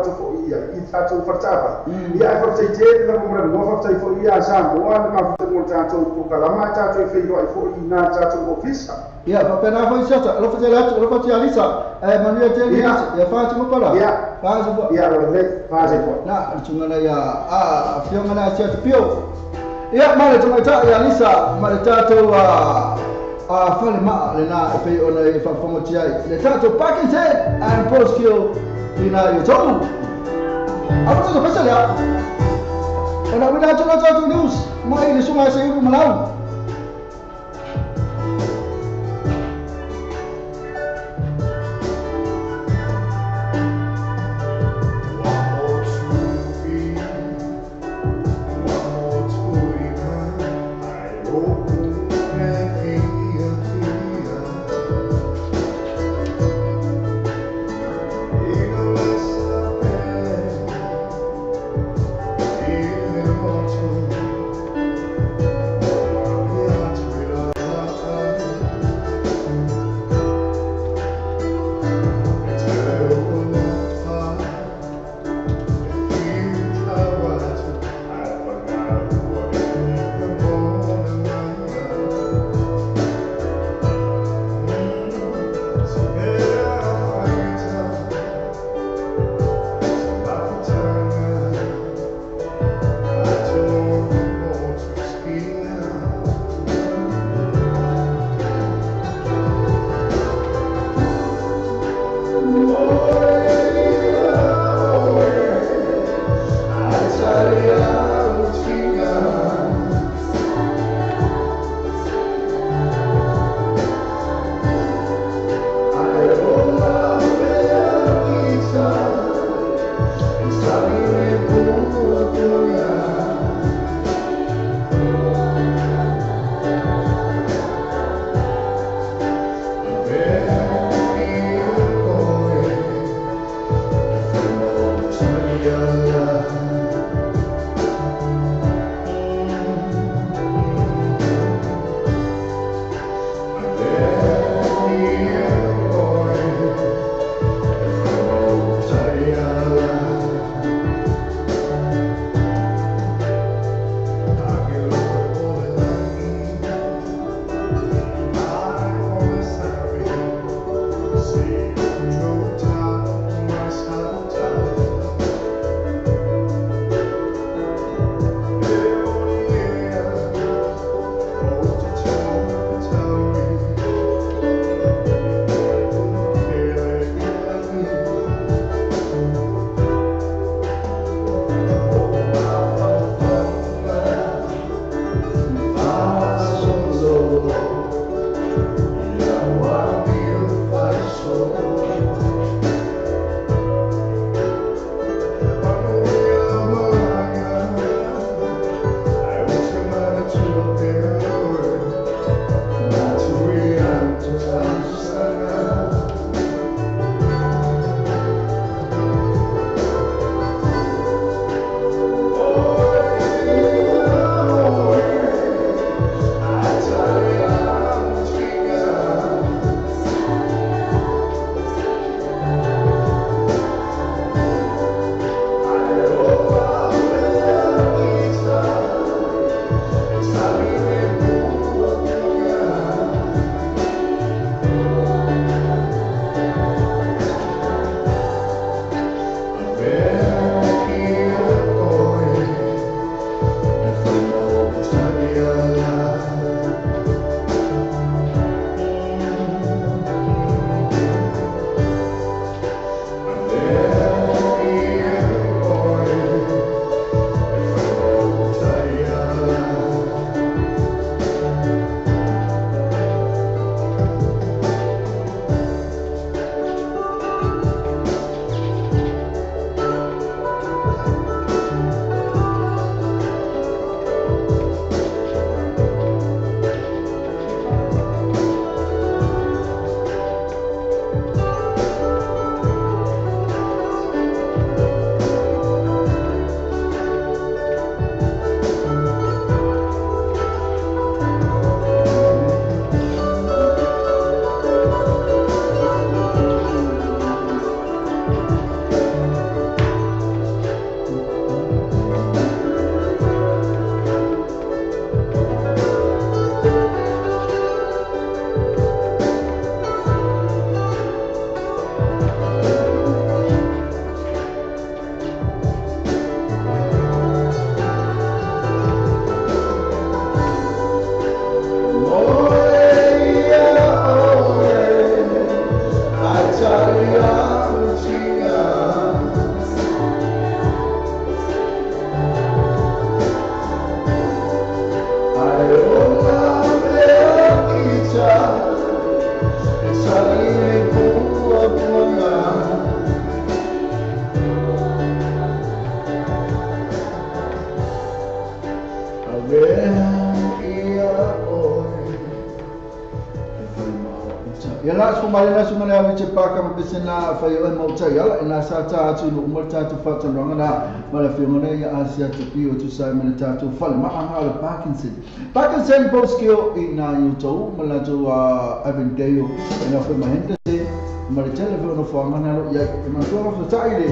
tu foi itu satu percaya. Percaya jadi kemudian percaya foi sama nama percaya tu kalau macam tu foi na tu office. Ya, pernah apa sih? Lo faccia Lisa, Manuel Telly, ya faz uma para. Faz uma. Faz uma. Nah, cuma ya, pion mana siapa pion? Ya, mana cuma itu ya Lisa, mana tu fale ma lena pe ona fa pomotia. Le tato package and postio ina YouTube. Apa tu pasal ya? Ona bina tu news, mai ni semua saya malau. mai na suma na wiche paka mapesena fai o mo tai ala ina sa ta tu no mo ta tu fa tan ranga na mala fi mo ya asia tu pio tu sai mo ta tu fa ma anga Parkinson post skill ina yuto mala tu Avondale ina fa ma hente se ma le telefono no fa ngana ya ma tu fa tai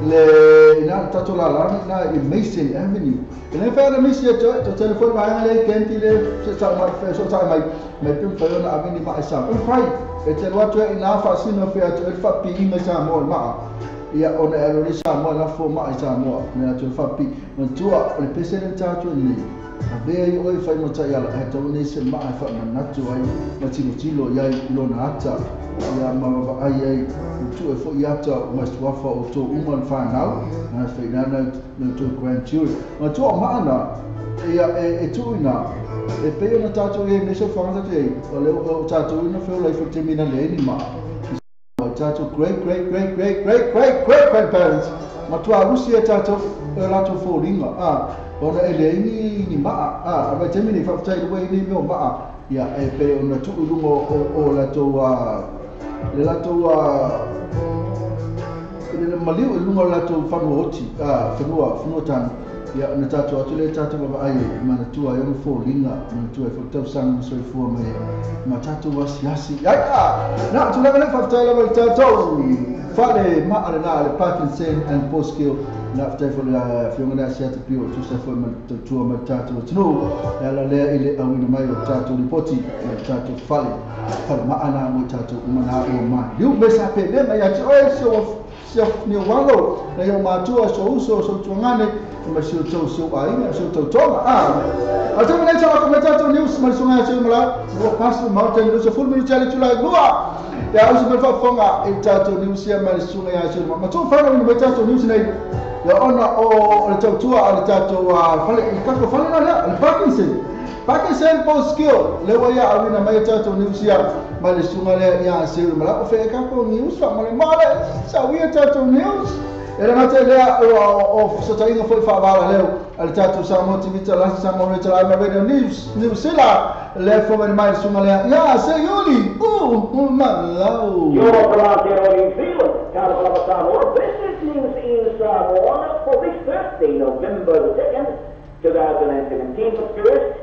le ina ta tu la na Mason Avenue ina fa na misi to telefono ma ngale kenti le se sa ma fa so tai mai pim fa na avini ma sa fai e te watu ina fa sino fa to fa pi ma sa mo ma ia ona ero ni sa mo na fo ma sa mo na to fa pi ma tu le president ta tu ni a be oi fai mo tai ala e to ni se ma fa ma na tu ai ma tilo ia lo na ata ia ma ai tu e fo ia ta ma tua fa o to uma fa na na fa na to grandchildren ma tu ma na ia e tu ina e pe na tato e me so fanga te o le o tato ina fe o life te mina le ni ma o tato great grandparents ma tu alusi e tato e la to fo ringa ona e le ni ma a te mina fa tai we ni me ma ia e pe ona tu lungo o la to le la to le maliu lungo la to fanu oti fanu tan ya na tatu atule tatu baba ai mana tua yo fo linga mana tua fo tau sang so fo ma tatu wasiasi ya na tula ngale fa tala ba tatu fale ma ala na le Parkinson and post skill na fa fo la fi ngana sia tu pio tu sa fo ma tua ma tatu tno ya la le ile awini mai tatu ripoti tatu fale ma ana mo tatu mana o ma yu mesa pe de ma ya so ni walo na yo ma tua so tuangane ma si so ai na so toma até me deixa lá comentar o news mas sonha assim lá vou passar mal tem no full minute ali tu lá boa ya uso me fa fonga itato news ya mas sonha assim mas tu fala no itato news nei ya ona o tua al tato fale kako fale na Parkinson post skill le wa ya awina mai tato news ya mas sonha ya assim mala o fe kako news fa male sa wi tato news era na te lea o sotainga foi favala leo al tatu samo tivita la samo reta la radio news sila le fo mai sunga lea ya se yuli malau yo para New Zealand Carnival Samoa business news in Samoa for this Thursday November the 2nd 2017 first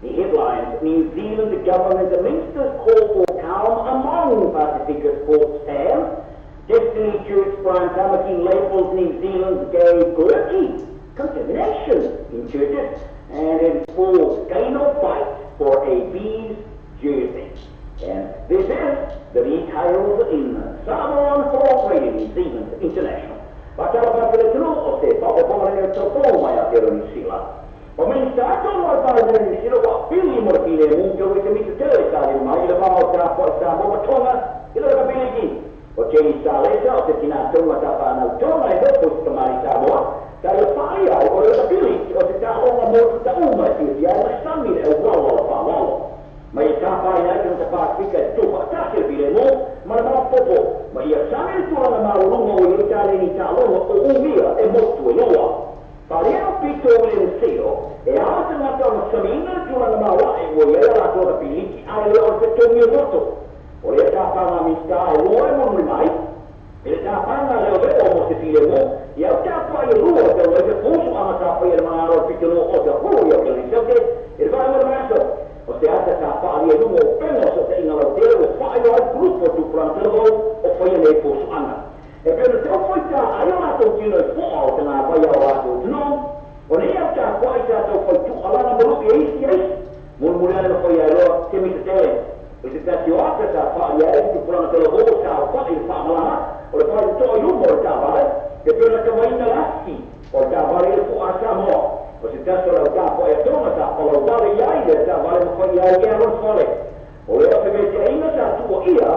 the headlines New Zealand government ministers call for calm among Pacifica sports fans. Destiny Church Brian Tamaki labels New Zealand's gay quirky contamination in churches and enforced gain or fight for a Bees jersey. And this is the details in Samoan for Radio New Zealand International. Bacala para o tru o se pa o pomare no topo mai a tero ni sila. O men stato no para ni sila wa pili mo pile mu jo ke mi te sa ni mai le va o tra po sa mo tonga ilo ka pili ki. O Jenny Salesa o te tinato ma ta pa na tonga e dopo tomari Samoa. Ta le faia o le pili o te ta o mo ta uma ti ya ma sami e o lo pa lo. Ma i ta pa ia que te fa fica tu pa ta ke vile mo ma na popo. Ma ia sami tu na ma lo mo i ta le ni ta lo o umia e mo tu loa. Pareo pito le seo e ata na ta na samina tu na ma wa e wo ia la to da pili ai le o te tongi moto. O le ta pa na mi sta e lo e mo mai. E ta pa na le o ve o mo te file mo ia ta pa i ruo te o e fuso ama ta pa i ma ro pito no o te ho ia ke le se e va mo ma so. O te ata ta pa ali no mo peno so te ina lo te o fa i o grupo tu plantelo o foi le fuso ana. E per te foi ta ai ona to kilo fo o te na vai o ato no o ne ia ta foi ta to foi tu ala na mo e isi murmurare no foi ai lo te mi te tele e se ta ti o ta fa ia e tu plantelo ho ta fa il fa mala o le fa to io mo ta vai e per la vai na lassi o ta vai il fu a mo o se ta so la ta foi e toma ta o lo dare ia e ta vai no foi ai e non fole o le fa me te ina ta tu ia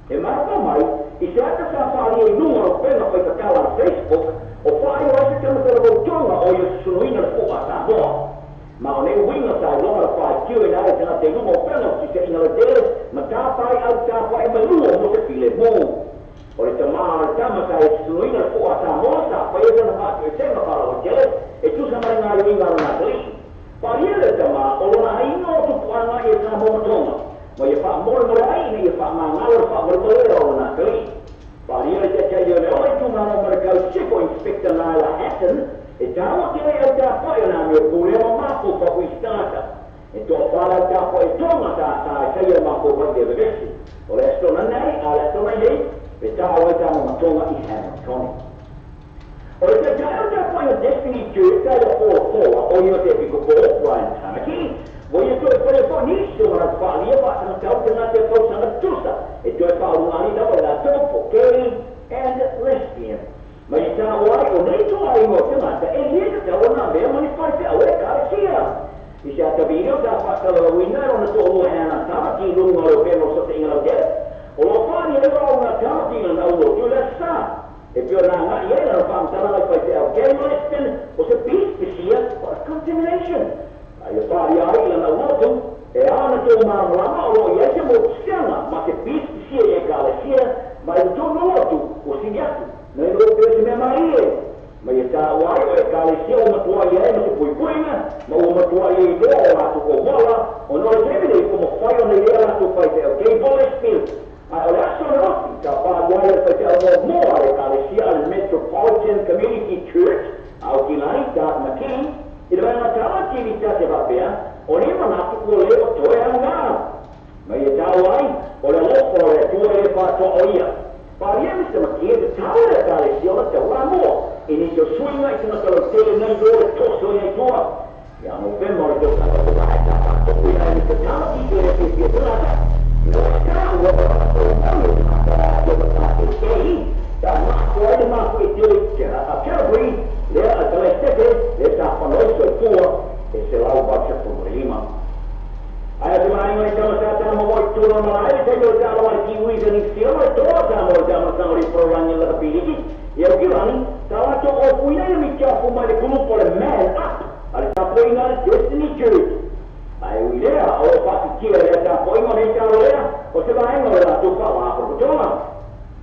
e marca mai e se ata sa fare il numero appena poi toccava al Facebook o fai o se chiama per la giornata o io sono in al fuoco a Samoa ma non è un winner sai non lo fai più e dai se la te numero appena ci sei in al tele ma ta fai al ta fai ma lui non ti file mo o le chiamare al tama sai sono in al fuoco a Samoa sa poi è una parte e sembra fare lo tele e tu sembra una winner una lì pariere chiama o non hai no tu puoi andare a Samoa ma io fa amore ai ne fa ma Inspector Nyla Hatton, e tawa kere e tapo e na me pure o mapo pa kui stata. E to whara tapo e tonga ta e saia mapo pa de vegesi. O le stona nei, a le stona nei, e tawa e tamo matonga i Hamiltoni. O le te tapo e Destiny Church, tai o foa, o io te piko po Brian Tamaki, voglio tu e quelle buonissimo la spaglia, ma non c'è una che fosse una giusta, e tu e Paolo Mari dopo la topo, gay and lesbian. Ma il tavolo o nei tuoi motivata e niente da una vera manifesta o è carescia. I si attabino da fatta la winner on the solo and tamati lungo lo pelo sotto in la guerra. O lo fai e lo una tamati non ha uno più la sa. E più ranga ieri non fa un la fatta o gay lesbian o se peace sia for contamination. Ai fai ai la uno e hanno tu marlama o ieri mo siamo ma che peace sia e carescia ma il giorno o si ghiaccio. Noi lo pensiamo mai, ma io sta guai e carescia una tua idea non puoi puina, ma una tua idea la tua bola, o non devi dire come fai un'idea la tua fai, ok? Vuole spirito. Adesso no, sta fa guai e facciamo more carescia al Metropolitan Community Church, al di là da McKinney, e dove una tale attività che va bene, ogni manato voleva tu e andare. Ma io sta guai, o la lotta tu e fatto io. Pariamo stiamo chiedendo tale carescia che uomo inizio swinga e sono solo tele nel dove tosto in tua abbiamo ben morto la volta fatto qui a iniziare di dire che si è tornata non sta ma qui ti a Calgary le atletiche le sta fanno il tuo e se la faccia prima. Ayo kemarin mereka mengatakan mau turun malai, saya berkata lagi kiwi dan istilah itu sama di program yang lebih tinggi. Ya kira kalau cakap punya yang bicara pemain grup oleh man up, ada siapa ingat Destiny Church? Ayo dia, orang pasti kira dia siapa ingat dia kalau dia, sebenarnya mereka tu kau apa betul?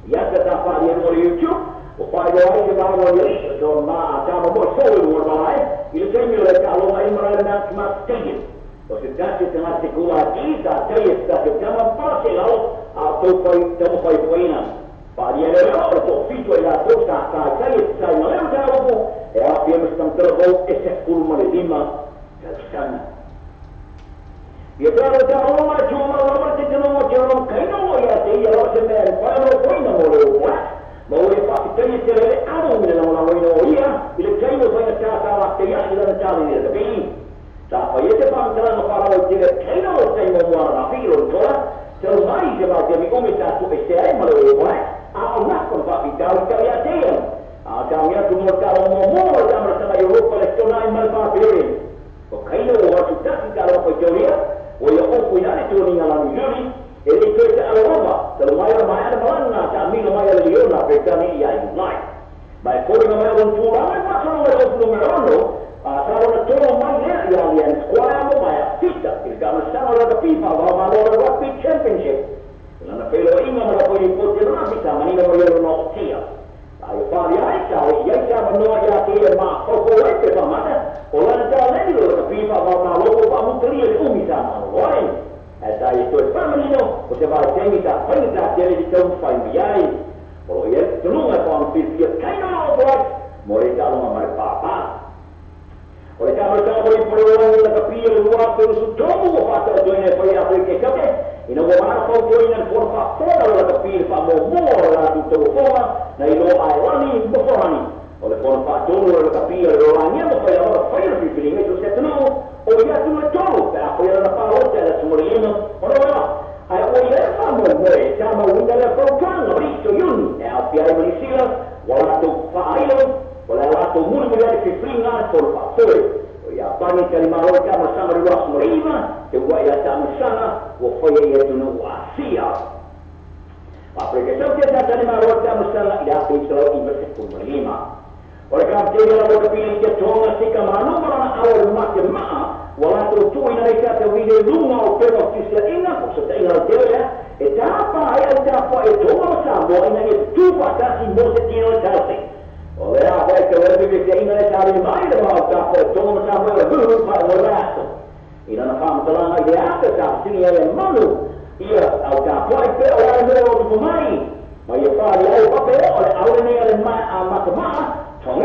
Ya siapa dia mau YouTube, upaya dia orang mau dia, so macam mau solo malai, itu saya mereka kalau main mereka smart stadium. Você está se articulando, até está se chama parcial, a tua foi poina. Para ele o teu filho ele a tua está sai não é algo é a firma está trabalhando esse forma de lima da e agora já uma que não o quem não ia ter ela se me para o poina morreu mas o fato tem que ser a não ia ele tem o vai estar lá tem a ele não está bem. Siapa yang sebangsa para wajib kena usai membuat rapi roda, selama ini sebab demi umat satu isteri melalui Allah pun tak bicara kaya dia. Kami semua kalau mau dalam bersama Eropa Palestina yang melbaberin. Kena orang sudah kalau perjuria, orang punya itu ningalan juri, ini kita Eropa. Selama yang mana mana kami lumayan lihat Britania yang lain. Baik orang yang curang masalah orang lumrano. Kalau tolong mana yang sekolah mau bayar tidak, kalau sama orang FIFA bawa orang rugby championship, karena kalau ingat mereka punya potensi bisa mana orang nak siap. Ayo pariai cari, yang siapa nak jadi mak kau itu sama mana? Orang jalan ni orang FIFA bawa logo kamu terlihat umi sama orang. Ada itu family no, sebab saya minta perintah jadi dicampur biaya. Kalau ia tolong aku ambil kena buat, mereka orang mereka. Oleh karena kita boleh perluan yang terpilih luar terus domu fasa joinnya pada Afrika kata, ini orang kau joinnya for faktor orang terpilih pada more lah tu telefon, na ilo airani berkorani. Oleh karena faktor orang terpilih orangnya pada orang fire pilih itu saya tahu, oh ya tu betul, apa yang nak tahu saya semua ini, orang ay oleh kamu boleh sama undang program beri soyun, apa yang Malaysia, wala tu failon. Oleh waktu mula-mula diperingat for faktor. Ya bani kalima roja bersama ruas merima, coba ya tak bersama, wafaya ya tunu wasia. Aplikasi kita kalima roja bersama tidak selalu investasi pun merima. Oleh kerana dia lalu kepilih dia tuang si kemana mana awal macam mana, walau tu Indonesia terwujud rumah atau ofisi ingat, maksudnya ingat dia. Apa ayat apa itu bersama ini tu pada simbol setiap dasar. Oleh apa itu lebih dari Indonesia hari mai dalam apa cuma sampai lebih pada orang. Ini nak faham telah ada apa sini yang malu. Ia apa itu orang yang pemain. Maya faham apa oleh awalnya yang macam macam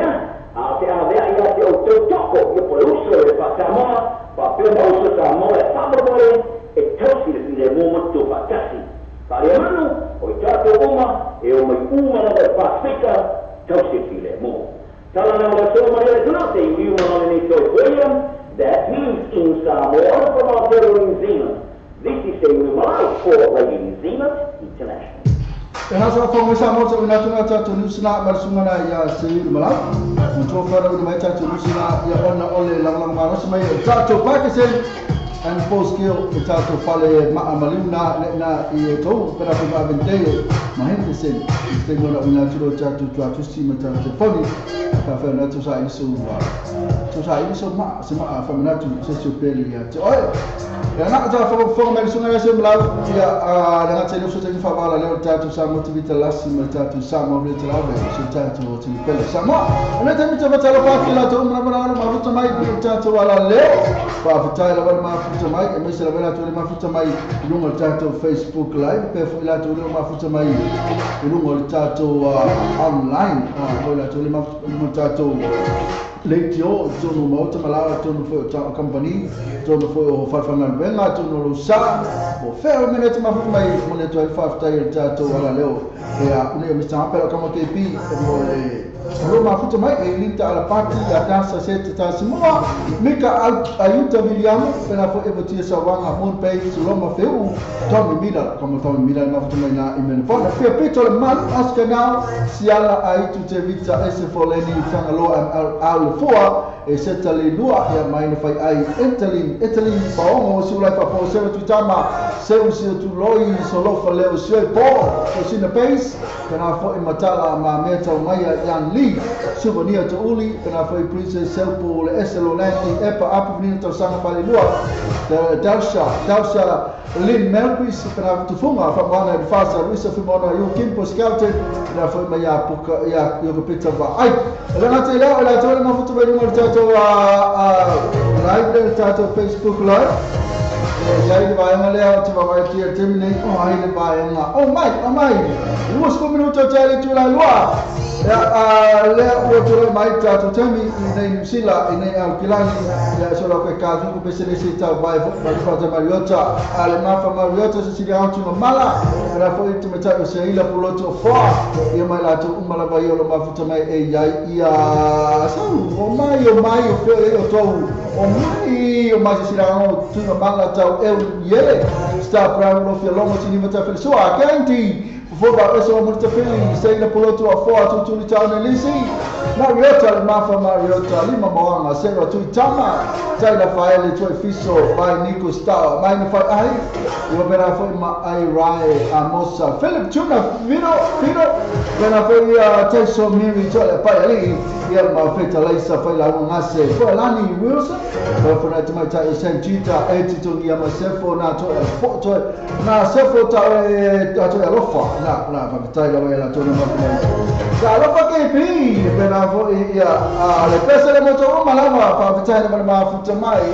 Tausifile mo. Talana wa so Maria Dunate, you want to know William. That means in Samoa from our New Zealand. This is a remark for Radio New Zealand International. Nasa fongo Samoa sa unatuna tatu nusina marsumana ya siri malam. Mutofara udumai tatu nusina ya ona ole lang marasmai tatu Pakistan and post-kill tatu fale maamaluna na ieto para pemaventeo mahindisen istengo na unaturo tatu sima tatu foni kafe na tu sa iso ma sema faminatu sesu peli ya oi ya na ta fongo melisunga ya semlau ya dengan tenu so tenu fabala leo tatu sa motivita lasima tatu sa mobilita lawe so tatu tenu peli sama na temu tabata pa kila to mna mafuta mai tatu wala leo pa vitala wala mafuta mai emesela wala to mafuta mai lungo tatu Facebook live pe ila to mafuta mai lungo tatu online wala to mafuta Leitio, tono mauta malala, tono foi o company, tono foi o farfanga venga, tono lusa, o ferro minute mafuta mai, moneto ai fafta i tato wala leo, e a une mista apelo kama KP, o mafuta mai e linta ala party ya dança sete tasimua, mika ayuta William, pela foi evotia sawanga mon page loma feu, Tommy Miller, como Tommy Miller mafuta mai na imenepona, fia pito le mal askanao, siala aitu te vita ese foleni fangalo al Fua e setali lua ya maina fai ai Italy baongo sula pa po se tu tama se tu loi solofa leo se po sina pace kana fo matala ma meta maya yan li souvenir to uli kana fo princess selpo le eselonati epa apu ni to sanga pale lua Dalsha Lin Melquis kana tu funga fa bana fasa ruisa fi mona yu kimpo scouten kana fo maya puka ya yo pizza va ai la tela la tela mafuta bani mortato live tato Facebook live jadi bayang leo tu bawa dia terminate oh hari bayang oh my luas ko minuto tali tu la lua ya leo tu mai tato temi nei sila nei alquilani ya solo que caso ko pesele ta vai para Mariota ale mafa Mariota se siga auto mala era foi tu meta se ila puloto fo ya mai la tu mala vai lo mafuta mai e ya so o mai o to o mai se siga tu mala ta eu yele sta para no filongo tini meta fel so akanti Foba eso multipeli sei na puloto a foa tu tau lisi Mariota mafa Mariota lima moanga sera tu tama tai na faele tu fiso by Nico Star mai na fa ai yo bera foi ma ai rai a mossa Philip Tuna vino bera foi tai so miri to le pai ali ia ma feta laisa foi la ngase foi Lani Wilson foi na tuma tai Santita etito ia ma sefo na to na sefo ta to lofa na fatai la wela to na sa lo pa ke pi bera foi ia le pesa le moto malama fa fatai na ma futa mai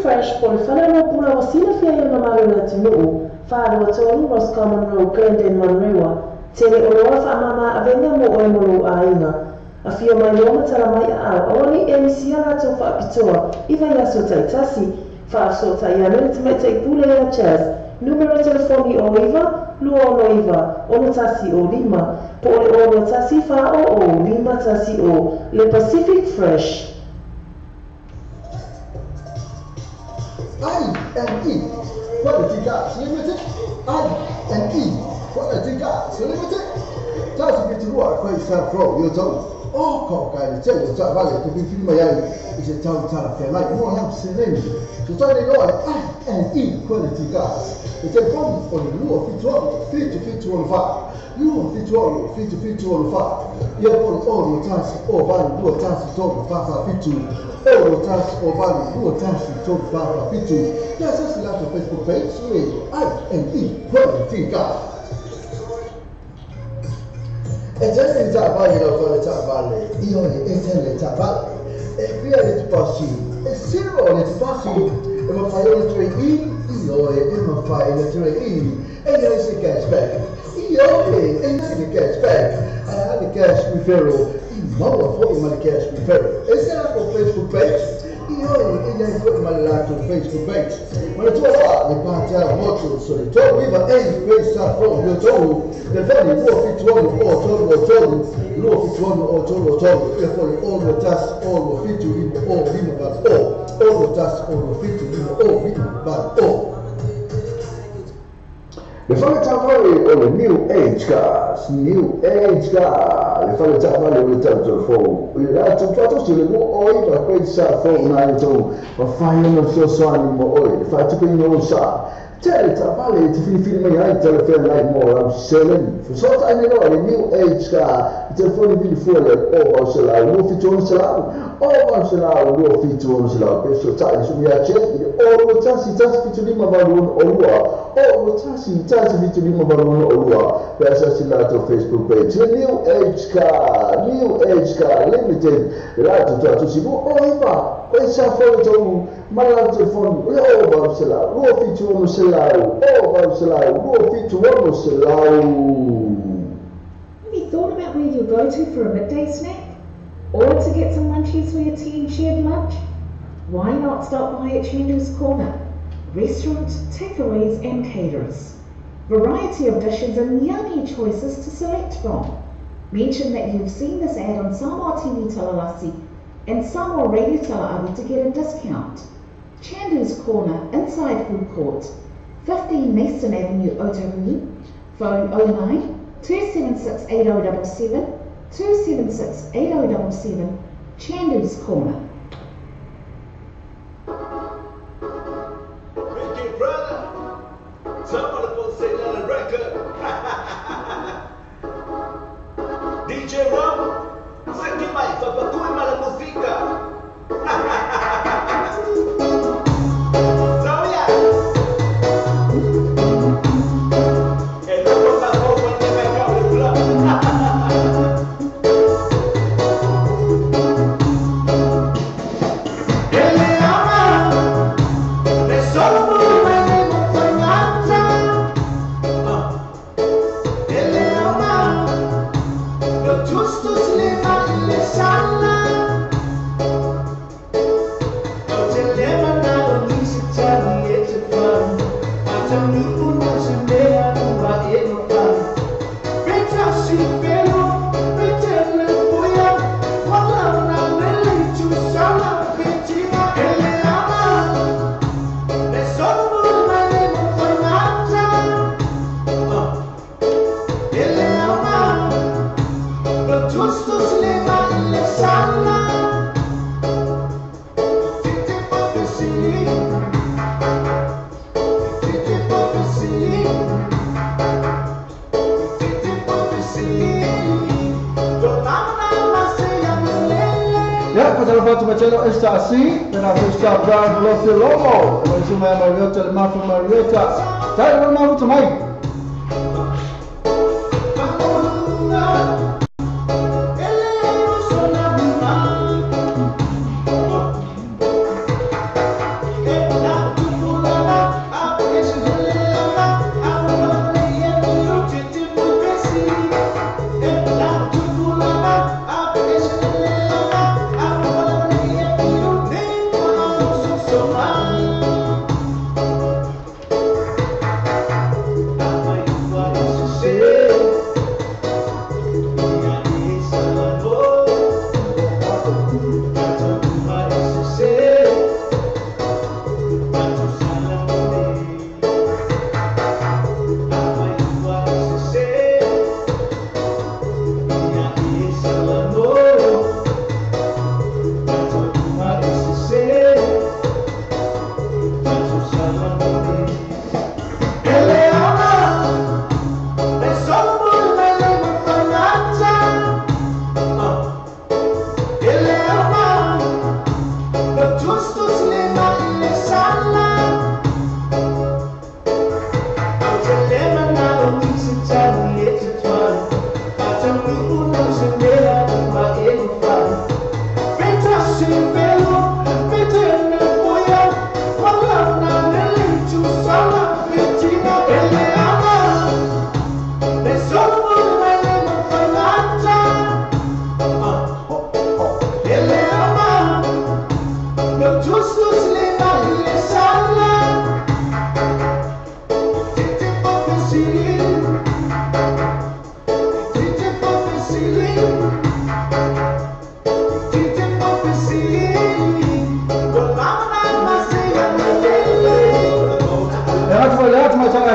Fresh po le whanau pula wa sina fia ia mamaro na tunuu, whaarua tolu Ross Common Road, Glendon, Manrewa, tele o loa whaamama avenga mo oe molu a inga. A fia mai loa matara mai a au, aoni e misia lato whaapitoa, iwa ia so taitasi, whaaso ta ia mele tamai taipule ia chaz, numero telefoni o iwa, lua ono iwa, ono tasi o lima, po ole ono tasi wha o lima tasi o, le Pacific Fresh. I&E Quality Gas Limited. I&E Quality Gas Limited. Tasi kiturua kwa isa flow yoto. Ko kai te yo ta vale te bi filma yai ise tau tala fe mai mo yam sereni. So tani no I&E Quality Gas. Ite from on luo fitro fit on fa. Luo fitro fit on fa. Ye on tasi o vale luo tasi to fa fitu. Tasi o vale luo tasi to fa fitu. Yes, it's like a Facebook page with I&E Quality Gas. E già in Zavale lo fa le Zavale, io e te le Zavale, e qui è passi, e siro le passi, e ma fai le 3E, io e ma fai le 3E, e io si cashback, io e non si cashback, I have a cash referral, no poi ma cash referral, e se la Facebook page, io e non poi ma la Facebook page, ma tu va, le parti a molto, so le tu viva e questa from io tu le vali luo fituono o tolo, e poi lo tas o fitu o limo bas o lo tas o fitu o limo bas o. Le fale tavale o le New Age Gas, le fale tavale o le telefono, la tutto si le mo oi da questa forma ito, ma fai non so animo oi, le fate che non sa. Tele tavale ti film mai telefono lai mo am selen. So I know the New Age Gas, telefono di fuori o sala, lo fitone sala, o sala, lo fitone sala, questo sai su mia gente, o lo tasi fitone ma balon o lo tasi fitone ma balon o lua, per si lato Facebook page, New Age Gas Limited, lato tutto si può o va, questa foto ma la telefono, o va sala, lo fitone sala, lo fitone sala. Have you thought about where you'll go to for a midday snack? Or to get some munchies for your tea and shared lunch? Why not stop by at Chandu's Corner? Restaurant, takeaways and caterers. Variety of dishes and yummy choices to select from. Mention that you've seen this ad on Samoa TV Talalasi and Samoa Radio Talaabi to get a discount. Chandu's Corner, inside food court, 15 Mason Avenue, Otahuhu. Phone 09 276 8077, 276 8077, Chandu's Corner. Ricky brother, somebody will say that a record. DJ Ram, senti mai, papacui ma la musica. Esta assim, pela busca para o nosso logo, mas uma é Mariota, Mariota, tá aí uma também.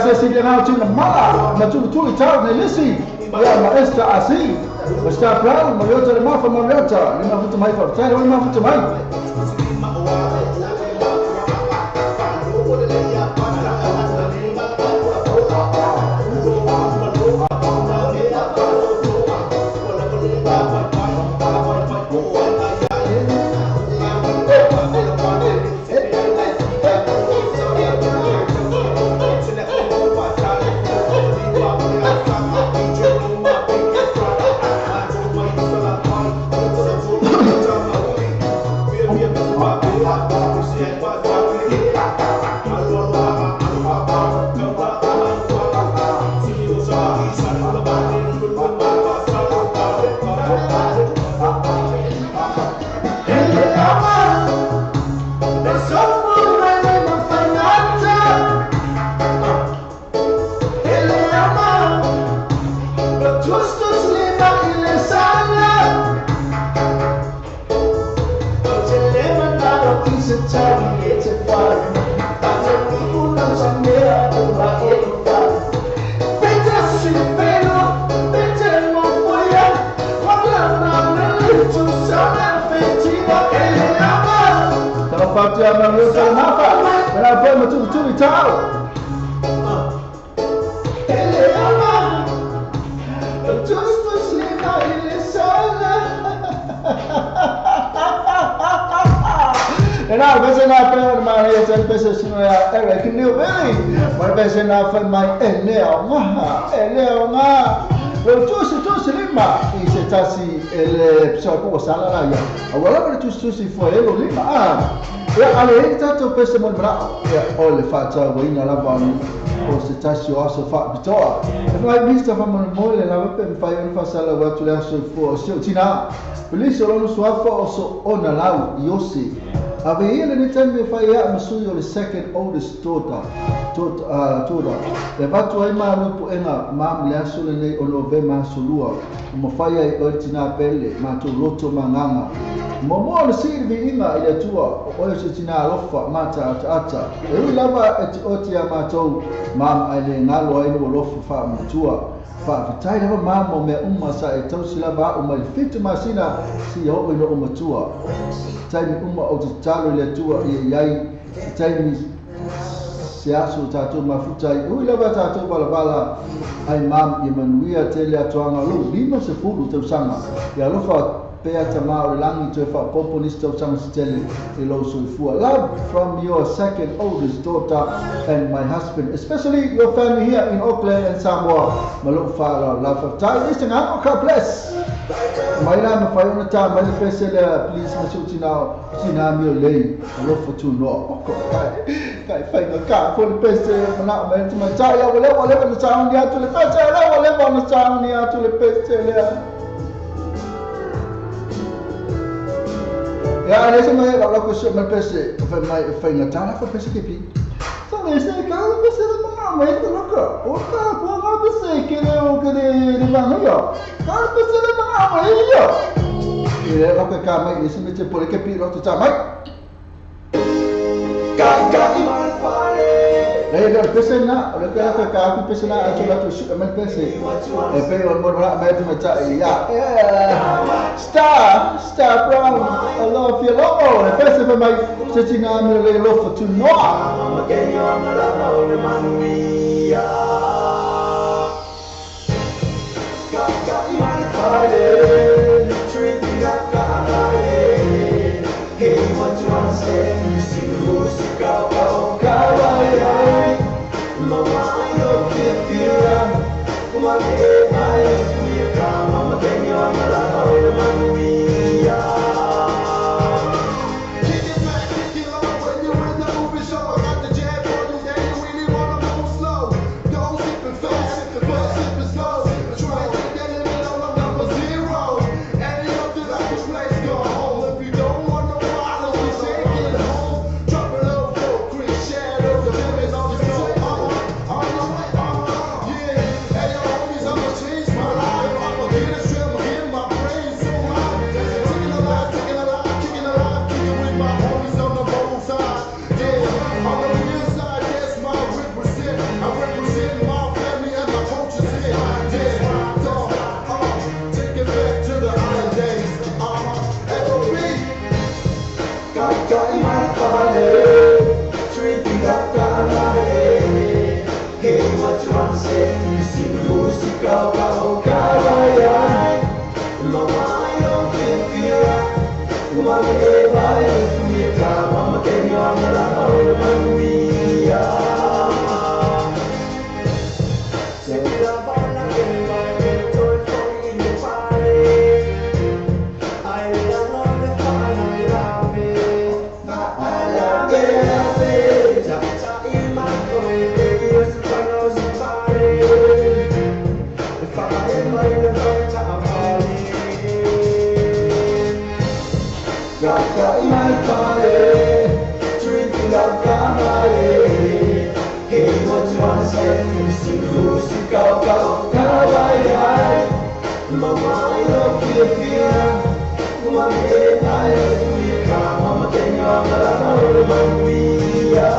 se si le ngau tina mala na tulu tau ne lisi ya ma esta asi ma sta brown ma yota le mafa ma yota ni ma futu mai fa tai ni ma futu mai Susi foi ele lima ya ale tato pese mon bra ya ole fata wina la ban o se tasio aso fa bitoa e vai vista fa mon mole la pe fai un fa sala wa tu la so fo o tina polisi lo so fa o so ona lau yosi ave ele ni tembe fa ya masuyo le second oldest daughter e batu ai ma no po enga mam le aso le nei o no ve ma solua mo fa ya o tina pele ma to loto manganga Momo le sirvi inga ile tua o se tina lofa mata ata e lava et otia matou mam ale ngalo ai no lofa fa matua fa vitai lava mam me umma sa e tau sila ba o mai fitu masina si o no matua tai umma o talo ile tua e yai tai mi se aso tatu mafutai u lava tatu bala ai mam e manuia tele atuanga lu lima se fulu tau sanga ya lofa Pea tamau langi to fa populist of some stele ilo sulfua. Love from your second oldest daughter and my husband, especially your family here in Auckland and Samoa. Maluk fala love of time. Listen, I'm okay, bless. My name is Fayona Tam. My pesele please masuti now. Sina mi olei. Maluk for two no. Kai fayna ka for pesele mana me tuma chaya wale na sound dia to le pesele wale na sound dia to le pesele. Ya, ada semua kalau aku suka merpesi, fai ngatana for pesi kepi. So they say kalau pesi mana itu loka. Oka, aku nggak pesi kene di mana ya? Kalau pesi mana ya? Ya, loka kami ini semua cepol kepi loka camai. Kaki Lei pesi na, oleh kerana kaki pesi na, aku suka merpesi. Tapi orang orang macam macam ya. Star brown. Allah fi logo. Pesi for my sitting on the lei for to no. Hey, what you want to say? You see who's the go kawaii. Mama, you'll get around. Come hey, my sweet come. Mama, can you allow the money? Kick it back, kick it low. When you're in the movie show, I got the jab for you. Then you really wanna move slow. Don't sip it fast, sip it slow. Try to get that in the middle of number 0. And you know that I was Kaka imai pare, drinking up kamare. Hey, what you wanna say? Sing lusi kau kau kawai. Mama ilo pia, mama ay suika, mama kenya mara ore mania.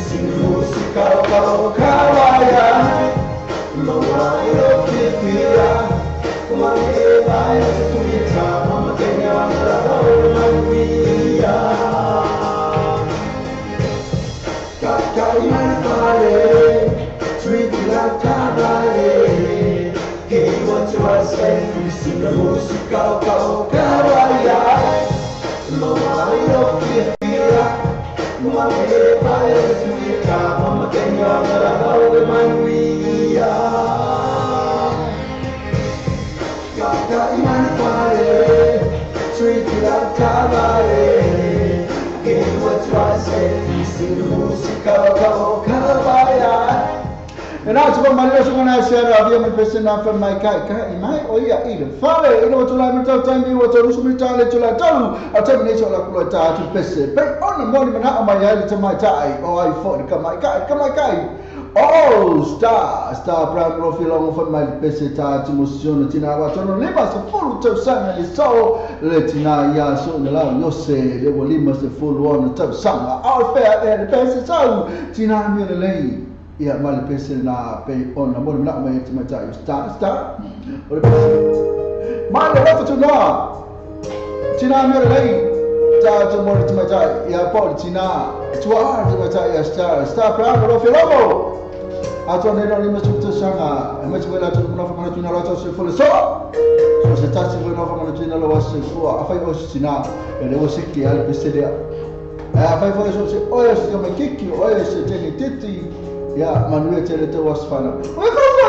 Sing música kau kawaya, mama ilo pia, mama ay suika, mama kenya mara ore mania. Kaka imai pare, drinking like kabare. Hey, what you are saying? Sing the música kau kawaya, mama ilo pia. Mama ay suika, mama kenya mara ore mania. Kaka imai pare, drinking like kabare. Hey, what you are saying? Sing the música kau kawaya. And also, my little one I said, I'll be a person after my guy. Imai, oh yeah, eat it. Father, you know what you like, tell me what you should be telling you. I'll tell you what to visit. But on the morning, I'm my head to my tie. Oh, I thought, come my guy. Oh, star, brown rough along for my visit to Musson, Tina, what on the limbs of full to sun and so Letina, ya soon allow you say they will leave us the full one to summer. Our fair and the best is out. Tina, I'm your lane. Yeah, mali pese na pay on na mbona mnako mwenye timatai star ole pese mali watu tuna tina mele lei ta to mbona timatai ya Paul tina twa timatai ya star proud of filomo ato neno ni msukuta sana amechwela tu kuna fama tuna loto sifole so se tasi kuna fama tuna lo wasifu afai osina ele wasiki al pese dia afai fo so se oyo se kama kiki oyo se teni titi. Yeah, Manuel Teleto was fun. We're going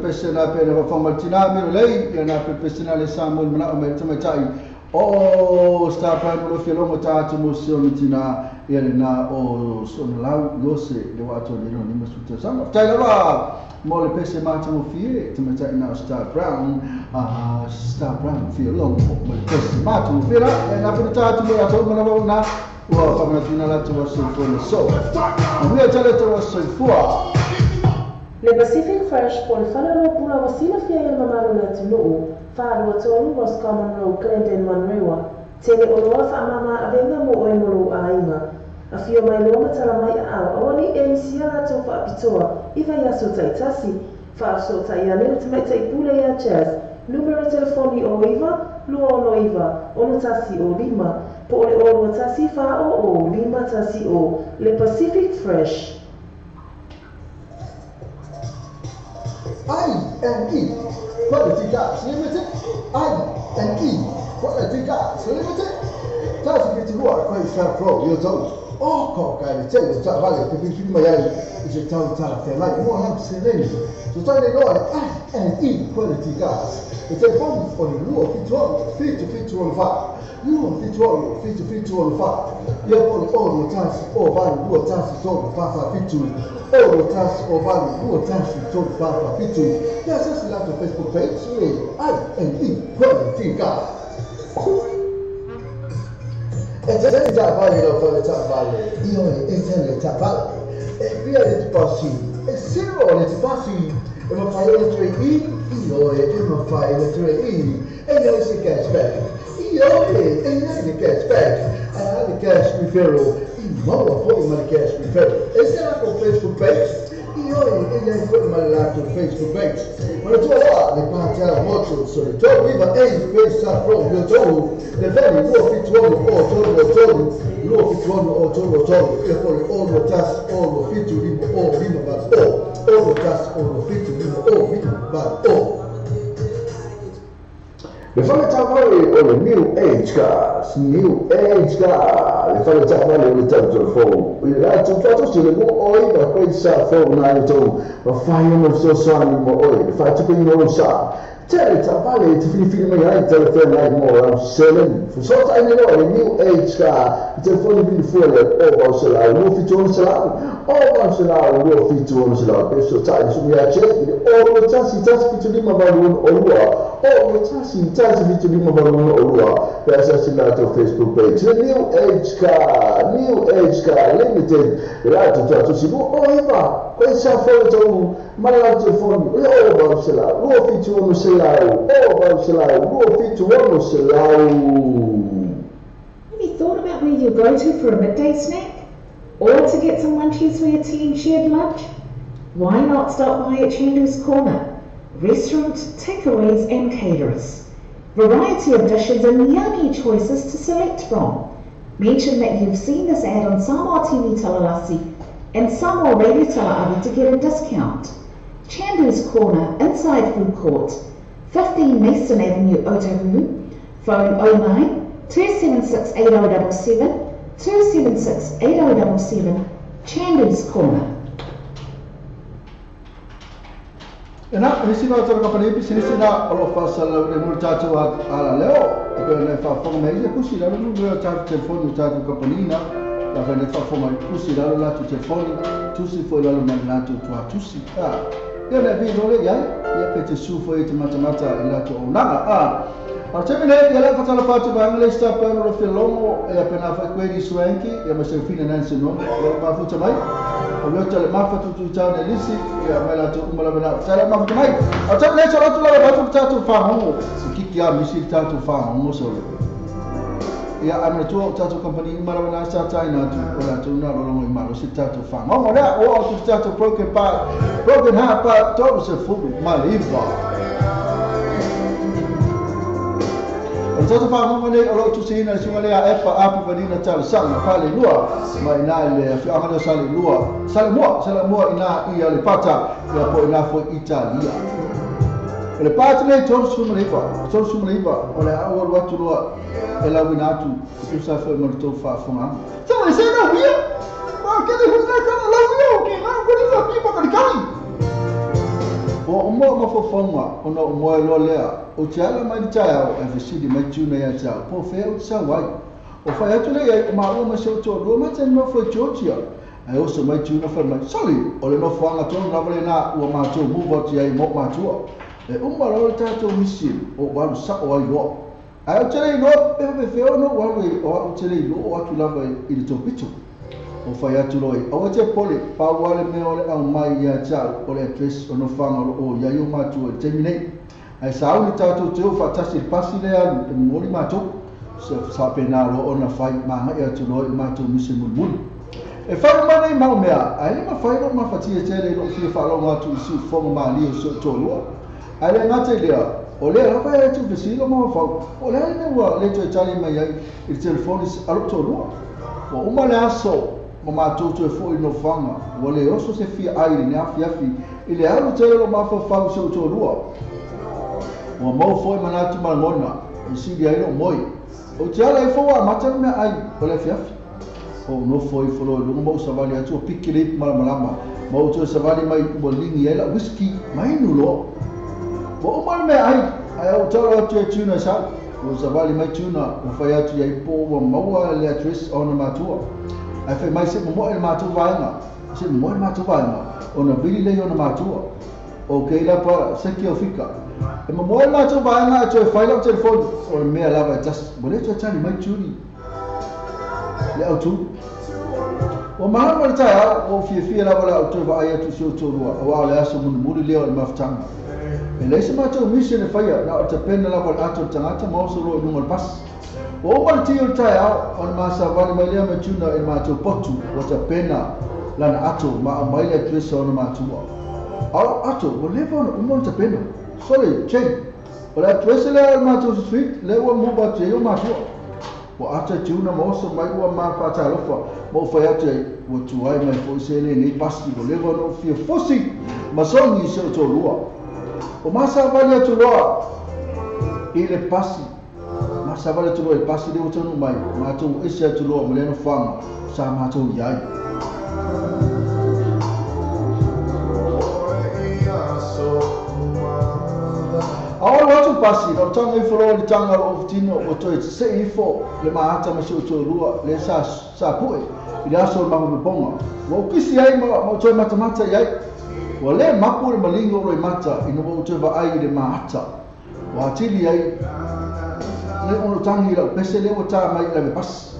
pesena pe na famatina mi lei ya na pesena le Samuel mana o me tamatai o sta pa mo filo mo ta mo siomitina ya na o son lau yose le wato ni no ni masuta sama tai la mo le pese mata mo fie tamatai na Star Brown fio long mo le pese mata mo fie la na pita mo ya to mo na wa famatina la to so so mi ya tele to so fua Le Pacific Fresh po le whanaro pula wasina fia ia mamaro le atunuu, whaarua tolu Ross Common Road, Glendon, Manrewa, tele o loa whaamama a venga mo oe molu a inga. A fio mai loa matala mai a au, awani e isia rato whaapitoa, iwa yaso taitasi, whaafso tai aneu tamai tai pule ia Chaz, numero telefoni o iwa, lua ono iwa, ono tasi o lima, po ole ono tasi wha o lima tasi o, Le Pacific Fresh. I&E Quality Gas Limited. I&E Quality Gas Limited. Tasi kitirua kwa isafro yozo. Oko kai tele ta vale pipi mayai je tau ta felai mo ham seleni. So tani no I&E Quality Gas. It's a bomb on the luo fit to fa. You fit to fa. You all tasi o vale luo tasi to fa fit to. Oh, tasi o vale luo tasi to fa fit to. Yes, just like the Facebook page. I&E Quality Gas. E se già vale lo fa già vale. Io e se ne già vale. E via le passi. E se no le passi. E ma fai le 3E. Io e ma fai le 3E. E io si cashback. Io e si cashback. I the cash referral. Io poi ma cash referral. E se la con Facebook page. Io e poi ma la con Facebook page. Ma tu là le parti molto solo. Tu viva e pensa proprio tu. Le veri luo fituono o tolo. Luo fituono o tolo. E poi lo tas lo fitu limo o limo ba o. Lo tas lo fitu limo o limo ba o. Le fanno tavole o le New Age Gas. Le fanno tavole o le telefono. Il razzo fatto si le oi da questa forma to. Ma fai uno so sanimo oi. Faccio che non lo sa. Tele tavole ti fili mai telefono ai mo selen. Fu so sai le New Age Gas. Il telefono di fuori o va sala, lo fitto sala. O va sala, lo fitto sala. Questo sai su mia c'è o lo tassi fitto di ma valun o lo. Oh, lo tassi fitto di ma valun o lo. Per essere nato Facebook page. The New Age Car Limited. L'altro già si può ora. Questa foto ma l'altro telefono o va sala, lo fitto sala. O va sala, lo fitto sala. Have you thought about where you'll go to for a midday snack? Or to get some munchies for your tea and shared lunch? Why not stop by at Chandu's Corner? Restaurant, takeaways and caterers. Variety of dishes and yummy choices to select from. Mention that you've seen this ad on Samoa TV Talalasi and Samoa Radio Talaavi to get a discount. Chandu's Corner, inside food court, 15 Mason Avenue, Otahuhu. Phone 09 276 8077 276 8077. Chandu's Corner. Ena, isi na toro kapani pi sini sina alo fasa la le mur chacho ala leo. Ko ne fa fo me ia kusi la lu lu chacho telefoni chacho kapani na. La fa ne fa fo me kusi la la tu telefoni. Tusi fo la ma la tu tusi. Ia na vi no le ia pe te su fo e te mata ila tu onanga. A termine ia la fatala fatu ba ngale sta pa no filongo e appena fa quei suenki e ma se fine nanse non lo pa futa mai. O lo tele ma fatu tu ta ne lisi e a mela tu umala bena. Sala ma futa mai. A termine sala tu la fatu ta tu fa mo. Si kiki a misi ta tu fa mo so. Ia ana tu ta tu company umala bena sa ta ina tu o la tu na lo mo ma lo si ta tu fa. Mo la o tu ta tu broken heart pa to se fu ma liva. Toto fa mo ne ro tu sina si wale a epa api vanina tal sang fa le lua mai na le fi amana sale lua sale mo ina ia le pata ia po ina fo Italia le pata le to su mriva ole a o wa tu lua e la winatu tu sa fo mo to fa fuma so le se no via ma che de hunna con la via che ma con il pipo con cani o mo mafofonga ona o mo lo lea o tiala mai tau e fesidi mai tuna ya tau po fe o sa wai o fa ya tuna ya ma o ma so to lo ma ten no fo Georgia ai o so mai tuna fa mai sorry o le no fanga to na vale na o ma to move out ya mo ma to e o ma lo tato misi o wa sa o ai lo ai o tele no pe fe o no wa o tele lo o atu lava i to pitu o fai atu loi. Awa te pole, pa wale me ole au mai ia tau, ole address o no whanga o ia iu mātua te minei. Ai sa au ni tātou te o whatasi pasi lea, e mori mātou, sa pena ro o na whai maha ia atu loi mātou mise mulmuli. E whai manei mau mea, ai le ma whai ro ma whatia te le lo fia whalo mātou isi u whonga maa lio so tō lua. Ai le ngate lea, o lea rawa e atu vesilo maa whau, o lea ne ua le toi tali mai ai i telefoni alo tō lua. O uma le aso, ma mātou e fo i no whanga, wa le oso se fia airi ni afi afi, i le alu te ero ma whawhau se o tō rua. Wa mau fo i manatu malmona, i sidi aino moi. O te ala i fo a matanu mea ai, o le afi afi. O no fo i folo i lunga mau savali atu o piki leipi malamalama, mau tu e savali mai ua lingi ela whisky, mai nulo. Wa umar mea ai, ai au tala atu e tuna i sau. O savali mai tuna, o whai atu i po wa maua le address o na matua. Ai fai mai se mo el mātua vaenga, se mo el mātua vaenga, o na vili lei o na mātua, o keila para, se ki o fika. E mo el mātua vaenga, e tue whaila o telefoni, o mea lava e tas, mo le tue tani mai tūri, le au tū. O mahana mara tai au, o fia lava le au tue va ai atu sio tōrua, o au le aso munu muri leo le maftanga. E leise mātua mission e whaia, na o te pena lava le ato tangata, ma oso roa nunga le pasi. O wale tio tai au, on masa wale mai lea me tuna i mātou potu, o ta pena lana ato, ma a mai lea tresa o na mātua. Au ato, o lewa ona umon ta pena. Sorry, chain. O lea tresa lea mātou street, lewa muba te o mātua. O ata tuna ma oso mai ua maa pata alofa, ma ufai atu ai, o tuai mai fo isele nei pasi, o lewa ona fia fosi, ma songi i se o tō lua. O masa wale atu loa, i le pasi, sa vale tu e pasi de utonu mai ma tu ese atu lo me no fama sa ma tu yai au watu pasi no tanga i folo ni tanga o tino o to se ifo le ma ata ma su to lua le sa pue i aso ma mo ponga mo kisi ai mo to mata yai o le mapu le malingo lo mata i no to va ai le ma ata wa tili ai le ono tangi la pese le o ta mai la me pas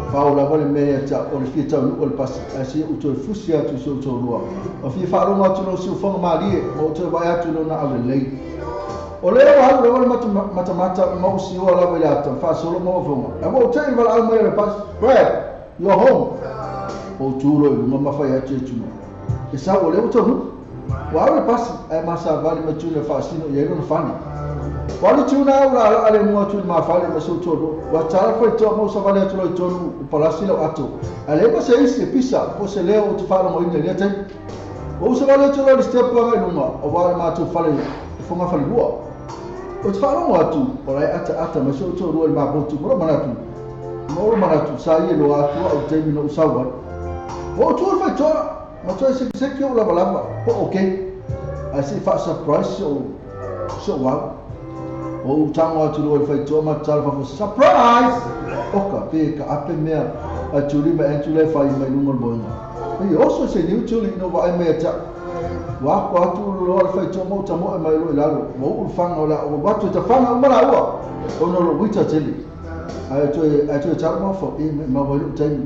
Paula vole me ta o le fita o le pas asi o to fusia tu so to roa o fi fa ro ma tu no su fo ma li o to vai atu no na ale lei o le wa ro le mata ma si o la vela ta fa solo mo fo e mo te va al mai le pas Brad you home o tu ro no ma fa ya tu e sa o le o to no wa le pas e ma sa vale ma tu le fa sino ye no fani Wali tuna ula ale mua tu ma fale ma so todo. Wa tala foi to mo sa vale to tonu palasi lo ato. Ale ma se isi pisa po se leo tu fala mo ina lete. O sa vale to lo step pa numa. O wale ma tu fale fo ma fale bua. O tu fala mo atu. O lai ata ma so to ro ma botu mo manatu. Mo manatu sa ye lo atu o te mi no sawa. O tu foi to ma to se ke o la balava. Po okay. I see fa surprise so wow. O tango atu lo fai to ma tal fa surprise oka pe ka ape mea atu li ma atu le fai mai nunga boina e also se new tuli no va mai ata wa ko atu lo fai to mo ta mo mai lo lalo mo u fanga ola o batu ta fanga mala ua o no lo wita tele atu ta mo fo e ma va lo tai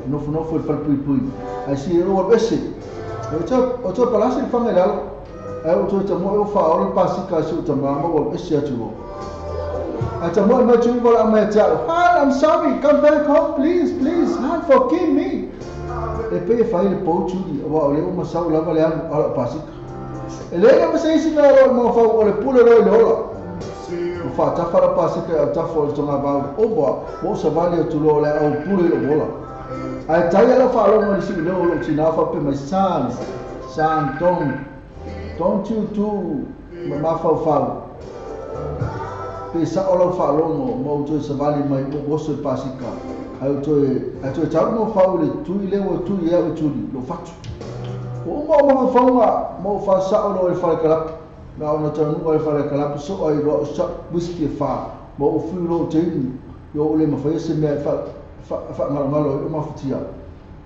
no fo fal pui ai si ro besi o to palasi fanga lalo o to ta mo fa o pasi ka su ta ma mo esi atu ata mo ma tu vola ma ta I'm sorry come back home please Han forgive me e pe fa il po tu di o le mo sa la vale al pasi e le ma sei si la mo fa o le pule ro lo o fa ta fa pasi ka ta fo to ma ba o bo mo sa vale tu lo le o pule lo bola ai ta ya la fa lo mo si lo ci na fa pe ma san don't you do ma fa pe sa ola fa longo mo to se vale mai mo so pasika ai to ta mo fa le tu ile o tu ia o tu lo fatu Uma fonga mo fa sa no fa kala na ona tonu o fa kala so ai ro sa whisky fa mo fu ro tin yo le ma fa se me fa malo uma futia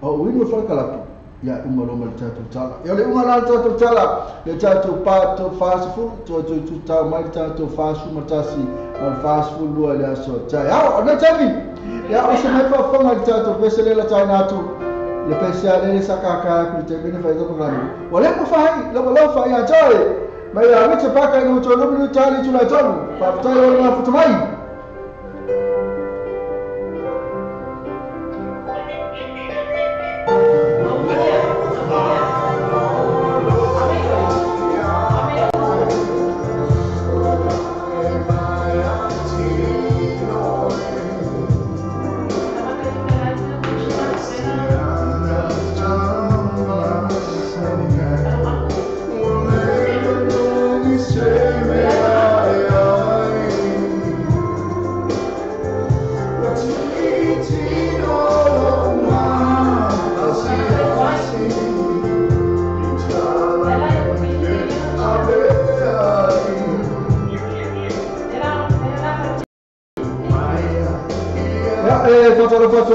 o wino fa kala ya uma lo mal tatu tala yo le uma la tatu tala le tatu pa to fast food to ta mai tatu fast food matasi mal fast food lo le so ta ya ona tami ya o se mai fa fonga tatu pesele la china tu le pesale le sakaka ku te bene fa zo programa wala ko fa lo fa ya chai mai ya me pa ka no cho no mi chali chula cholu fa ta yo na futumai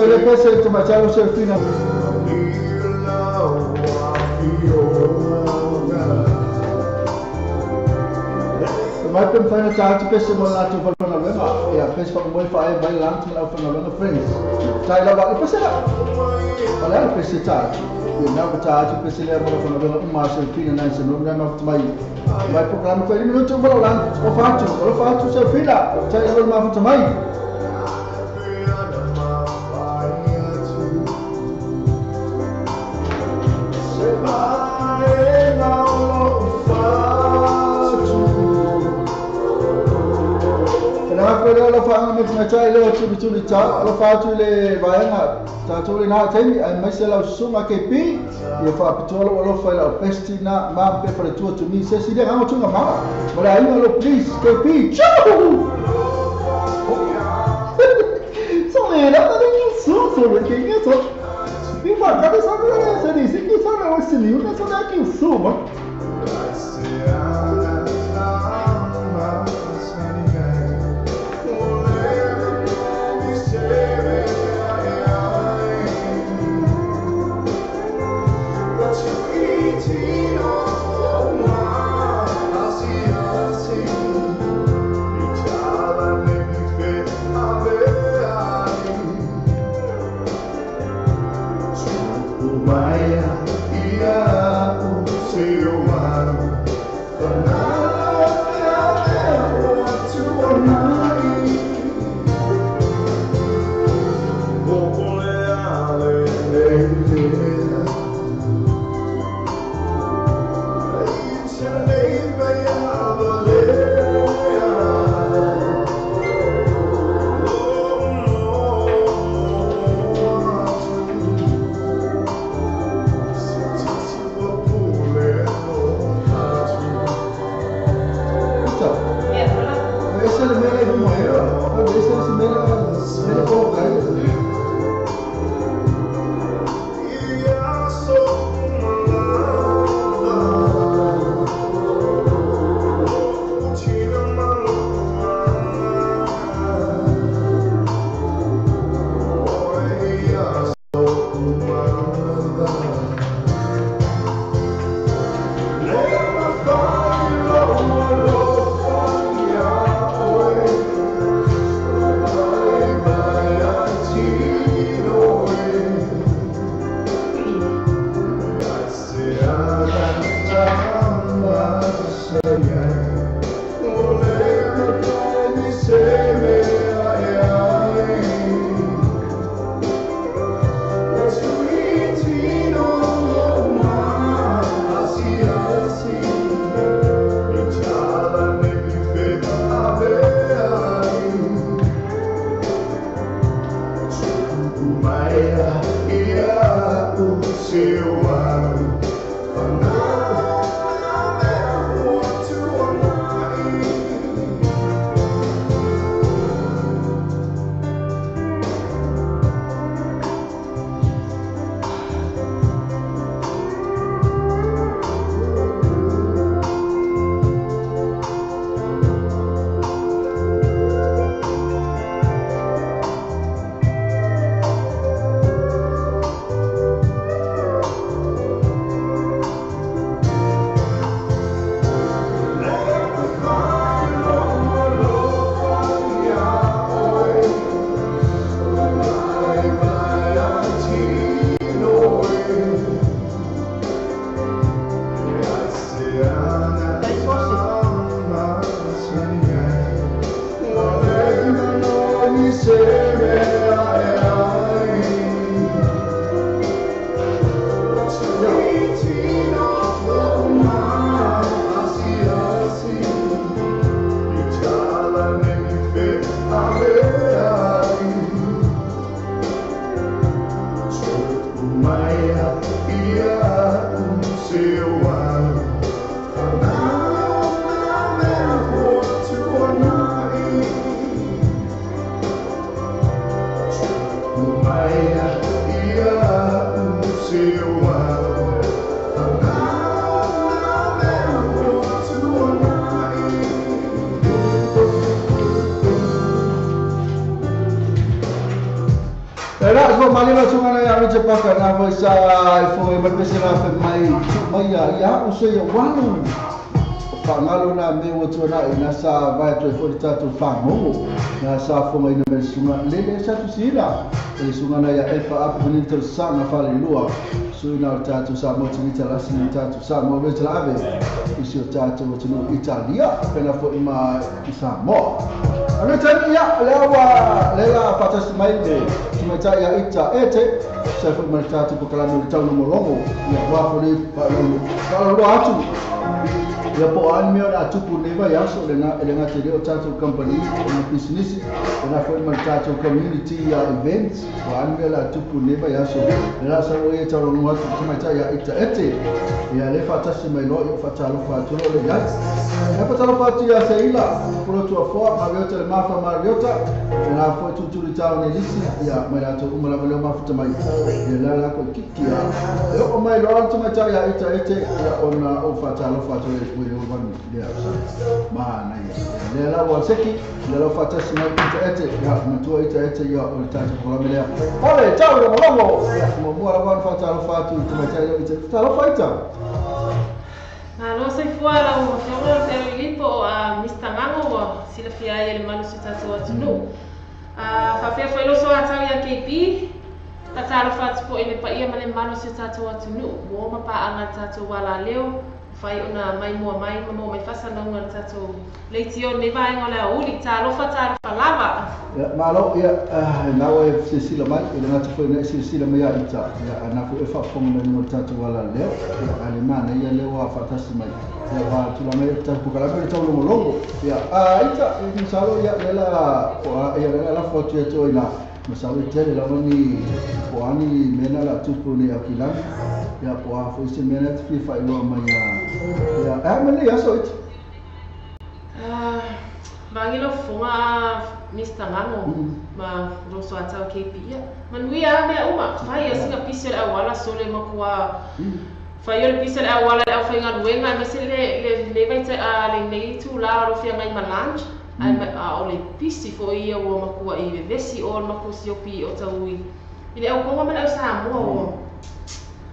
le pese to machalo se fina mai pem fina ta pese mo la to na vema ya pese fa mo fa ai vai lant na fa na friends tai la ba pese la wala pese ta ye na ba ta pese le mo fa na vema ma se fina na se no na ma mai programa ko ni no to fa la o fa tu se fina tai la ma fa mai lo fa me na chai lo tu li cha lo fa tu le vaenga ta tu le na temi ai mai se la suma ke pi e fa pitolo lo fa la pestina ma pe per tu mi se si de ha tu na ma wala ai lo please ke pi chau so ne la ta ni so ke ni so mi fa ka sa ka se ni se ki sa na wasi ni una so na ki so ma Malima sunga ya mi cepaka na voisa foi berbesar mai ya usai walu pangalo na me wotu na inasa vai to foi tatu fango na sa foi na me sunga lele satu sila e sunga na ya efa up bonito sana fale lua suina tatu sa mo tini tala sini tatu sa mo be tlave isio tatu wotu no Italia pena foi ma Isamo ana tania lewa patas mai de mata ya ita ete sa foi ma tatu ko kala no tau no molongo ya wa foi pa lo atu ya po an meo na tupu neva ya so le na te o tatu company no business na foi ma tatu community ya events wa an meo la tupu neva ya so la sa o e tau no atu mata ya ita ete ya le fatas mai lo yo fatalo fatu lo ya fatalo fatu ya seila pro tu fo ma yo te mafa mariota na foi tu tau ne lisi ya mai atu umala lo mafuta mai ya la ko kikia yo mai lo atu mata ya ita ete ya ona o fatalo fatu dia mana ya la wa seki la fata sima ita ya mtu ita ya utata kwa melea ole chao ya molongo ya mo la wa fata la fatu tumetayo ita la fata no sei fuara o fiore per lipo a Mr. Mango sila fia ele manu sitatu atunu fa fia foi lo so atau ya KP tatalo fatu po ele pa ia mane manu sitatu atunu mo ma pa anga tatu wala leo fai ona mai mo mai fasa na un tato leitio ne vai ngola uli talo fata lava ya malo ya na wa sila mai ile na tfo na sila mai ya ita ya na fu fa fong na mo tato wala leo alemana ya leo fata mai ya wa tula mai ta ku kala mai tawlo molongo ya ita ni salo ya la foto ya to ina masawi tele la mani poani mena la tupu ni akilan ya poa foi se mena tfi fa ilo manya ya mani ya so it bangilo funga Mr. Mango ma roso atau KP ya manui ya me uma fai singa pisel awala sole makwa fai le pisel awala au fai ngadwenga mesele le vai ta le nei tu la ro fia ngai malanj ai ole pisi fo ia o makua I vesi o makusi opi o taui ile au konga mana sa mo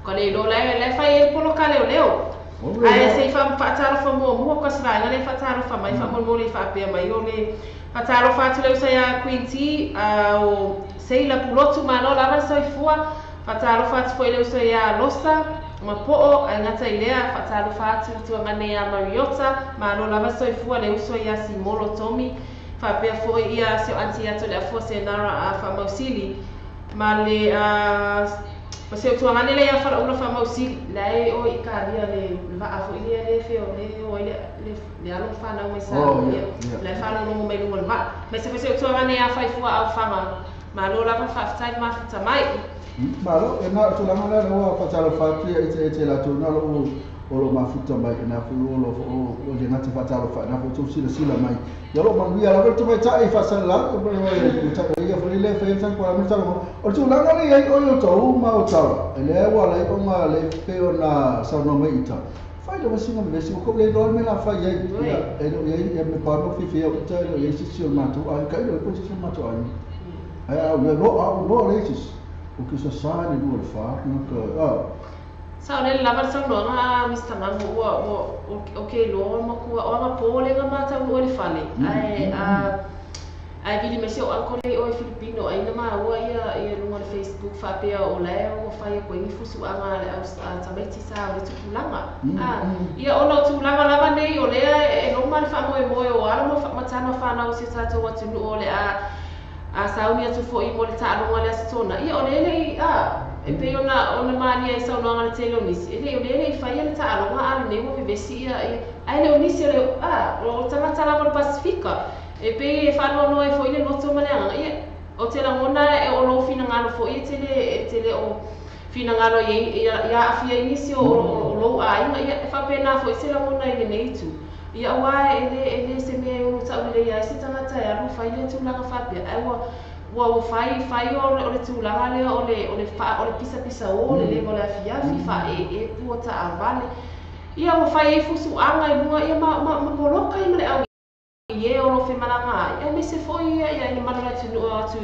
ko le lo le fai el polo kale leo ai sei fa fataro fa mo ko sra le fataro fa mai fa mo le fa pe mai o le fataro fa tule usa ya quinti o sei la pulotu mano la va soi fua fataro fa foi le usa ya losta ma po ngata ilea fatalo fatu tu mane ya Mariota ma no lava soi fu le uso ya Simolo Tommy fa pe fo ia se anti ya to le fo se nara a fa mausili ma le fa se tu mane le ya fa uno fa mausili lai o ikaria le va a fo ile le fe o le alo fa na mai sa le fa no mai no va ma se tu mane ya fa fu a fa ma lo lava fa tai ma fa mai malo ena tu la mala lo fa talo fa ite la tu na lo lo mafuta mai na fu lo le ngati fa talo fa na fu tu sila mai ya lo mangia la vertu mai tai fa sala ko mai ta ia fu le fa san ko mi talo o tu la ngale ai o yo to ma o talo ele wa la ko ma le pe ona sa no mai ita fa lo singa me si ko le do me la fa ia e me pa no fi fi o ta lo ye si ma tu ai kai lo ko si ma tu ai ai lo le o que se sai do fa nunca sa le la versione no Mr. Mango o che lo ma ma pole nga mata o le fale ai vidi mesio ancora o filipino ai ma o ia no Facebook fa pe o leo o fa ko ni fusu anga a tameti sa o tu langa ia o no tu langa lava nei o le e no mal fa mo o ala mo fa matana fa na o se sa to what no o le a sauni atu fo I mo le ta no le stona ia o le e pe ona mani ai sa no ngale tele onisi ele o le fa ia le ta no ala nei mo vivesi ia ai le onisi le o tanga tala mo Pacifica e pe fa no e fo ile no to male ia o te la mona e o lo fina ngalo fo ia tele o fina ngalo ia afia inisi o lo ai ia fa pe na fo se la mona ile nei tu ia wa ele se me o ta le ia se tanga ta ia lo fa ile tu la fa pe ai wa ua fai o le tulaga lea o le pisa o le leva o le afiafi fae pua taavale ia ua fai ai fusuaga i luga ia ma poloka i ma le au ie o lo femalaga ia me se foi ia i mana le tunuu atu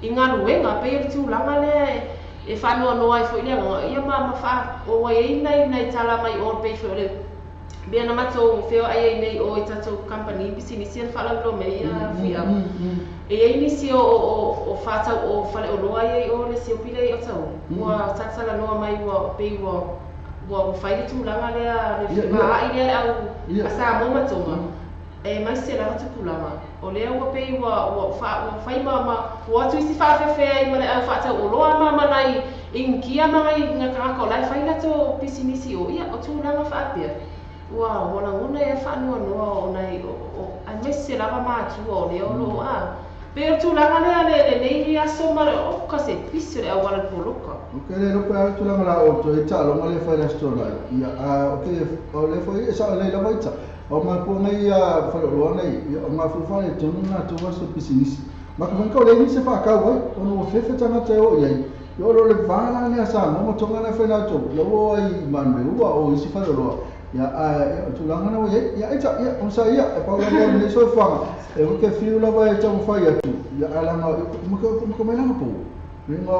i galuega pei o le tulaga lea e whanoanoa ai foi leanga ia ma wha o wai nei tala mai o pei foi o le bea na matou feo ai nei o i tatou company bisinisi an whalau mai a fia e ai nisi o whatau o whale o loa ai o le sio pile o tau ua tatsala noa mai ua pei ua whai le tūlanga lea le whima ai lea au a sa mo matonga e mai se lava tupulanga o lea ua pei ua whai ua atu isi whawhewhea i ma le au whatau o loa ma manai ingia mai ngā karaka o lai whai lato pisinisi o ia o tūlanga whaapea ua wala nguna e whanua noa o nei a mai se lava mātua o lea o lo a pero tūlanga lea le nei aso ma o kase pisi o le awala le poloka ok le lope a tūlanga la o to e talo ma le whai la stora ia ok o le whai e sa le la waita o ma ko nei a whaloa nei o ma fulfane tonu na tu waso pisinisi ma ka whankau le ni se whakau ai o no whewhe tanga te o iai i oro le whana ni a sa mo tonga na whai nato lau ai manre ua o isi whaloa ia tūlanga na o iai ia eita ia o sa ia e paula mo ni so whanga e wike whiu lawa e tau whai atu ia alanga mako mai langa pou ni ngā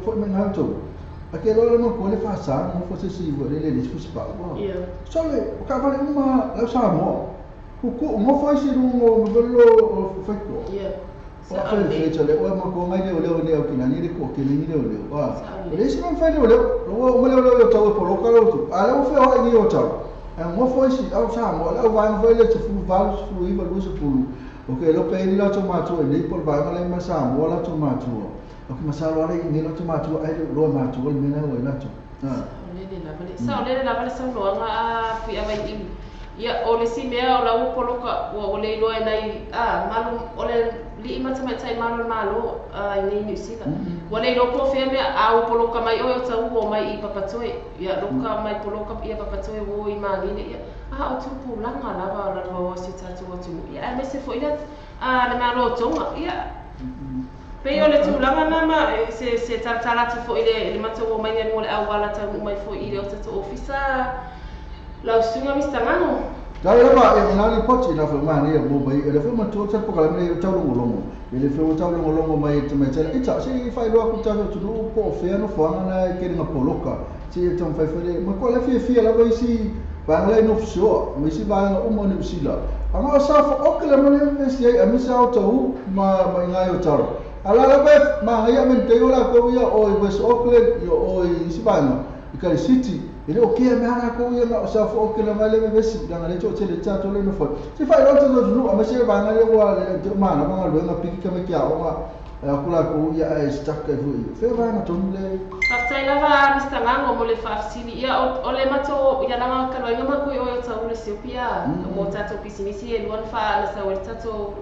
whai mai ngā tau Ake lola mo ko le fasa mo fo se si vo le disco spa. So le o ka vale uma la sa mo. Ku mo fo si ru mo bello fa ko. O fa le fecha le o mo ko mai le o le o kinani le ko ke ni le o le. Wa. Le si non fa le o mo le o tau po lo ka lo tu. Ala o fe o ni o tau. E mo fo si au sa mo la va mo le te fu valu fu i va lu se fu. O ke lo pe ni la tomato e ni por va ma le ma sa mo la tomato. Ok, masalah ada ini lah cuma tu ada luar macam mana lah tu. Lele la vale sa loanga a fi ava i ia o le si mea o la u poloka o le loa nei malu o le li mata mai tai malu malo nei New Zealand. O le lo po fe mea a u poloka mai o ta u mai i papatoe ia loka mai poloka ia papatoe o i mani ia o tu pulanga lava la o si tatu o tu ia me se foi la le malo tonga ia Pei o le tūlanga mama, se tartalatu fo i le matau o mai anu o le au wala tau mai fo i le o tato ofisa lau sunga mistangano. Dai lama e nani poti na fo mani e mo mai e le fo matu ta po kala mai tau longo. E le fo tau longo mai te mai tele. Ita se fai lo ku tau tu no po fe no fo ana ke ringa poloka. Se te fai fo le ma ko la fie la vai si ba le no fso, mi si ba o mo ni usila. Anga sa fo o kala mai e si a mi sa o tau ma ngai o tau. Ala la bef ma ia men te ola ko ia o i West Auckland yo o i Sibana i Kali City ile o ke me ana ko ia na sa fo ke la male me besi danga le to le chato le no fo se fa ro to no a me se ba na le wa le ma na ma lo na piki ka me kia o ma kula ko ia e stak e fu fe va na to le Faftai lava mistangango mo le fafsini ia o le mato ia na ka lo ia ma ko o ta le Ethiopia mo tato pisinisi e luan fa na sa o tato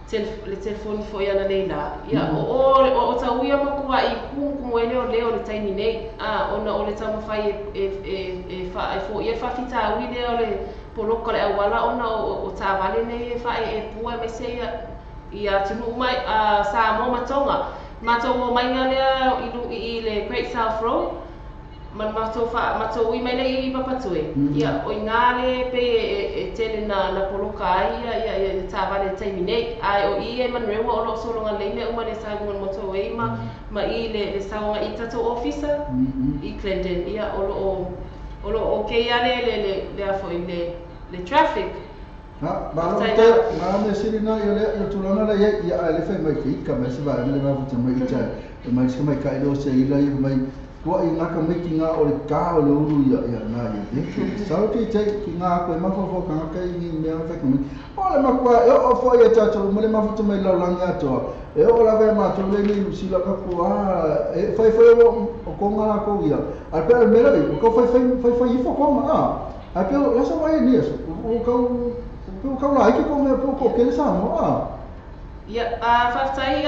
le telefoni fo ia na nei la ia o tau ia mo kua i kungu ele o leo le taimi nei ona o le tau fai e fo ia fa fita ui leo le poloka le awala ona o ta vale nei e fa e pua me se ia tunu mai sa mo matonga mato mai nga le i le Great South Road man mato ui mai nei i papatoe ia o ingale pe e tele na poloka ia ta vale taimi nei ai o i e man rewa o lo solonga leile uma le sa ngon moto e ma i le saunga i tato officer i Clinton ia o lo ke ia le afo i le traffic ma me sirina yo le tulana le ia le fe mai ki ka me se va le ma futa mai cha mai se mai kai lo se ila i mai ko i ngaka me ki nga o le ka o le uru ia na ia sau ti te ki nga ko ma fo ka ka i me fa ko o le ma ko o fo ia tato mo le ma futa mai la langa to e o la ve ma to le ni si la ka ko e fai o ko nga ko ia al per me la ko fai i fo ko ma a pe la so vai ni eso o ka la ki ko me ko ke sa mo ia faftai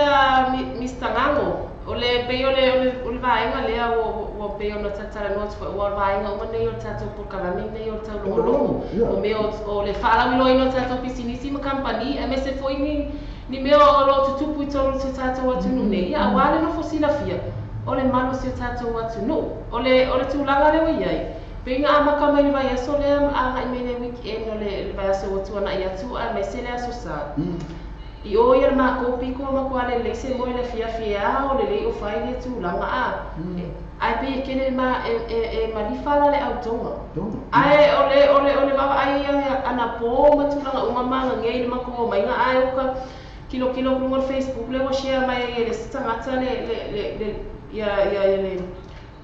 mistangango o le pe o le vaenga lea o pe o no tatara no o vaenga o nei o tato por kalami nei o tau longo o me o le fala mi no tato pisinisi ma company e me se foi ni mea o lo tutupu I tolu te tātou atu nu nei. Ia, wale no fosila fia. Ole malo se tātou atu nu. Ole tūlanga lewa iai. Pinga amaka mai ni vai aso lea anga I mene weekend ole vai aso watu ana I atu a mai se lea aso sa. I o ia ma ko piko ma ko ale le se mo le fia o le le o fai le tūlanga a. Ai pe kene ma malifala le autonga. Ai ole baba ai ana po ma tūlanga uma manga ngei ma ko mai nga ai o ka kilo kulunga Facebook le wa share mai le tangata le le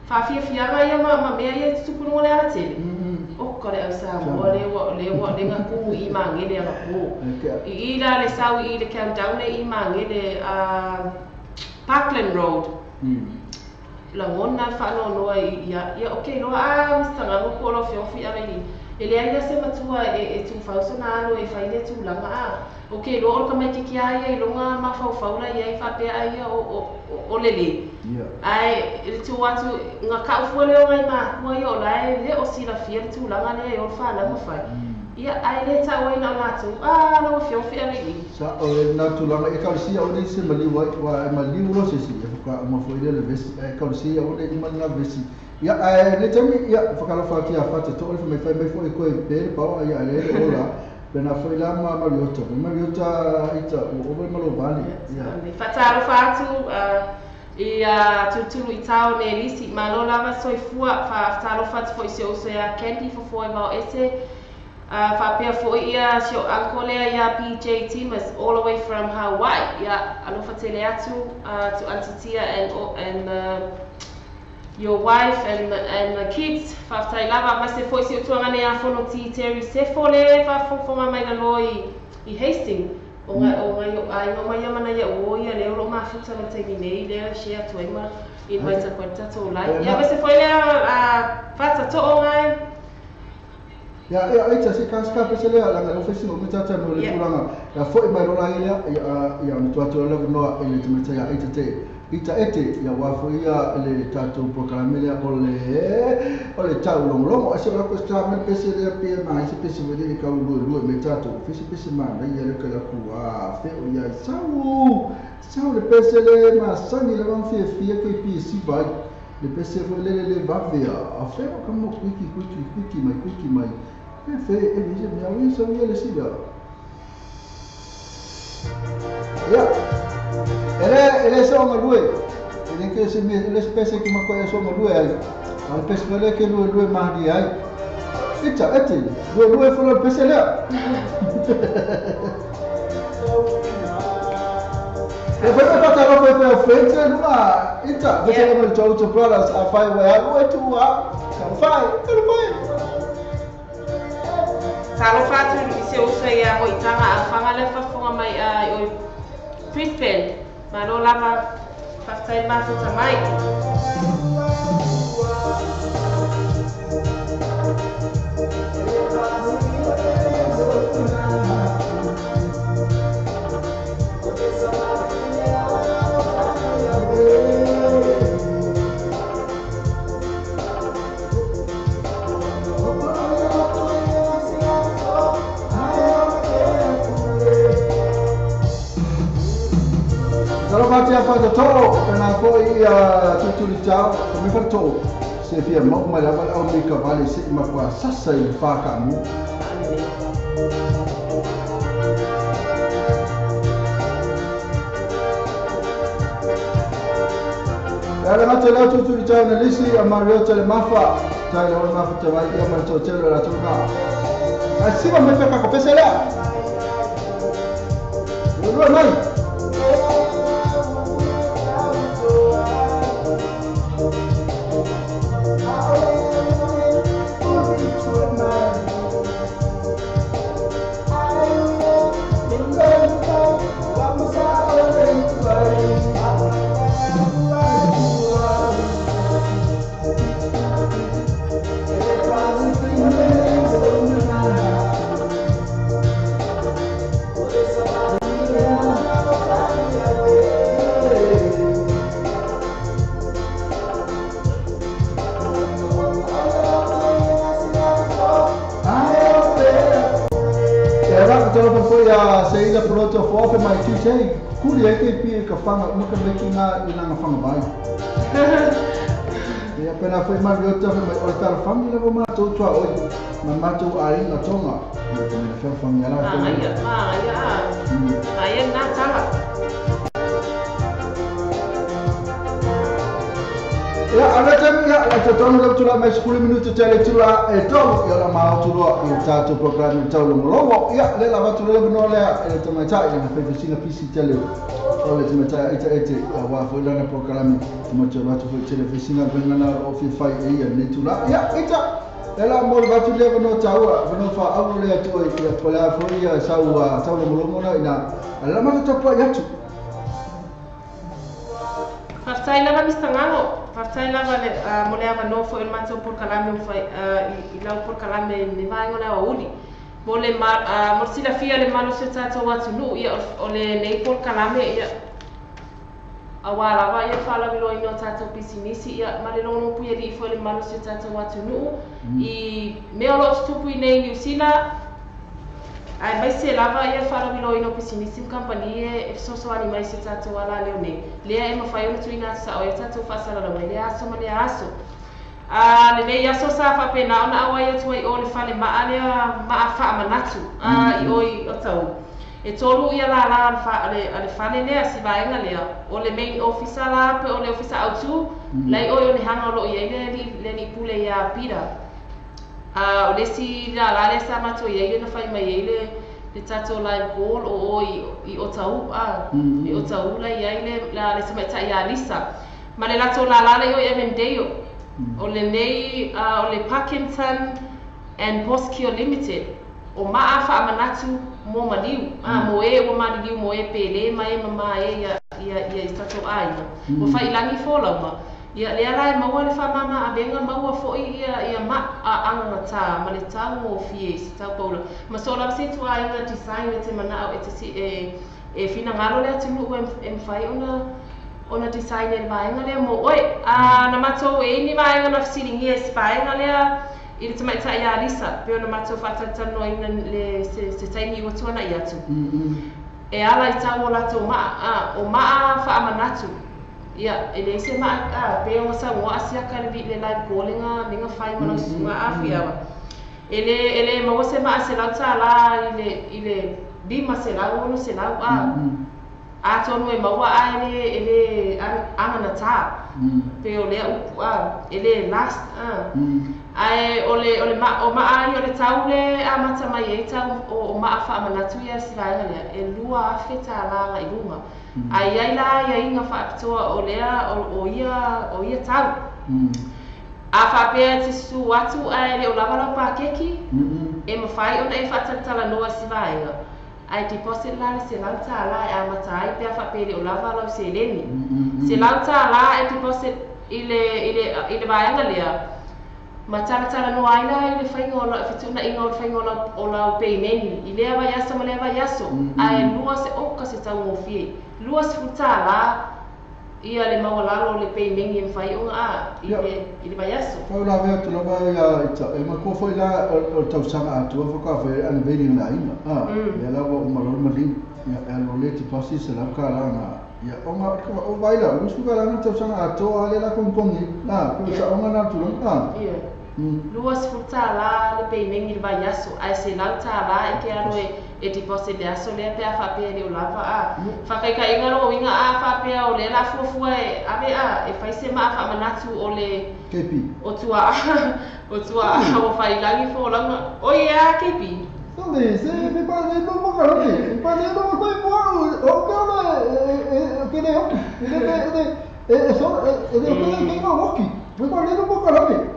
fafia fianga ia ma mea ia tupununga le ala tele. O kore au sa mo le ngaku I mangele ala po. I ila le sau I le countdown le I mangele Parkland Road. La ngona fa no ia okay no mistanga no ko lo fi ala I. Ele ainda se matua tu fausona no fa ile tu langa okay lo or kamai ki ai lo nga ma faula ia fa pe ai o lele ai ele tu watu nga ka fu le o ngai ma mo yo lai le o sila fier tu langa le o fa la mo fa ia ai le ta wai na ngatu no fi ala I sa o na tu langa e ka si o le se mali wa mali lo se si ka mo fo ile le vesi e ka si o le ma na vesi ia le tami ia fakala fa ki a fa te to le fa me fa me fo e ko e pe pa ia le ola pena foi lá Mariota ita o malo vale ia fatalo fatu ia tutulu I tau ne lisi malo lava soifua fa fatalo fatu foi se o se a candy for foi mau ese fa pe foi ia sio ankole ia PJ Timas all the way from Hawaii ia alo fatele atu to Antitia and your wife and the kids fa tai lava ma se foi se tuanga ne a fono ti Terry se fole fa fonga mai na loi I Hastings o ngai ai no mai mana ia o ia le ro ma futa na te nei le share to ima I mai ta kwenta to lai ia se foi le fa to o ngai ia ita se kaska pe se le la no fesi no meta no le tulanga ya foi mai ro la ia mtu atu le no ile te meta ya ita ete ia wafo ia le tatou proclamele ole tau longo ase la ko sta me pese le pe ma ese pese me le ka lu me tatou pese ma ia le ka ku fe o ia sau le pese le ma sangi le van fie ko pi si vai le pese fo le va via a fe o como quickie mai fe e dice mi avi so ia le si ya ele so ma lui ele che se mi le spese che ma qua so ma lui ai al pescare che lui ma di ai ita eti lui fa lo pese là e poi pata roba per frente ma ita vede come il Jojo Brothers a fai we tu fai talo fatu se usa ia mo itanga a fanga le fa fonga mai o Brisbane ma no lava fastai ma futa mai Kalau baca apa tu pernah kau ia tulis jauh, kami perlu. Sefia mau melawan Amerika balik si makwa sasai fakamu. Dalam mata laut tulis jauh nalisi amario cale mafa, cale orang mafa cawai ia macam cale la cuma. Asyik mereka kau pesela. Dua mai. ia sei da proto fofe mai ki sei kuri ai ke pi ka fanga mo ka meki na ina nga fanga bai ia pena foi mai o ta mai o ta fanga le ma to tua o ma to ai na tonga ia te me fa fanga la ia na tala ya ana tamia la tonu la tula mai 10 minuto tele tula e to ya la ma tula il tato programma tolo molowo ya le la tula no le e to mai tai na pe sina pisi tele o le to mai ete ya wa fo la programma to mai tula to tele sina benana o fi fai e ya le tula ya ita ela mo va tule no taua no fa au le to ya pola fo ya saua tolo molowo na ina la ma to pa ya tu Partai lava mistangalo, partai lava moleava no fo il mazzo por calame fai il lau por calame ne vai ngona uli. Mole morsila fia le mano se tata watu nu ia o le nei por calame ia awala va ia fala vilo ino tata pisinisi ia male lono puia di fo le mano se tata watu nu I me olo stupu nei New Zealand ai vai se lava ia fara vilo ino pisinisi company e so ani mai se tata wala leo nei lea e mafai ona tuina sa o ia tata fasala la mai lea aso ma lea aso le nei aso sa fa pena ona awa ia tuai o le fale ma alea ma fa manatu I oi o tau e tolu ia la fa ale fale lea si vaenga lea o le main officer la pe o le officer autu lai oi o le hanga lo ia le ni pule ia pira o le si la le sa mato ia na fai mai le tato live call o I o tau I o tau la ia le sa mai tai ia lisa ma le lato la le o Emendeo o le nei o le Parkinson and Poskio Limited o ma fa manatu mo maliu mo e o maliu mo e pele mai mama ia tato ai o fai langi fola ma ia le ala ma wale fa mama abenga ma wa fo ia ma anga ta ma le tau mo fie sta paula ma so la se tu ai na design te mana o te e fina ngalo le atu no em fai ona design e vaenga le mo oi na mato e ni vaenga na siringi e vaenga le I te mai tai a lisa pe ona mato fa tano ina le se tai ni o tona ia tu e ala I tau la to o ma fa amanatu ia ele se ma pe o sa mo asia ka le live calling ninga fai mana sunga afia ele mo se ma se la tala ile bima se la no se la a tonu e maua ele ana ta pe o le ele last ai ole ma ai ole tau le amata mai e tau o ma fa manatu ia si vai le e lua afeta la I lunga ai la ia inga fa aptoa o lea o ia tau a fa pe te su atu ai le o lava la pa keki e ma fai ona e fa tala no si vai ai deposit la se la tala a mata ai pe fa pe le o lava la se leni se la tala e deposit ile vai lea ma tala no ai la ile fai ngola fituna inga fai ngola o la payment ile va yaso ma le va yaso ai lua se o ka se tau mo fie lua se futala ia le mawalalo le payment e fai unga ile va yaso fa la ve tu la va ia e ma ko foi la o tau sanga tu fa ka fe an veni na ina ia la o ma lo ma li ia lo le ti pasi se la ka la na ia o vai la o sku ka la na tau sanga to ale la kon kongi na ko sa o na tu ia luas futala le payment il vai yaso ai se la tala e ke aro e deposit de aso le pe fa pe le lava fa kai kai ngaro winga fa pe o le la fu e ave e fai se ma fa manatu o le kepi o tua o fai langi fo la o ia kepi Dove se mi pare non mo caro mi pare non poi buono o che ne ho che no occhi mi pare non mo caro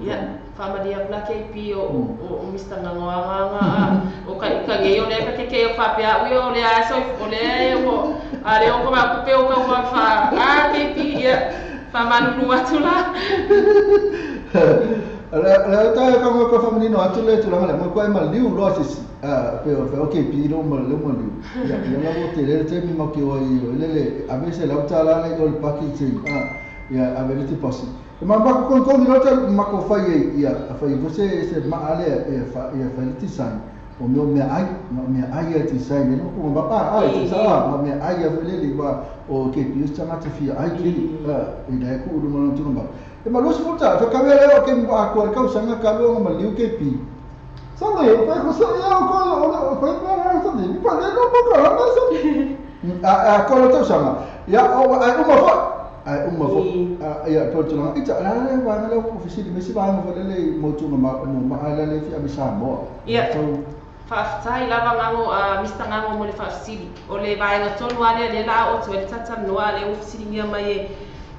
ia famalia pla KP o Mr. Nganganga o ka nge o le ka ke o fa pia o le aso o le o ale o ma ku pe o ka fa KP ia famanu atula la ta ka mo ka famino atule tu la mo ko ma liu lo si pe KP lo mo liu ia la mo te le te mi mo ki o le a veces la utala le o package ia a ver ti posi ma ba ko ko ni nota ma ko fai ia fai você se ma ale ia fa ti sai o me ai te sai ne no ko ba ai sa me ai a vele ba o ke pius tanga te fia ai ki e dai ku du mo tunu ba e ma los futa fa kamera o ke ba ko ka usanga ka lo ma liu ke pi sa le fa ko sa ya ko o fa ba sa ni pa le no pa ka ma sa a ko lo to sama ya o ai uma fo ya to tuna ita la le ba na le ofisi di mesi ba mo le mo tunu ma ala le fi abisa mo ya Whaafitai lava ngango Mr. Ngango mo le whaafisiri. O le vaenga tonu ale le la o tu e tata noa le ofisiri ngia mai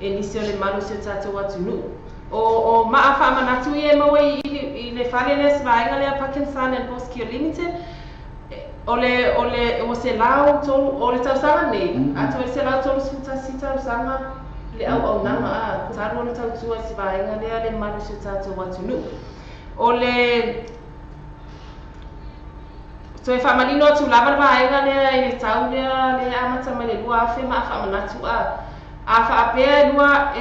e nisi o le maru se tata watu nu. O maa whaamanatu i e mawe i le whare le se vaenga le a Parkinson and Boskia Limited. O se lao tonu, o le tausanga nei. Ato e se lao tonu suta sita usanga le au nanga a taru ona tautua se vaenga le a le maru se tata watu nu. O le so e whamanino atu lava vaenga lea i le tau lea le amata mai le lua awhi maa whamanatu a whaapea lua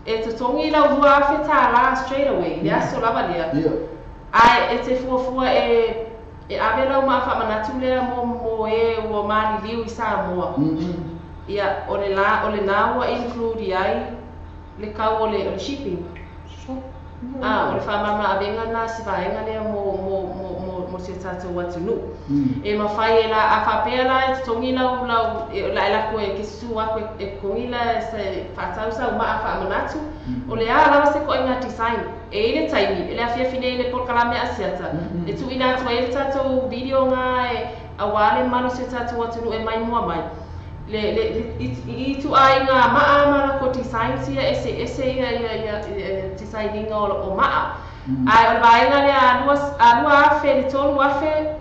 e totongi lau lua awhi tā la straight away le aso lava lea ai e te fuafua e awe lau maa whamanatu lea mo e ua maani liu i Samoa ia o le nā ua include i ai le kau o le shipping o le whamama awenga nā si vaenga lea mo se tātou watu nu. E mawhai e la a whapea la e tongi lau la e koe ke susu ako e kongi la se whatau sa uma a whaamanatu. O le a lawa se ko inga design. E ile taimi, ele a whiawhine ele polkalame asiata. E tu ina atua e tātou video ngā e awale manu se tātou watu nu e mai mua mai. I tu ai ngā maa mara ko design sia ese ia designinga o maa. Ai o vaenga le alua afe le tolu afe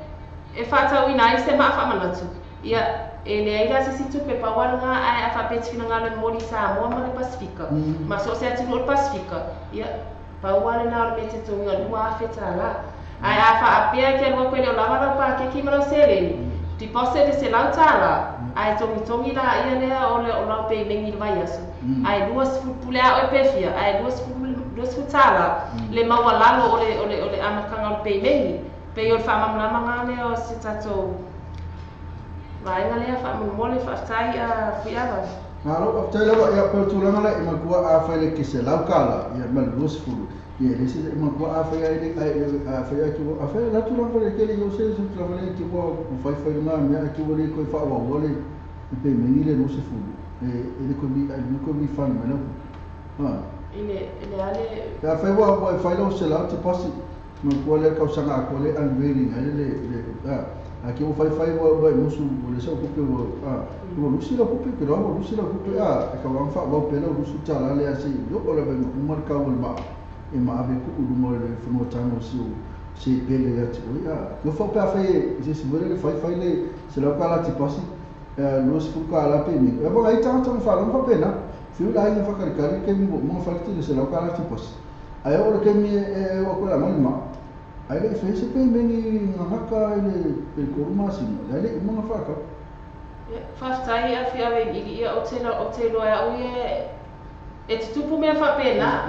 e whatau ina i se maa whamanatu. Ia e le aira se situ pe pawaranga ai a whapeti whina ngā le mori Samoa ma le Pasifika. Ma so se atu no le Pasifika. Ia pauare nā o le mete tonga lua afe tā la. Ai a whaapea ke alua koe leo lava rau pā ke ki marau sereni. Deposit se lau tā la. Ai tongi la ia lea o lau pe mengi le vai asu. Ai lua sifupule a o e pefia. Ai lua sifutala le mawalalo o le amakanga o pe mengi. Pe o le whamamlamanga le o se tatou vaenga lea whamamole whaftai a whiawa. Ngaro, aftai lawa ia pautulanga la ima kua a whaile ke se laukala ia mal lua sifuru. Ia lesi ima kua a whaile a whaile ki a whaile la tulanga le kele yo se tulanga le ki kua whaiwhai ngā mea ki wale koe whaua wale i pe mengi le lua sifuru. Ele koe mi whani mai lau. Ele ale... Ia whaiwa wa whaile o se lau te pasi. Ma kua le kausanga a kua le unveiling a ke o whaiwhai wa musu o le sau kupe o lusi la kupe ke rau o lusi la kupe e ka wangwha wau pela o lusu tala le a se yo o le venga umar ka o le maa e maa ave ku uruma le whanua tano si o se pele ati o ke o whau pe a whai se si wale le whaiwhai le se lau ka la te pasi luasi fuka ala pe me e bonga i tangata ma whalang wha pena whiu la hainga whakarikari ke mi mga whaliti le se lau ka la te pasi ai o le ke mi e o koe la mani maa ai le fez pe meni ngaka ile koruma sino le mga faka whaftai a whiawe i o te loa au e te tupu mea whapena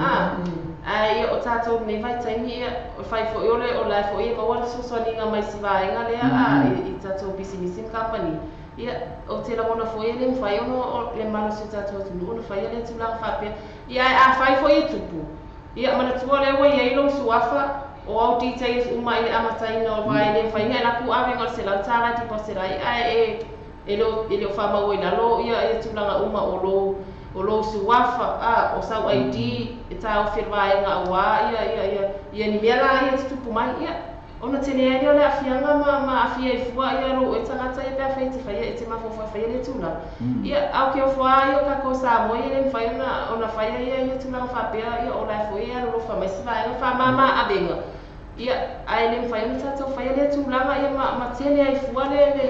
ai o tātou me vai taimi o whai fo i ole o lai fo i mawara sosoaninga mai si vaenga lea i tātou business company ia o te la mona fo i le mwhai ono o le mano se tātou tunu ono whai le tulang whapea ia a whai fo i tupu ia manatua le ua i eilo suafa o au details uma ile amataina o vai le fainga la ku ave ngol se la tala ti poserai ai ele o fama o ina lo ia e tulanga uma o lo suafa o sau ID e ta o firma nga wa ia ni mela ia tupu mai ia ona tele ai ole afianga ma afia i fua ia ro e tangata e pa faiti fa ia e te mafo fa ia le tula ia au ke o fua ia ka ko sa mo ia le faina ona fa ia tulanga fa pe ia o la fo ia lo fa mai si va fa mama abenga ia ai le fai un tato fai le tulanga ia ma tele ai fuale le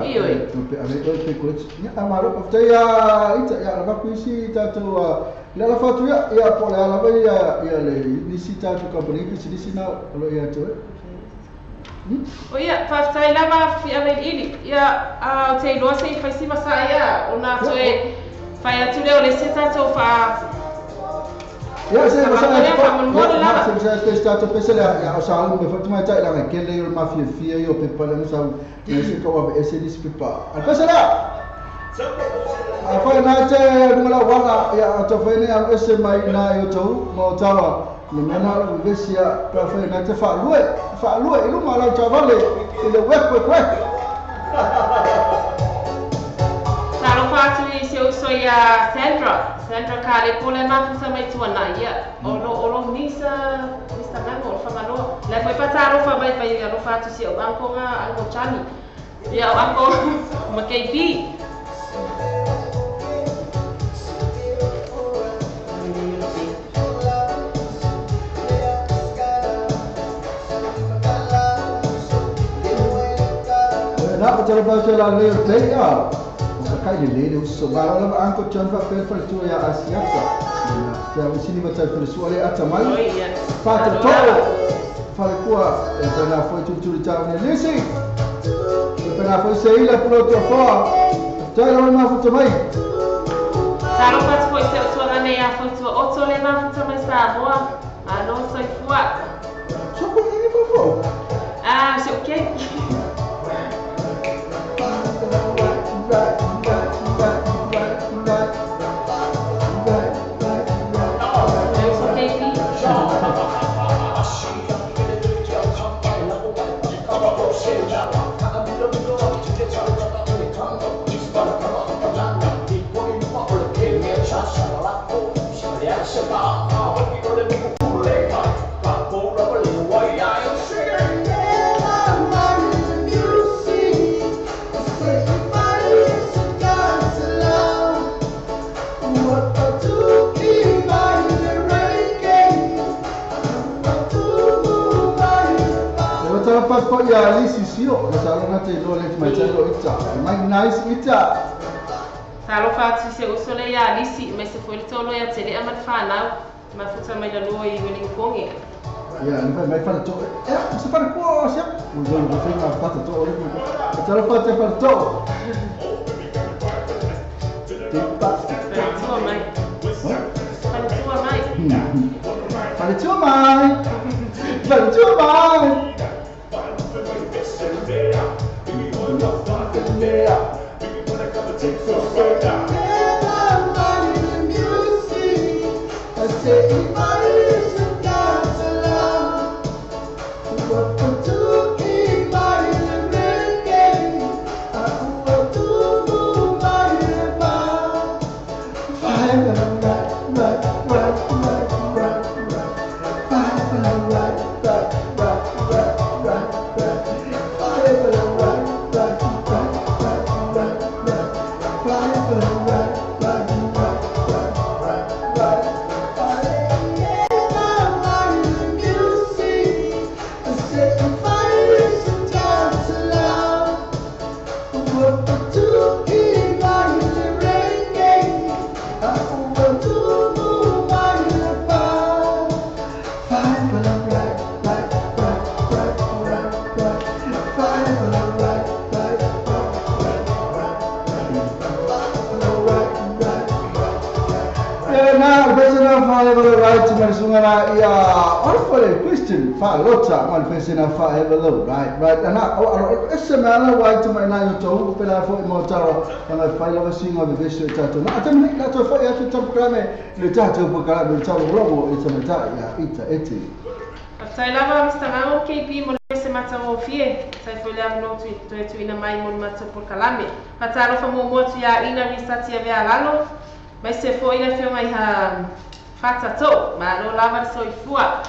io pe ave pe coach ia amaro pafta ia ita ia la kuisi tato la la fatu ia po la vai ia le visita tu company que se disina lo ia to o ia pafta ia va fi ave ili ia a te lo se fai si masa ia ona to e fai atu le o le se tato fa Ya, saya Saya starto pesele ya sa alu me fatima tai la kele yo mafia fia yo pe pala no sa se ko wa ese dis pipa. Al pesele. Apa na te ngala wala ya to fene al ese mai na yo to mo tawa. Ni mena ugesia pa fene na te fa lue ilu mala chavale ile wek. Salo fatu se uso ya Sandra kale pole mafuta mai tuana ia. Olo nisa Mr. Mango famalo. La foi pataro fa mai pai alo fatu se o anko nga anko chani. Ya o anko makeipi. Na bicara pasal lalu play ya. Kai di lele usso baru lah angkut contoh pelfel tu ya Asiata. Ya sini macam persuali atamai. Pada tahu. Fale kuah pernah foi tu jauh ni lesi. Pernah foi sei lah pulau tu apa. Jauh lama foto mai. Salo pas foi se suara ne ya foi tu otso le ma foto mai sa boa. Ano sai fuat. Siapa ini foto? Ah, c'est ok. Passport ya ali sisio kalau nanti boleh macam lo itu, main nice itu. Salo fatu se usole ya lisi mas se foi tolo ya tele amat fana ma futa mai da loi winning kongi. Ya, ni mai fala to. Se para ko siap. Mungkin dia fina fata to oleh. Kalau fata para to. Tiba. Tua mai. Para tua mai. Para tua mai. Para tua mai. Sungara ya orfole Christian fa lota mal pesena fa evelo right ana esmala wai to my na to pela fo imotaro kana fa la singa de beso tato na atem na to fa ya to programe le tato programe le tato logo itamata ya ita eti sai lava mstangamo KP mo se matamo fie sai foi la no tu ina mai mo matso por kalame pataro fa mo motu ya ina risati ya vea lalo mas se foi na filma ha fata to ma lo lava so ifua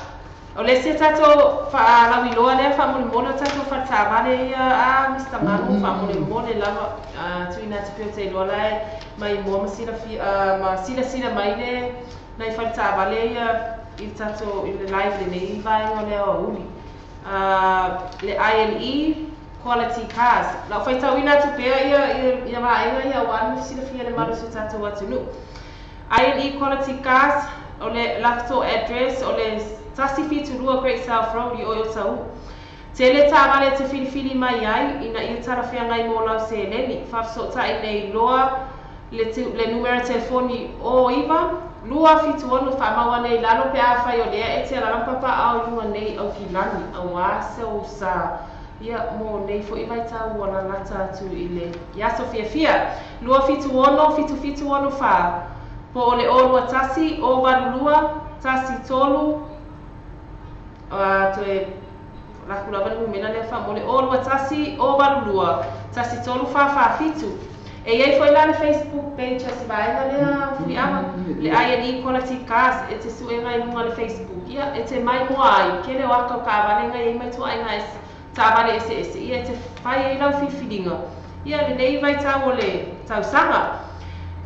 o le se tato fa la wiloa le fa mo mono tato fata vale a Mr. Manu fa mo mono lava tu ina tpio te lo lai mai mo sila fi ma sila mai le na fata vale il tato il live le nei vai o le o uli le INE quality cars la fai tau ina tu pe ia va ia wan sila fi le malu se tato watunu INE quality cars o le laptop address o le tasi fitu rua Great South Road i oyo tau. Te le tāwale te whiriwhiri mai ai ina i tara whia ngai mō lau se leni. Whafso tai nei loa le numero telefoni o iwa lua fitu ono whaamaua nei lalo pe a whai o lea e te alampapa au lua nei au kilani au ase o sa ia mo nei fo iwa i tau wana lata atu i le iaso fia lua fitu ono wha po o le o lua tasi o walulua tasi tolu toe lakulawa ni mumena le wha mo le o lua tasi o walulua tasi tolu wha fitu e iei foi lá no Facebook page se vai na le ama le ai quality cars e te suenga i lunga le Facebook ia e te mai mo ai ke le waka ka vale nga i mai tu ai nga ta vale ese ia te fai i lau fifilinga ia le nei vai ta ole tau sanga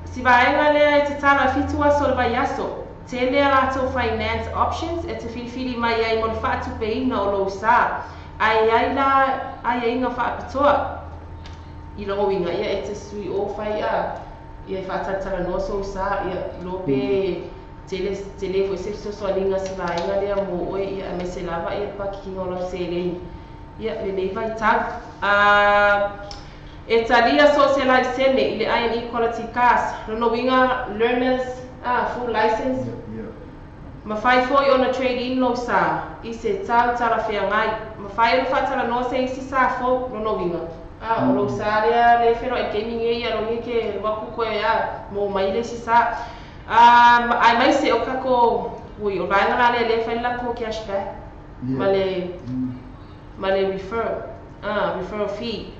si vai nga le te tala fitua so vai aso te le ala to finance options e te filfili mai ai mo fa tu pe ina o lo sa ai nga fa pitoa I longo winga ia e te sui o whai a ia whātatara no so sa ia lope tele foi se so alinga si vainga lea mo oe ia me se lava ia paki ngola se lei ia le nei vai tag e talia socializene i le INE quality cars no winga learners full license ma fai foi ona trade in lo sa I se tau tara fea ngai ma fai ona whātara no se isi sa fo no winga o lo saria le fero e gaming e ia rongi ke waku koe mo maile si sa ai mai se o kako ui o vai ngala le whaila ko cashback ma le referral fee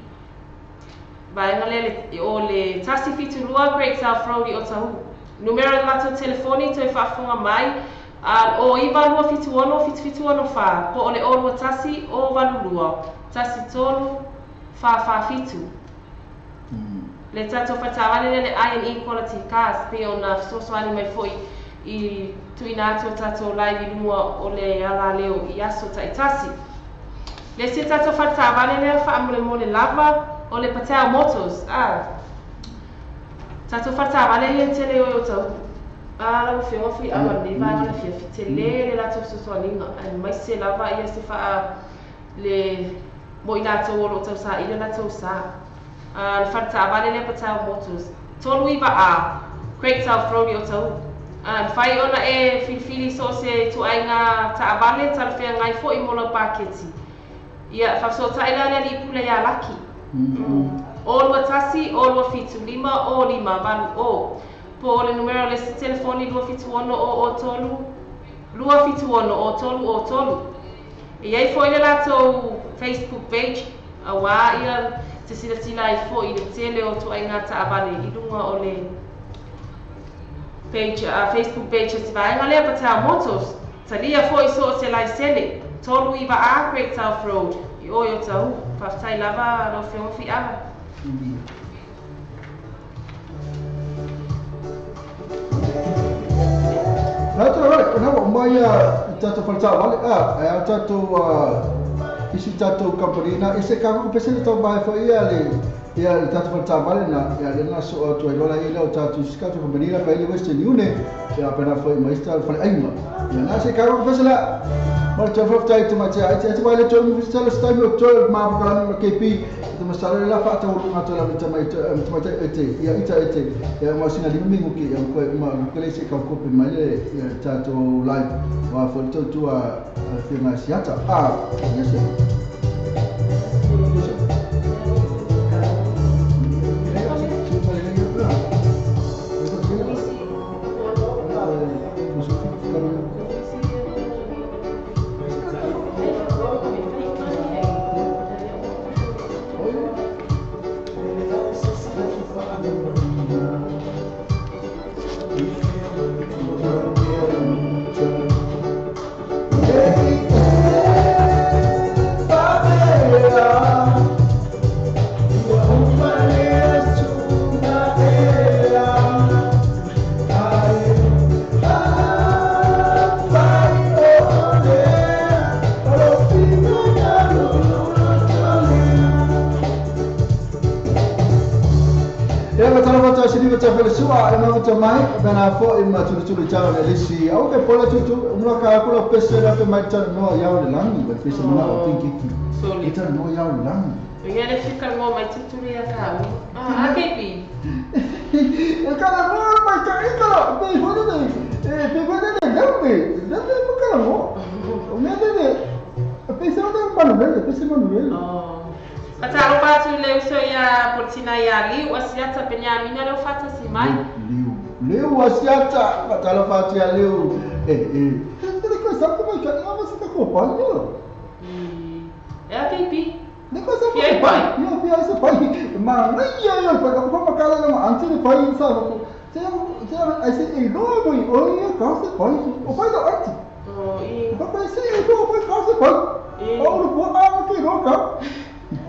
vai ngala o le tasi fitu lua Great South Road I o tahu numero lato telefoni te whafunga mai o iwa lua fitu ono wha po o le o lua tasi o walulua tasi tolu fa fitu le tato whatawale le INE quality cars pe ona sosoani mai foi I tuina atu tato live I lumua o le ala leo I aso taitasi le se tato whatawale le whaamule mo le lava o le Patel Motors tato whatawale le tele o tau lau whionga fui awa ne vai ngana fia fitele le lato sosoaninga ai mai se lava ia se wha le mo I lātou o lo tau sa, I le lātou sa. Le whanata vale le Patel Motors. Tolu iwa a Great South Road I o tau. Whai ona e filfili so se tuainga ta vale ta whea ngai fo I mola paketi. Ia whafso taila le li pule ia laki. O lua tasi, o lua fitu lima, o lima, valu o. Po le numero le se telefoni lua fitu ono o tolu. Lua fitu ono o tolu. Iei foi le lātou Facebook page a wā ia te sila I fo I le tele o tu ai ngata abale I lunga o le page Facebook page se vai ngale Patel Motors talia fo I so se lai sele tolu iwa a Great South Road I o yo tau whaftai lava no whionga fi ama Nata right, kena wa mai tato falta wale ai tato isi tato company na ese kago pese le tau bai fo ia le tato falta wale na ia le na so to lola ile o tato skato company na pai le Western Union ia pena foi mai sta fale ainga ia na se kago pese la mal to fofta I mai ai vai le to mi stala sta mi to ma programma KP to ma stala la fa to ma to la mai ete ia ita ete ia ma sina di mingu ki ia ko ma ko le se kago pe mai le tato live wa fo to tu a firma siata yes mai bana fo I ma tulu chao le lisi au ke pola tutu umla ka kula pese la pe mai tan no ya le langi ba pese no o tinki ita no ya le langi ngene fika ngo mai tutu ya ka a kepi Kalau mau macam itu lah, betul ni. Betul ni, dah bukan lah. Ni, pesawat tu mana ni? Pesawat mana? Patalo fatu leu so ya portina ya liu asiata penyamina leu fata si mai. Liu asiata patalo fatu ya liu. Ini kau siapa macam ni? Apa sih tak kau panggil? Ya pipi. Ni kau siapa? Ya biasa pai. Mana ya pada kau makan nama anti ni pai insan aku. Saya asyik doi oh ya kau siapa pai? Oh pai dah anti. Oh iya. Kau pai sih itu pai kau siapa? Oh buat apa ke kau?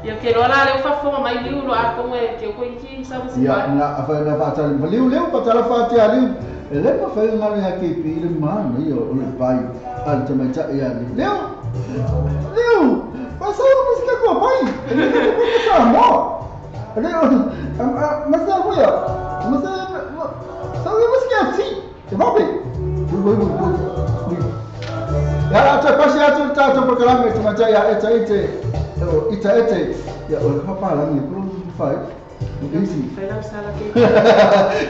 Ya que lo la le fa fo mai liu lo a como é que eu conheci sabe se ya na fa na fa tal liu patala fa ti liu ele ma fa ngari ha ke pi le man yo le pai al te mai cha ya liu pasa mas ka ko pai ko sa mo liu mas ya ko ya mas sa mas ka ti te va pe ya acha pasi acha ta program me te ma cha ya ita ya oleh apa lah ni belum fai isi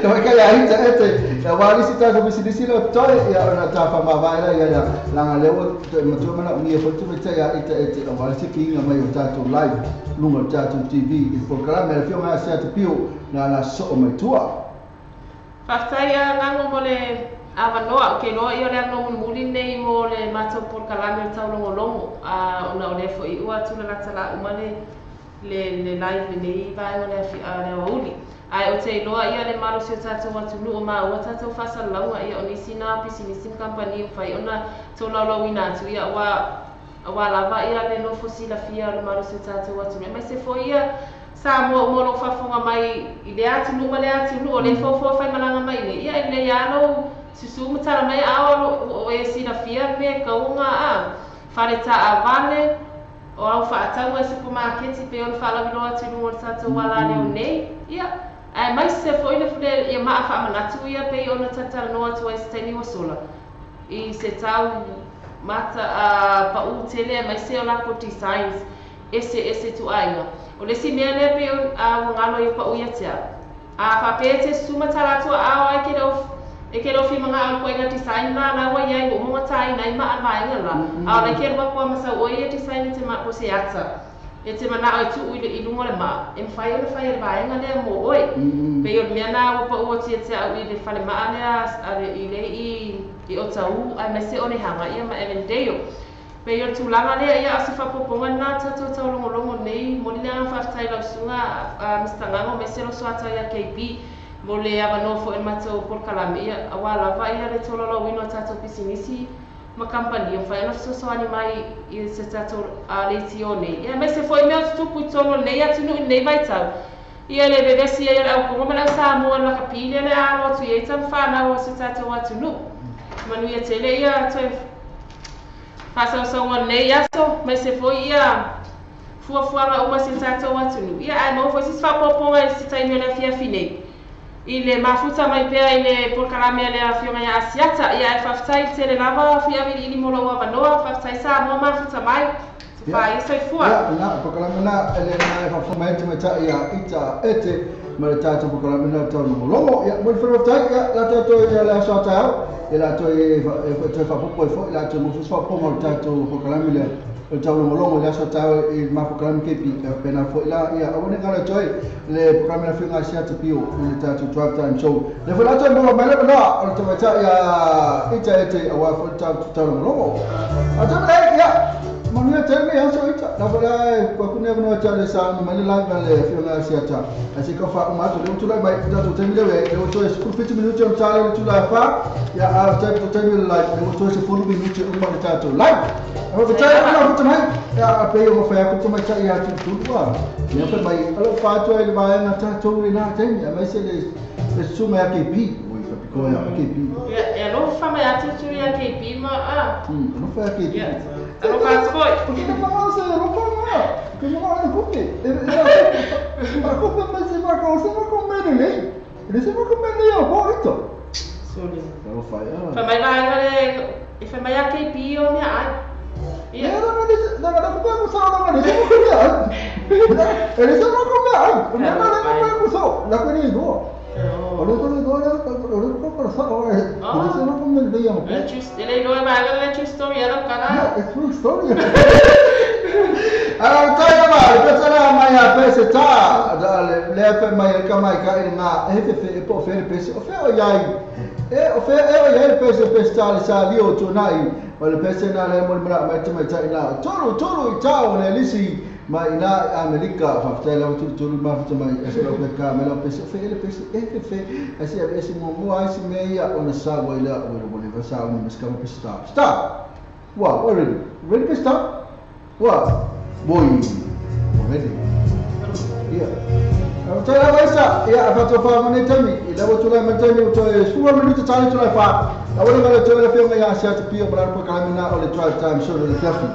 kalau kaya ita ya wali sita so bisi disi lo toy ya na ta fa ma vai la ya lang lewo macam mana ni foto macam ya ita wali siki ngam mai ta to live lungo ta to TV program me film asia to pio na so mai tua faftaya ngango mole avanoa ke no io le no mulin nei mo le mato por kalame tau longo longo una ole fo I ua tula la tala umale le live nei vai mo le fi ale uli ai o te loa ia le malo se tatu watu nu o ma o tatu fasa launga ia oni sina pisini sim company fai ona to la lo wina tu ia wa lava ia le no fosila fia le malo se tatu watu me se fo ia sa mo lo fa fonga mai ile atu nu male atu nu o le fo fai malanga mai le ia ile ya no susu mutara mai awa o e sina fia me kaunga fare ta avale o au fa atau e supermarket pe on fa la vilo atu no tatu wala le nei ia ai mai se foi le fle ia ma fa manatu ia pe on tata no atu e steni o sola I se tau mata pa u tele mai se ola ko designs ese tu ainga o le si mele pe o ngalo ia pa u ia tia fa pe suma tala tu a ke do e ke lo fi mga ko nga design na wa ya mo mo tai nai ma ma nga la a le ke ba ko ma sa o ye design te ma ko se atsa e te mana o tu I lu mo le ma e fa le ba nga le mo oi pe yo me na o pa o te a le fa le ma ale I le I o tau a me se o le hanga ia ma e deo pe yo tu langa le ia se fa poponga na tatu tau longo nei mo le nga fa tai la sunga mistanga me se lo so ata ya KP mo le avano fo e mato por kalame ia awala vai ia le tololo wino tato pisinisi ma company o fai na so ani mai I se tato a lezione ia me se foi me tu putono nei atu no nei vai tau ia le bebe si ia le au como na sa mo na kapile le a tu ia tan fa na o se tato atu no manu ia tele ia tu pasa so one nei ia so me se foi ia fuafuanga uma se tato atu no ia ai mo foi se fa poponga se tai me na fia finei ile mafuta mai pea ile por kalame le afionga ya asiata ia e faftai tele lava fia vi ili molo wa vanoa faftai sa mo mafuta mai fa isso e fua na por kalame na ele na fa mai te mata ia ita ete ma ta por kalame na to no longo ia mo faftai ia la to ia la so ta ia to e fa popo fo ia to mo fa po mo ta to por kalame le o tau longo ia so ta e ma por kalame ke pi pena fo ia ia o ne ngala toy le programa na finga sia te pio le tatu drive time show le fa lato mo mai le na o te mata ya ite awa fo tatu longo ata mai ya manu ya teme ya so ita na fa ko ku ne no ta le sa mai le live le finga sia ta asi ko fa ma to le tu mai tatu teme le to es ku 50 minuti on tale tu la fa ya a tatu teme live le to es 40 minuti on ma tatu live o te tau na mai ya pe yo fa ya ku mai ta ya tu wa ya fa mai alo fa to e vai na tatu ina tem ya mai se le suma ya ke pi ko ya ke pi ya lo fa mai atu tu ya ke pi ma no fa ya ke pi alo fa foi porque não fala assim não fala que não é o que a culpa mas se vai comer nem ele se vai comer nem o bonito soli não fa ya fa mai vai e fa mai ya ke pi o me ai ya não dá para usar não ele se vai comer ele se vai comer não dá para usar la que ni go Oleh kalau gua ada oleh kalau sahaja jadi saya nak komen dia yang apa? Ele não é mais agora true story era cara. É true story. Alam tayo ba? Kasara maya pese ta lepe maya kamay kain nga hefe po fer pese o fe o yai o fe o yai pese ta sa lio tunai wala pese na le mo mra ma ta ina tolu ta o le lisi ma ina Amerika fa tela o tulu ma fa ma eselo pe ka me lo pese fe le pese fe asi esi mo ai meia ona sa waila o le va sa o miska pe stop wa ready pe stop wa boy ready yeah Tala baisa ya afato fa mane tami ila wotula matani to suwa minuto tali tula fa awole ngala to la fianga ya asia to pio brar po kamina ole drive time show le fiafi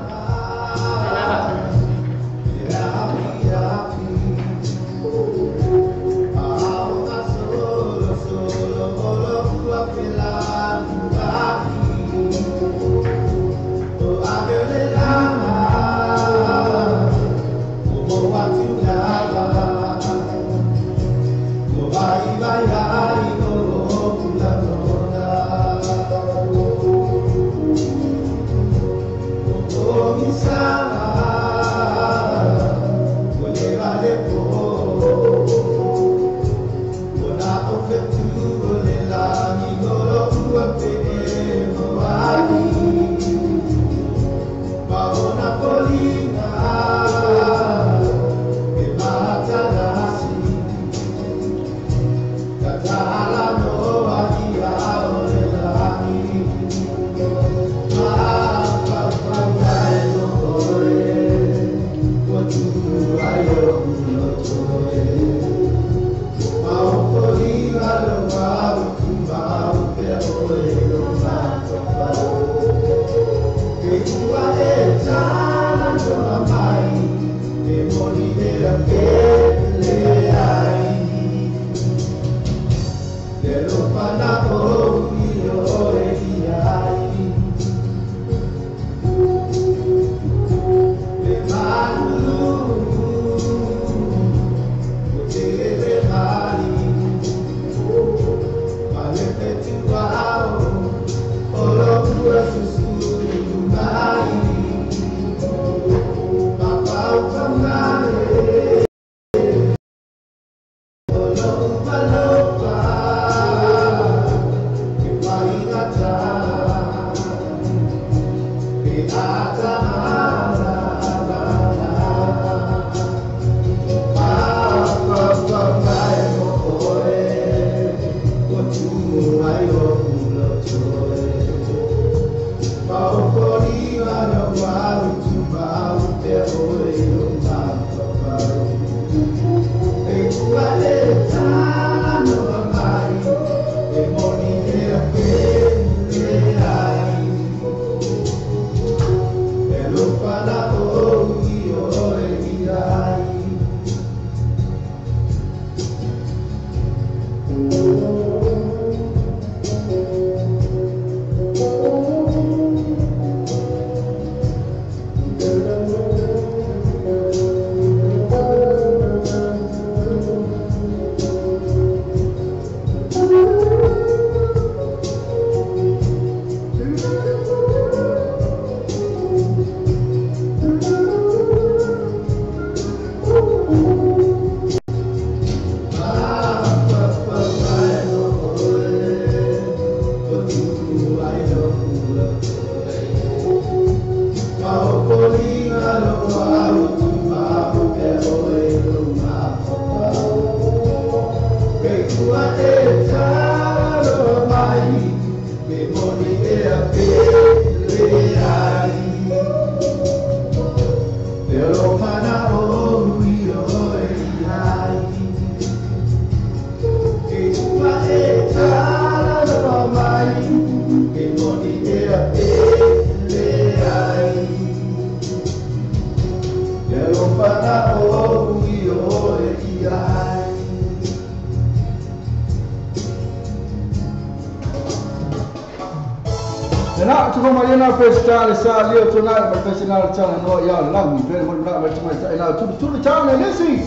Festival sa leo tonight professional channel no ya lang ni very much na macam ina tu channel lesi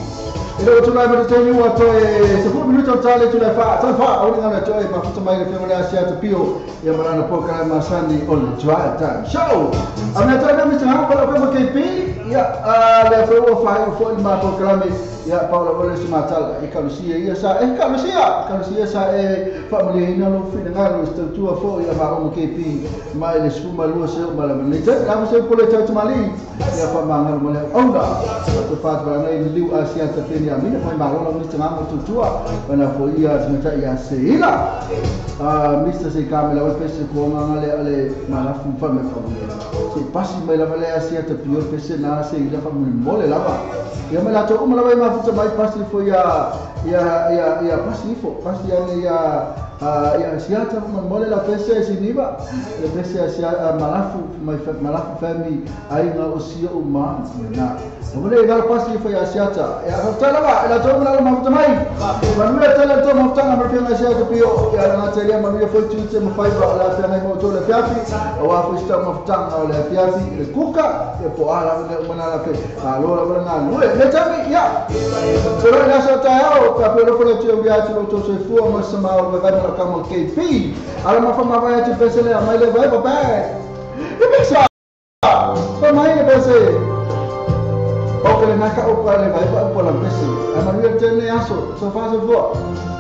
Ilo tu lai matuteni ua toe 10 minuta tale tu lai fa au ngana toe mafuta mai le fengole asia te pio ia marana poka masani on drive time show. Amna toe na mita para kwa KP ia le fo fa fo ma poka ia Paula wale simatala ikalusia ia sa kalusia sa family ina lo fina ngalo struktura fo ia ma o KP mai le suma lua se mala menita kama se pole tau mali ia fa mangal mole onda to fat bana i liu asia te peni amina mai malo lo mita ngamo tutua bana fo ia semata ia seila Mr. se kamela o pese ko ngale ale mala fu fa me fa se pasi mai la vale asia te pio pese na se ila fa mole lava ia mala to mala vai ma futa mai pasi fo ia pasi ane ia siata mole la pese siniba le pese asia malafu fami ai na osia uma na mole ga pasi fo ia siata ia tala ba ila to mala ma futa mai manu tala to ma futa ma pia asia to pio ia na teria manu fo tute ma fai ba la pia mai mo to le piafi o a fo sta ma futa o le piafi le kuka e po ala le mana la pe allora bra na le tami ia però la sota o capello con il tuo viaggio lo to se fu ma sama o va da come KP alla ma fa ma vai ci pensare a mai le vai vabbè e pensa ma mai le pensi o che le naka o quale vai un po' la pensi ma lui tiene aso so fa se vuoi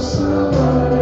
Somebody